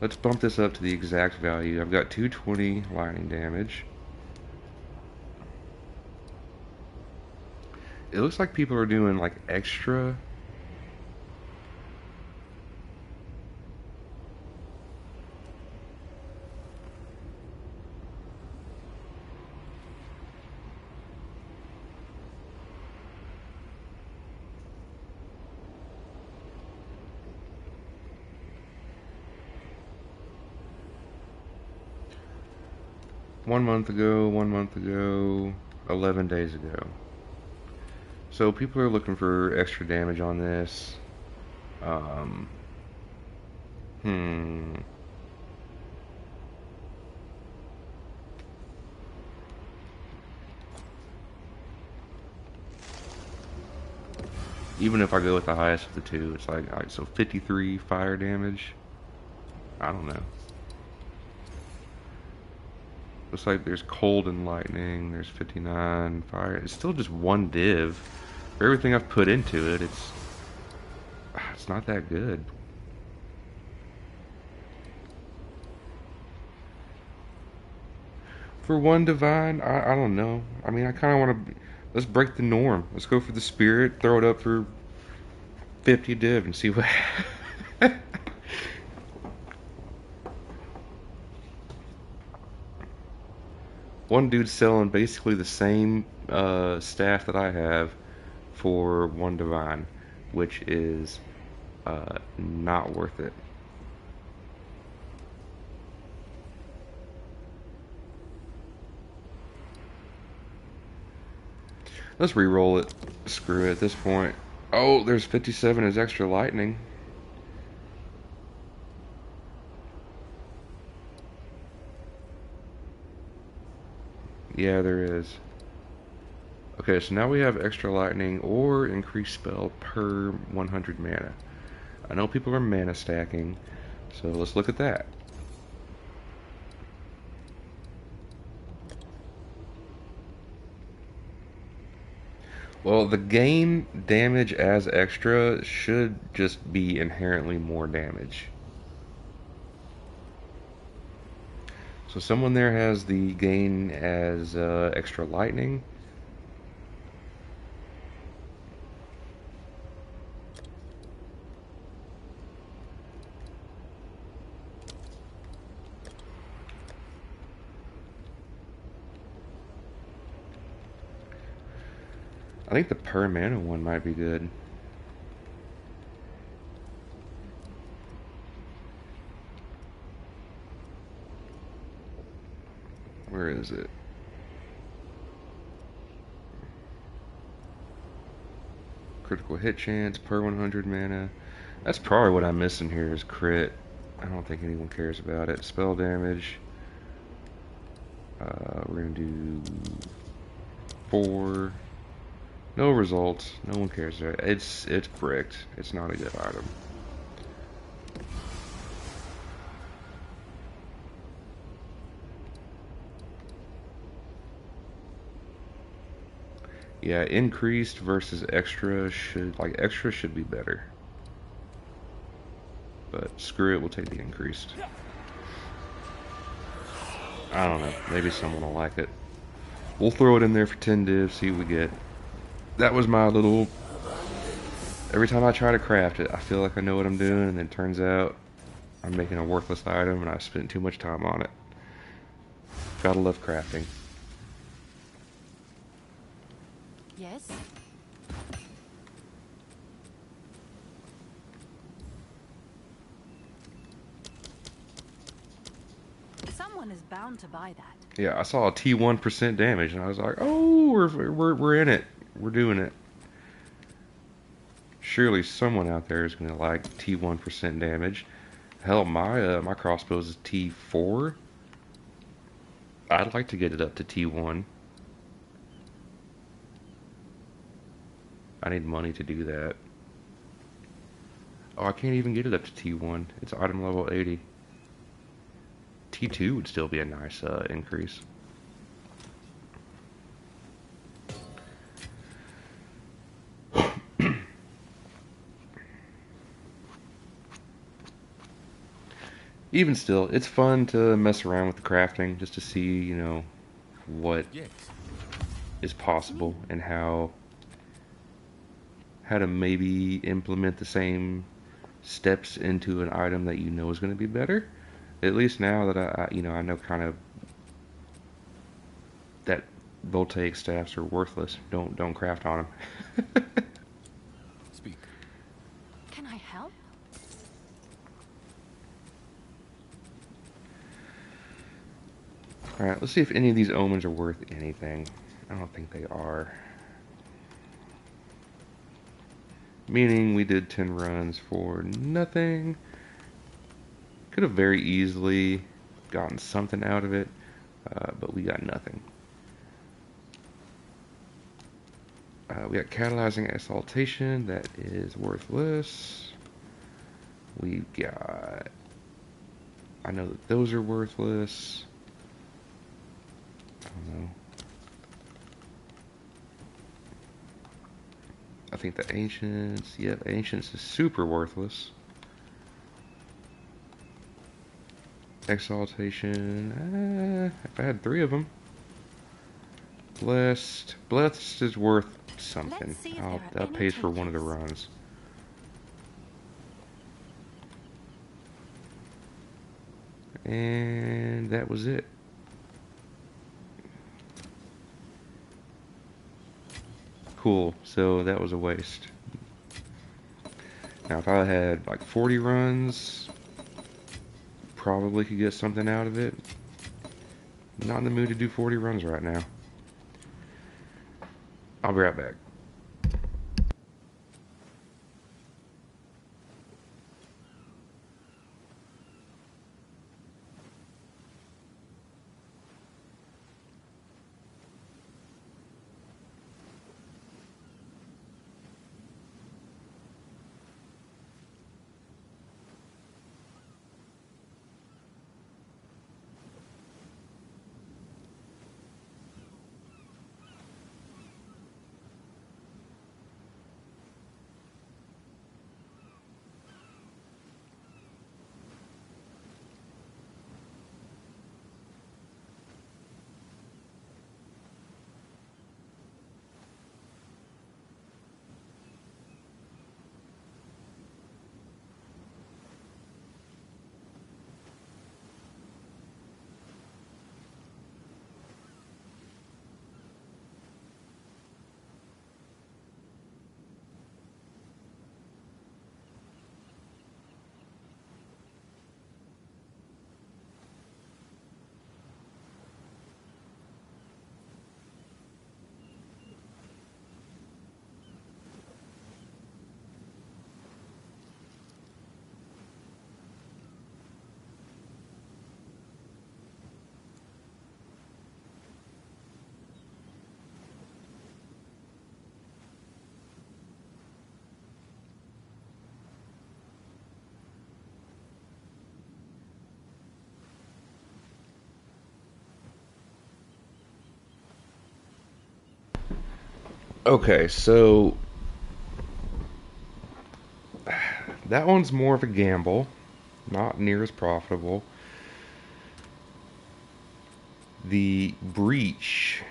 Let's bump this up to the exact value. I've got 220 lightning damage. It looks like people are doing like extra. One month ago, 11 days ago. So people are looking for extra damage on this. Um, hmm. Even if I go with the highest of the two, it's like, alright, so 53 fire damage. I don't know. Looks like there's cold and lightning. There's 59 fire. It's still just one div. For everything I've put into it, it's not that good. For one divine, I don't know. I mean, I kind of want to. Let's break the norm. Let's go for the spirit. Throw it up for 50 div and see what. One dude's selling basically the same staff that I have for one divine, which is not worth it. Let's re-roll it. Screw it at this point. Oh, there's 57 as extra lightning. Yeah, there is. Okay, so now we have extra lightning or increased spell per 100 mana. I know people are mana stacking, so let's look at that. Well, the gain damage as extra should just be inherently more damage. So someone there has the gain as extra lightning. I think the per mana one might be good. Where is it? Critical hit chance per 100 mana. That's probably what I'm missing here is crit. I don't think anyone cares about it. Spell damage. We're gonna do 4. No results. No one cares. It's bricked. It's not a good item. Yeah, increased versus extra should be better. But screw it, we'll take the increased. I don't know. Maybe someone will like it. We'll throw it in there for 10 divs, see what we get. That was my little... Every time I try to craft it, I feel like I know what I'm doing, and then it turns out I'm making a worthless item, and I spent too much time on it. Gotta love crafting. Yes? Someone is bound to buy that. Yeah, I saw a T1% damage, and I was like, oh, we're in it. We're doing it. Surely someone out there is gonna like T1% damage. Hell, my crossbow is T4. I'd like to get it up to T1. I need money to do that. Oh, I can't even get it up to T1. It's item level 80. T2 would still be a nice increase. even still, it's fun to mess around with the crafting just to see, what Yes. is possible and how to maybe implement the same steps into an item that you know is going to be better. At least now that I know kind of that voltaic staffs are worthless. Don't craft on them. Speak. Can I help? All right, let's see if any of these omens are worth anything. I don't think they are. Meaning we did 10 runs for nothing. Could have very easily gotten something out of it, but we got nothing. We got catalyzing exaltation, that is worthless. We've got, I know that those are worthless. I don't know. I think the ancients, yep, ancients is super worthless. Exaltation, if I had 3 of them. Blessed is worth something. Let's see if there are That any pays for one of the takers. runs. And that was it. Cool, so that was a waste. Now if I had like 40 runs, probably could get something out of it. Not in the mood to do 40 runs right now. I'll be right back. Okay, so that one's more of a gamble, not near as profitable. The breach.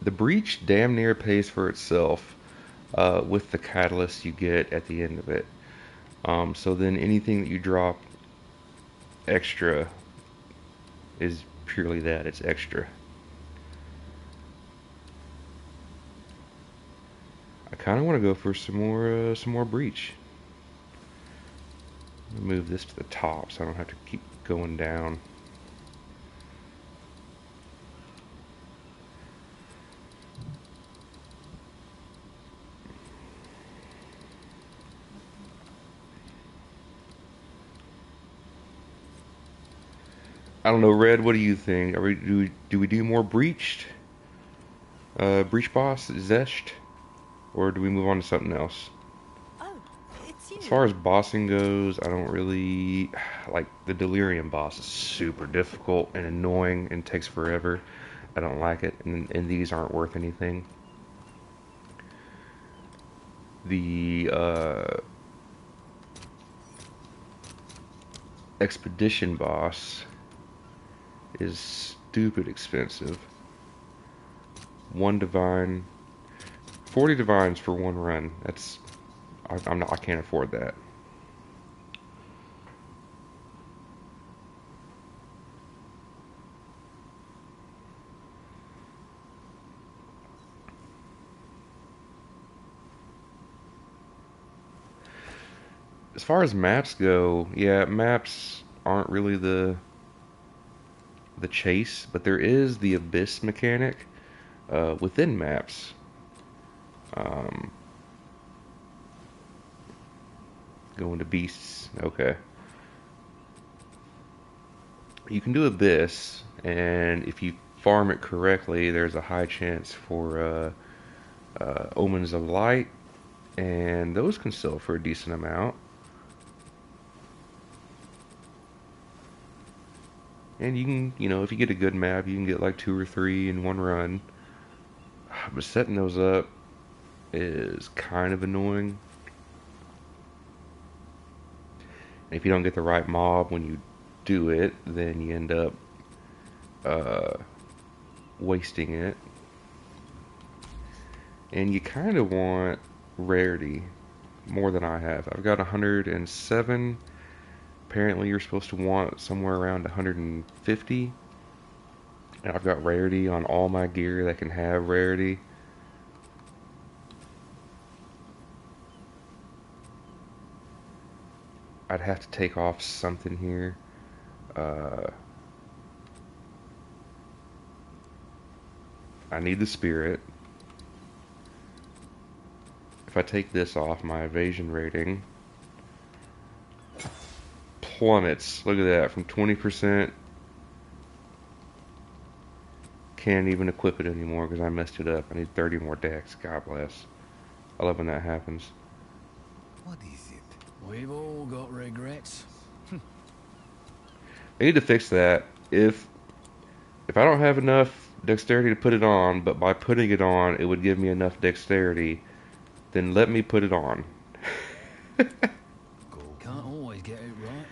The breach damn near pays for itself with the catalyst you get at the end of it. So then anything that you drop extra is purely that, it's extra. I kind of want to go for some more breach. Move this to the top so I don't have to keep going down. I don't know, Red. What do you think? Do we do more breached? Breach boss, zest, or do we move on to something else? Oh, it's As you. far as bossing goes, I don't really like the delirium boss is super difficult and annoying and takes forever. I don't like it, and these aren't worth anything. The expedition boss is stupid expensive. One divine, 40 divines for one run. That's I'm not. I can't afford that. As far as maps go, yeah, maps aren't really the chase, but there is the abyss mechanic within maps. Um, Going to beasts. Okay, you can do abyss, and if you farm it correctly, there's a high chance for omens of light, and those can sell for a decent amount. And you can, if you get a good map, you can get like two or three in one run. But setting those up is kind of annoying. And if you don't get the right mob when you do it, then you end up uh, wasting it. And you kind of want rarity more than I have. I've got 107. Apparently, you're supposed to want somewhere around 150. And I've got rarity on all my gear that can have rarity. I'd have to take off something here. Uh, I need the spirit. If I take this off, my evasion rating plummets. Look at that, from 20%. Can't even equip it anymore because I messed it up. I need 30 more decks. God bless. I love when that happens. What is it? We've all got regrets. They need to fix that. If I don't have enough dexterity to put it on, but by putting it on it would give me enough dexterity, then let me put it on. Can't always get it right.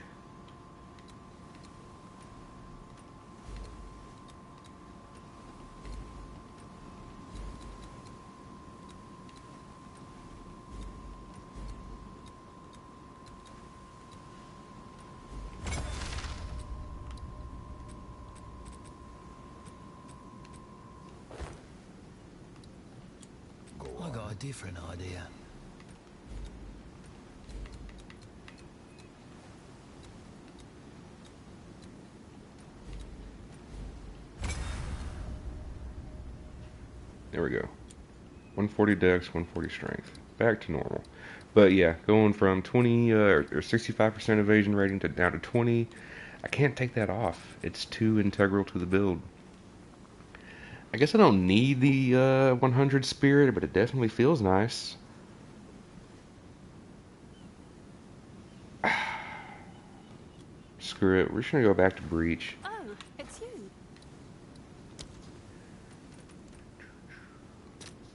I got a different idea. There we go. 140 dex, 140 strength. Back to normal. But yeah, going from 20 or 65% evasion rating to down to 20, I can't take that off. It's too integral to the build. I guess I don't need the 100 spirit, but it definitely feels nice. Screw it. We're just gonna go back to breach. Oh, it's you.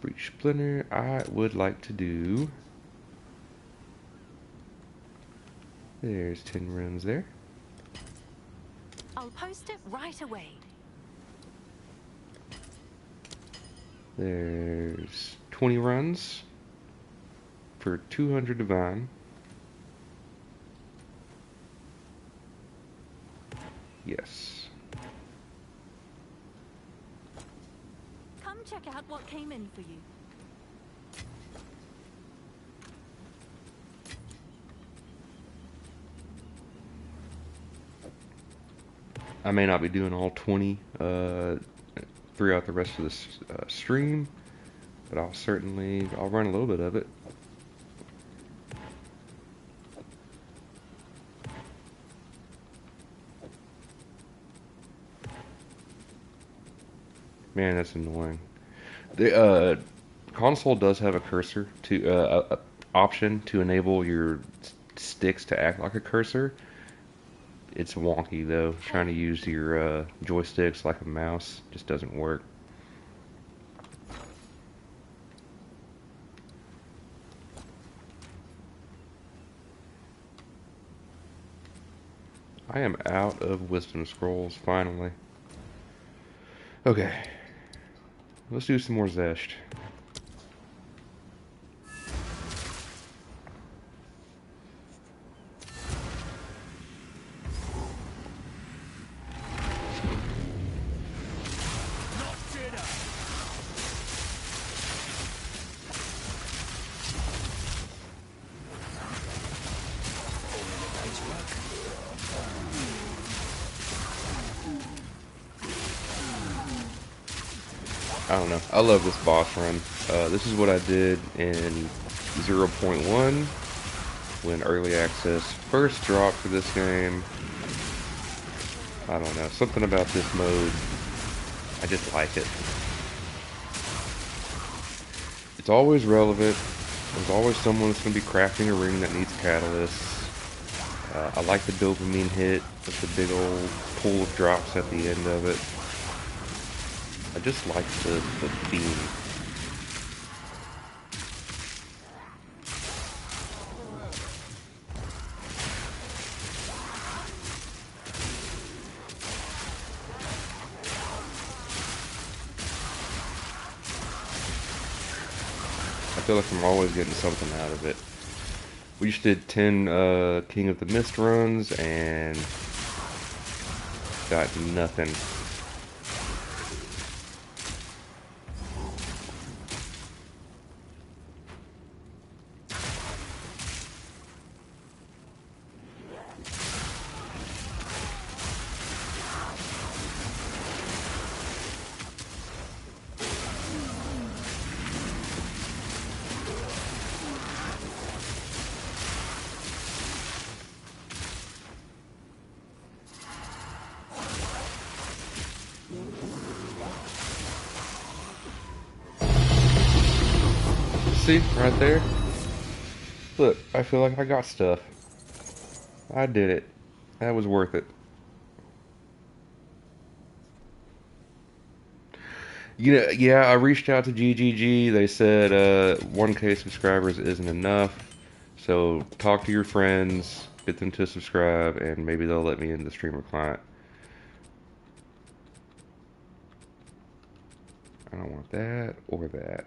Breach splinter. I would like to do. There's 10 runs there. I'll post it right away. There's 20 runs for 200 divine. Yes. Come check out what came in for you. I may not be doing all 20 throughout the rest of this stream, but I'll run a little bit of it. Man, that's annoying. The console does have a cursor to option to enable your sticks to act like a cursor. It's wonky though. Trying to use your joysticks like a mouse just doesn't work. I am out of wisdom scrolls, finally. Okay, let's do some more Zesht. I don't know. I love this boss run. This is what I did in 0.1 when early access first dropped for this game. I don't know. Something about this mode, I just like it. It's always relevant. There's always someone that's going to be crafting a ring that needs catalysts. I like the dopamine hit with the big old pool of drops at the end of it. I just like the theme. I feel like I'm always getting something out of it. We just did 10 King of the Mist runs and got nothing. See, right there? Look, I feel like I got stuff. I did it. That was worth it. You know, yeah, I reached out to GGG. They said 1K subscribers isn't enough. So talk to your friends, get them to subscribe, and maybe they'll let me in the streamer client. I don't want that or that.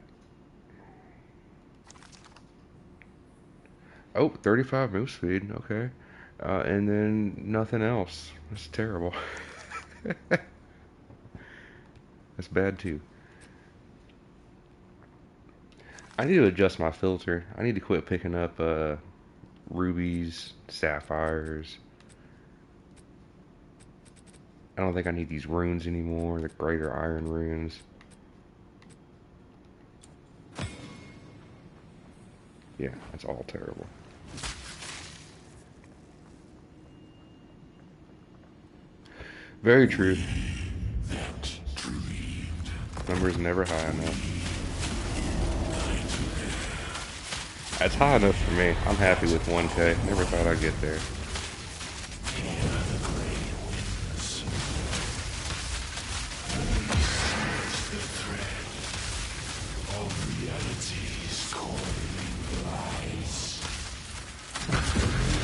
Oh, 35 move speed. Okay. And then nothing else. That's terrible. That's bad too. I need to adjust my filter. I need to quit picking up rubies, sapphires. I don't think I need these runes anymore, the greater iron runes. Yeah, that's all terrible. Very true. Number's never high enough. That's high enough for me. I'm happy with 1K. Never thought I'd get there.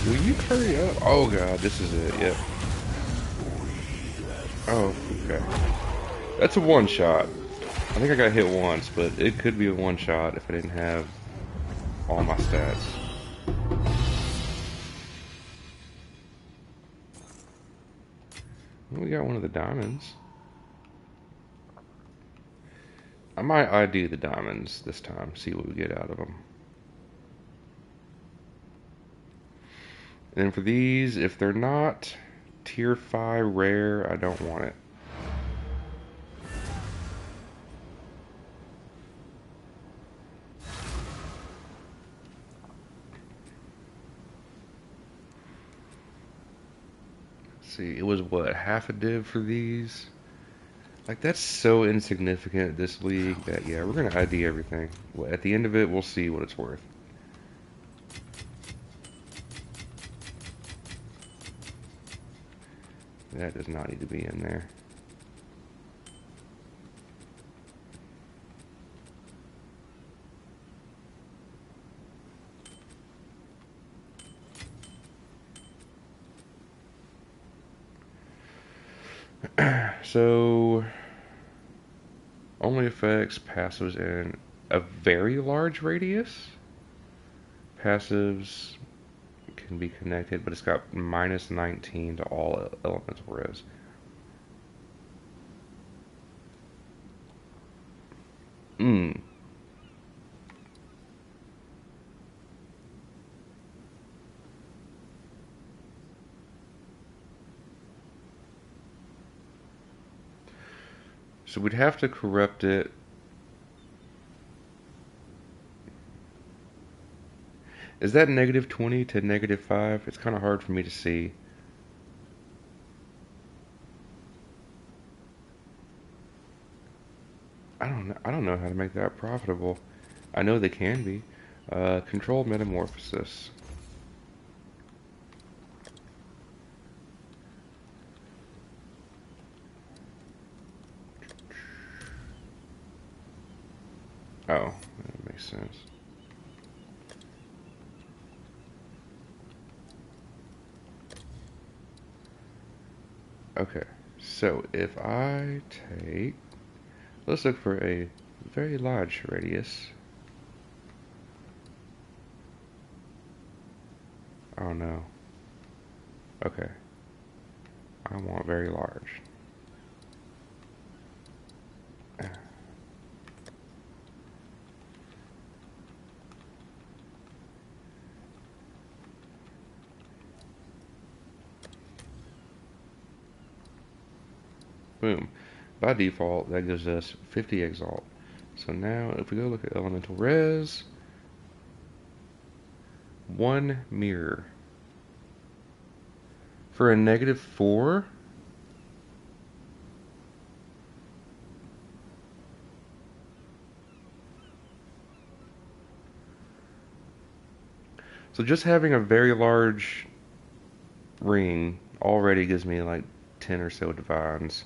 Will you hurry up? Oh god, this is it. Yep. Oh, okay. That's a one shot. I think I got hit once, but it could be a one shot if I didn't have all my stats. Well, we got one of the diamonds. I might ID the diamonds this time, see what we get out of them. And then for these, if they're not tier 5 rare, I don't want it. Let's see, it was what, half a div for these? Like, that's so insignificant, this league, that yeah, we're gonna ID everything. Well, at the end of it, we'll see what it's worth. That does not need to be in there. So, only affects passives in a very large radius. Passives can be connected, but it's got minus 19 to all elemental res. Hmm. So we'd have to corrupt it. Is that negative 20 to negative 5? It's kind of hard for me to see. I don't know how to make that profitable. I know they can be. Controlled metamorphosis. Oh, that makes sense. Okay, so if I take, let's look for a very large radius. Oh no. Okay, I want very large. Boom. By default, that gives us 50 exalt. So now, if we go look at elemental res, one mirror. For a negative 4, so just having a very large ring already gives me like 10 or so divines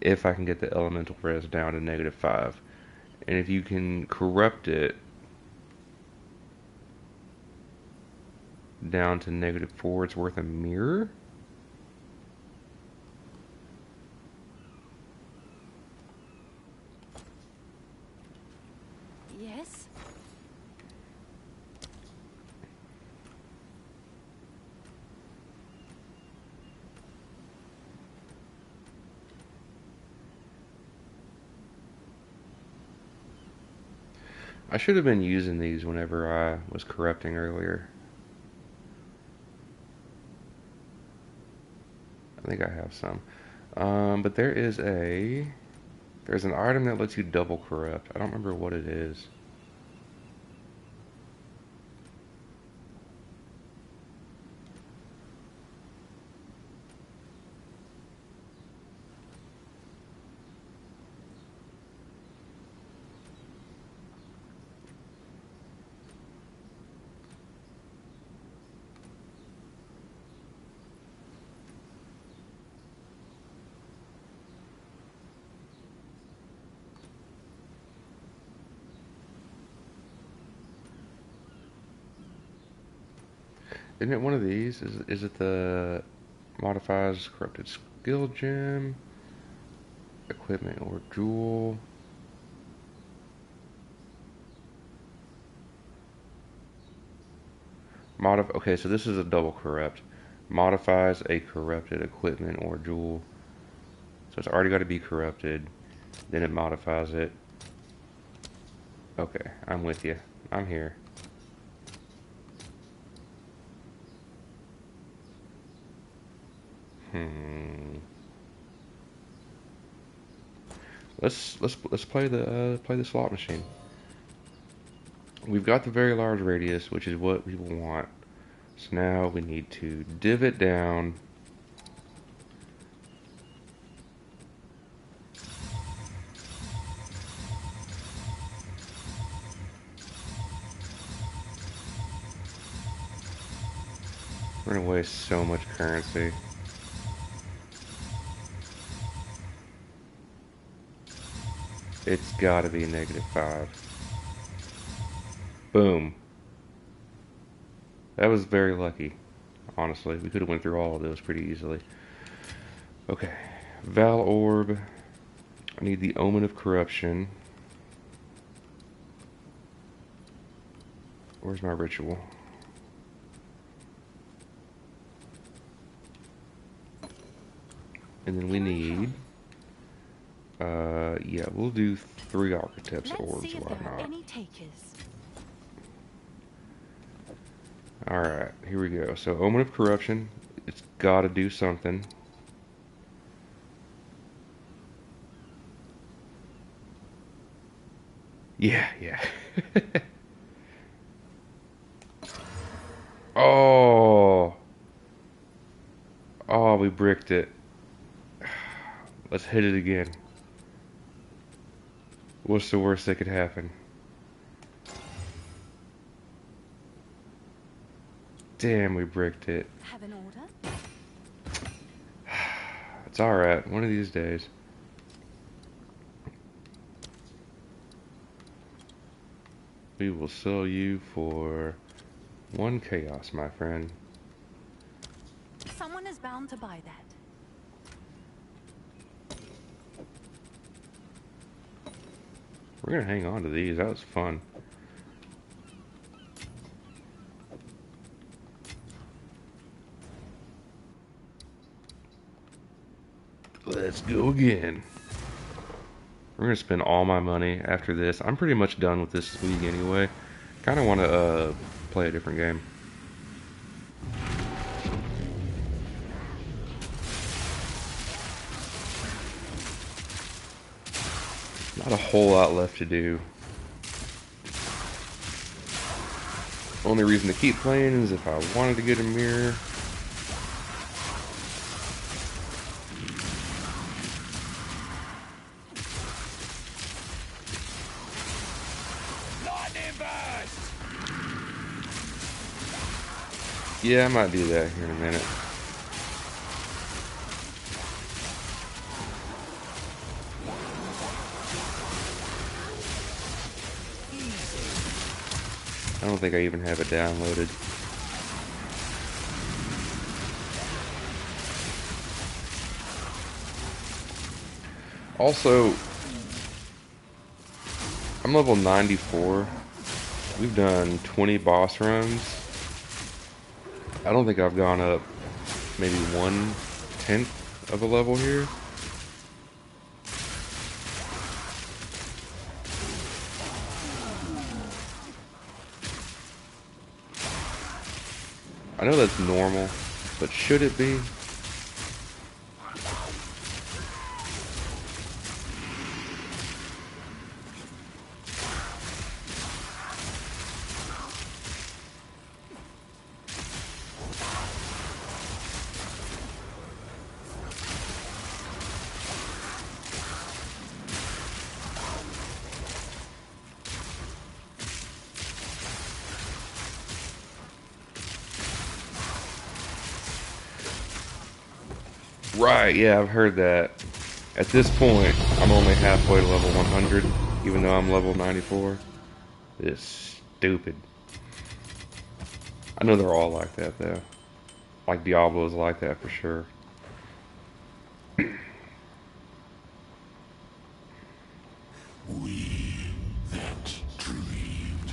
if I can get the elemental res down to negative 5. And if you can corrupt it down to negative 4, it's worth a mirror? Yes? I should have been using these whenever I was corrupting earlier. I think I have some. But there's an item that lets you double corrupt. I don't remember what it is. Isn't it one of these? Is it the modifies corrupted skill gem, equipment or jewel? Okay, so this is a double corrupt. Modifies a corrupted equipment or jewel. So it's already got to be corrupted. Then it modifies it. Okay, I'm with you. I'm here. Hmm. Let's play the slot machine. We've got the very large radius, which is what people want. So now we need to div it down. We're gonna waste so much currency. It's gotta be negative 5. Boom. That was very lucky, honestly. We could have went through all of those pretty easily. Okay, Val Orb. I need the Omen of Corruption. Where's my ritual? And then we need... yeah, we'll do 3 Architect's Let's Orbs, see if why there are not? any takers. Alright, here we go. So, Omen of Corruption, it's gotta do something. Yeah, yeah. Oh! Oh, we bricked it. Let's hit it again. What's the worst that could happen? Damn, we bricked it. Have an order? It's alright, one of these days. We will sell you for 1 chaos, my friend. Someone is bound to buy that. We're gonna hang on to these, that was fun. Let's go again. We're gonna spend all my money after this. I'm pretty much done with this league anyway. Kinda wanna play a different game. Not a whole lot left to do. Only reason to keep playing is if I wanted to get a mirror. Yeah, I might do that here in a minute. I don't think I even have it downloaded. Also, I'm level 94. We've done 20 boss runs. I don't think I've gone up maybe 1/10 of a level here. I know that's normal, but should it be? Right, yeah, I've heard that. At this point, I'm only halfway to level 100, even though I'm level 94. It's stupid. I know they're all like that, though. Like Diablo's like that for sure. We that dreamed.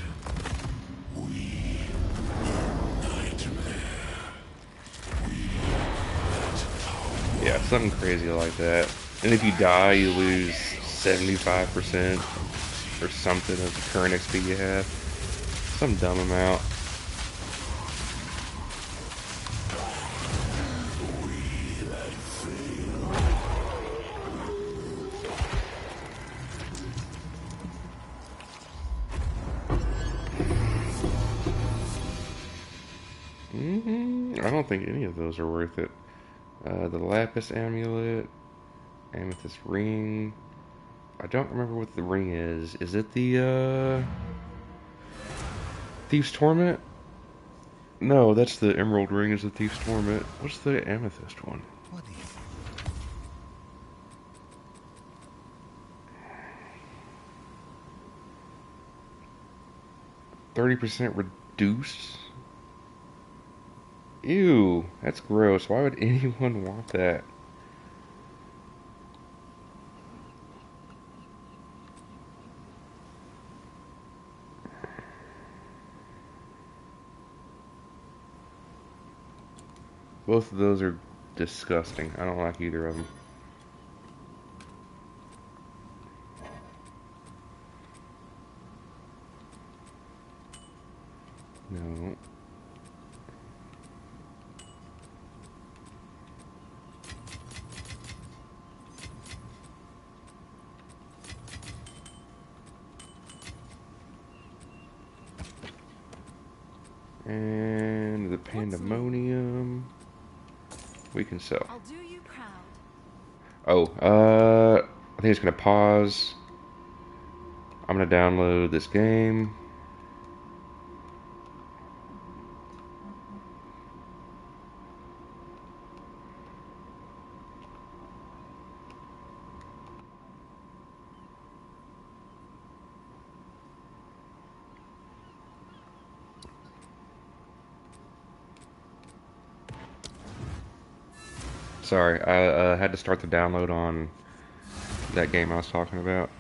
We nightmare. Yeah, something crazy like that. And if you die, you lose 75% or something of the current XP you have. Some dumb amount. I don't think any of those are worth it. The Lapis Amulet, Amethyst Ring. I don't remember what the ring is. Is it the Thief's Torment? No, that's the Emerald Ring is the Thief's Torment. What's the Amethyst one? What is it? 30% reduced? Ew, that's gross. Why would anyone want that? Both of those are disgusting. I don't like either of them. No. And the What's new? pandemonium we can sell. I'll do you proud. Oh, I think it's gonna pause. I'm gonna download this game. Sorry, I had to start the download on that game I was talking about.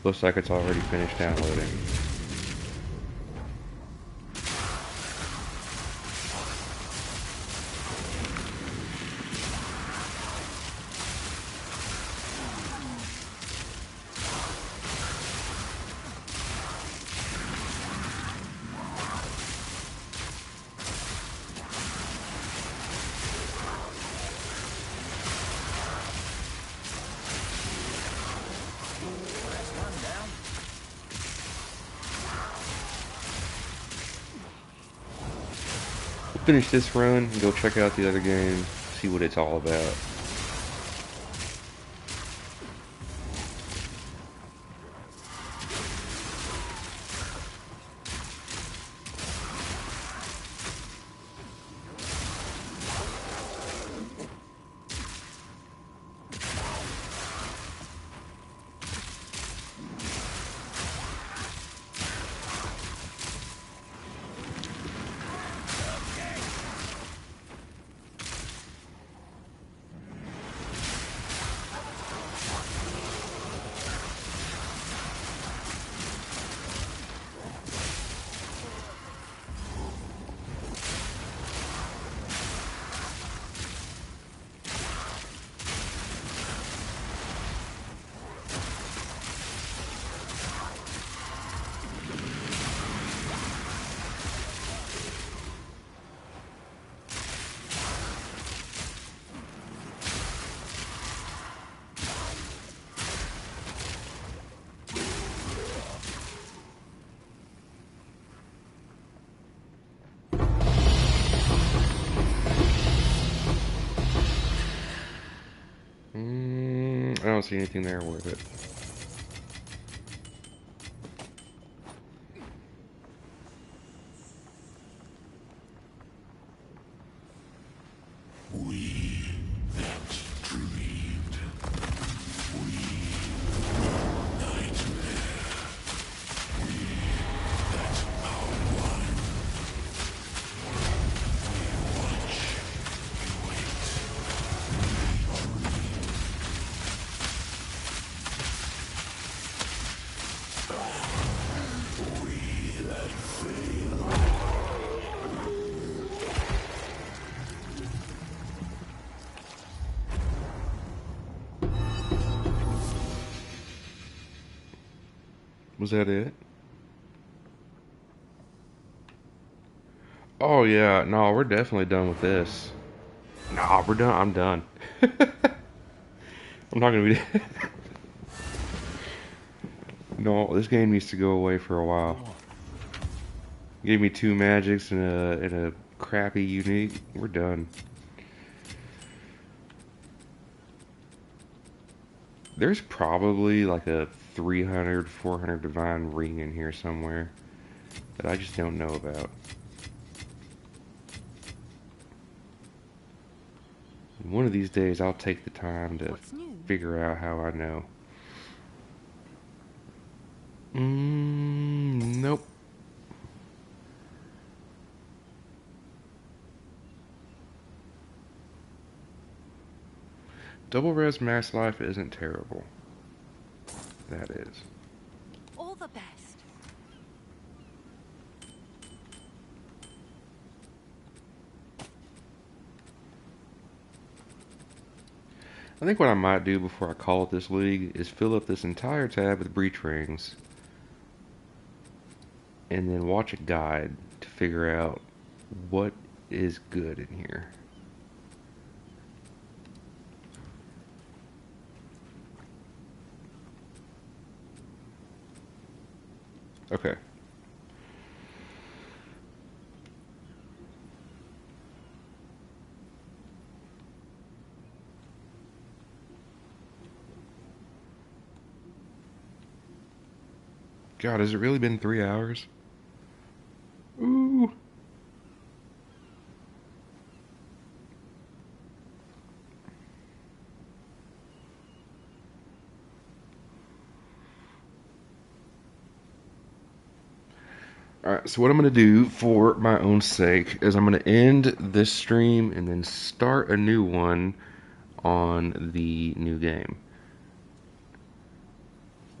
Looks like it's already finished downloading. We'll finish this run and go check out the other game, see what it's all about. I don't see anything there worth it. We that dreamed. We nightmare. We that outline. We watch. We wait. We that fail. Was that it? Oh yeah, no, we're definitely done with this. Nah, we're done. I'm done. I'm not gonna be. No, this game needs to go away for a while. Gave me 2 magics and a crappy unique. We're done. There's probably like a 300, 400 divine ring in here somewhere that I just don't know about. And one of these days I'll take the time to What's new? figure out how I know. Nope. Double res max life isn't terrible. That is. All the best. I think what I might do before I call it this league is fill up this entire tab with breach rings and then watch a guide to figure out what is good in here. Okay. God, has it really been 3 hours? Ooh. Alright, so what I'm going to do for my own sake is I'm going to end this stream and then start a new one on the new game.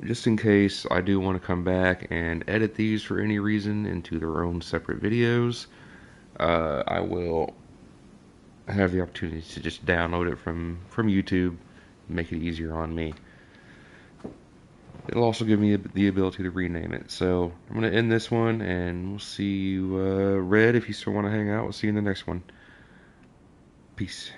Just in case I do want to come back and edit these for any reason into their own separate videos, I will have the opportunity to just download it from YouTube, make it easier on me. It'll also give me the ability to rename it. So I'm going to end this one, and we'll see you, Red, if you still want to hang out. We'll see you in the next one. Peace.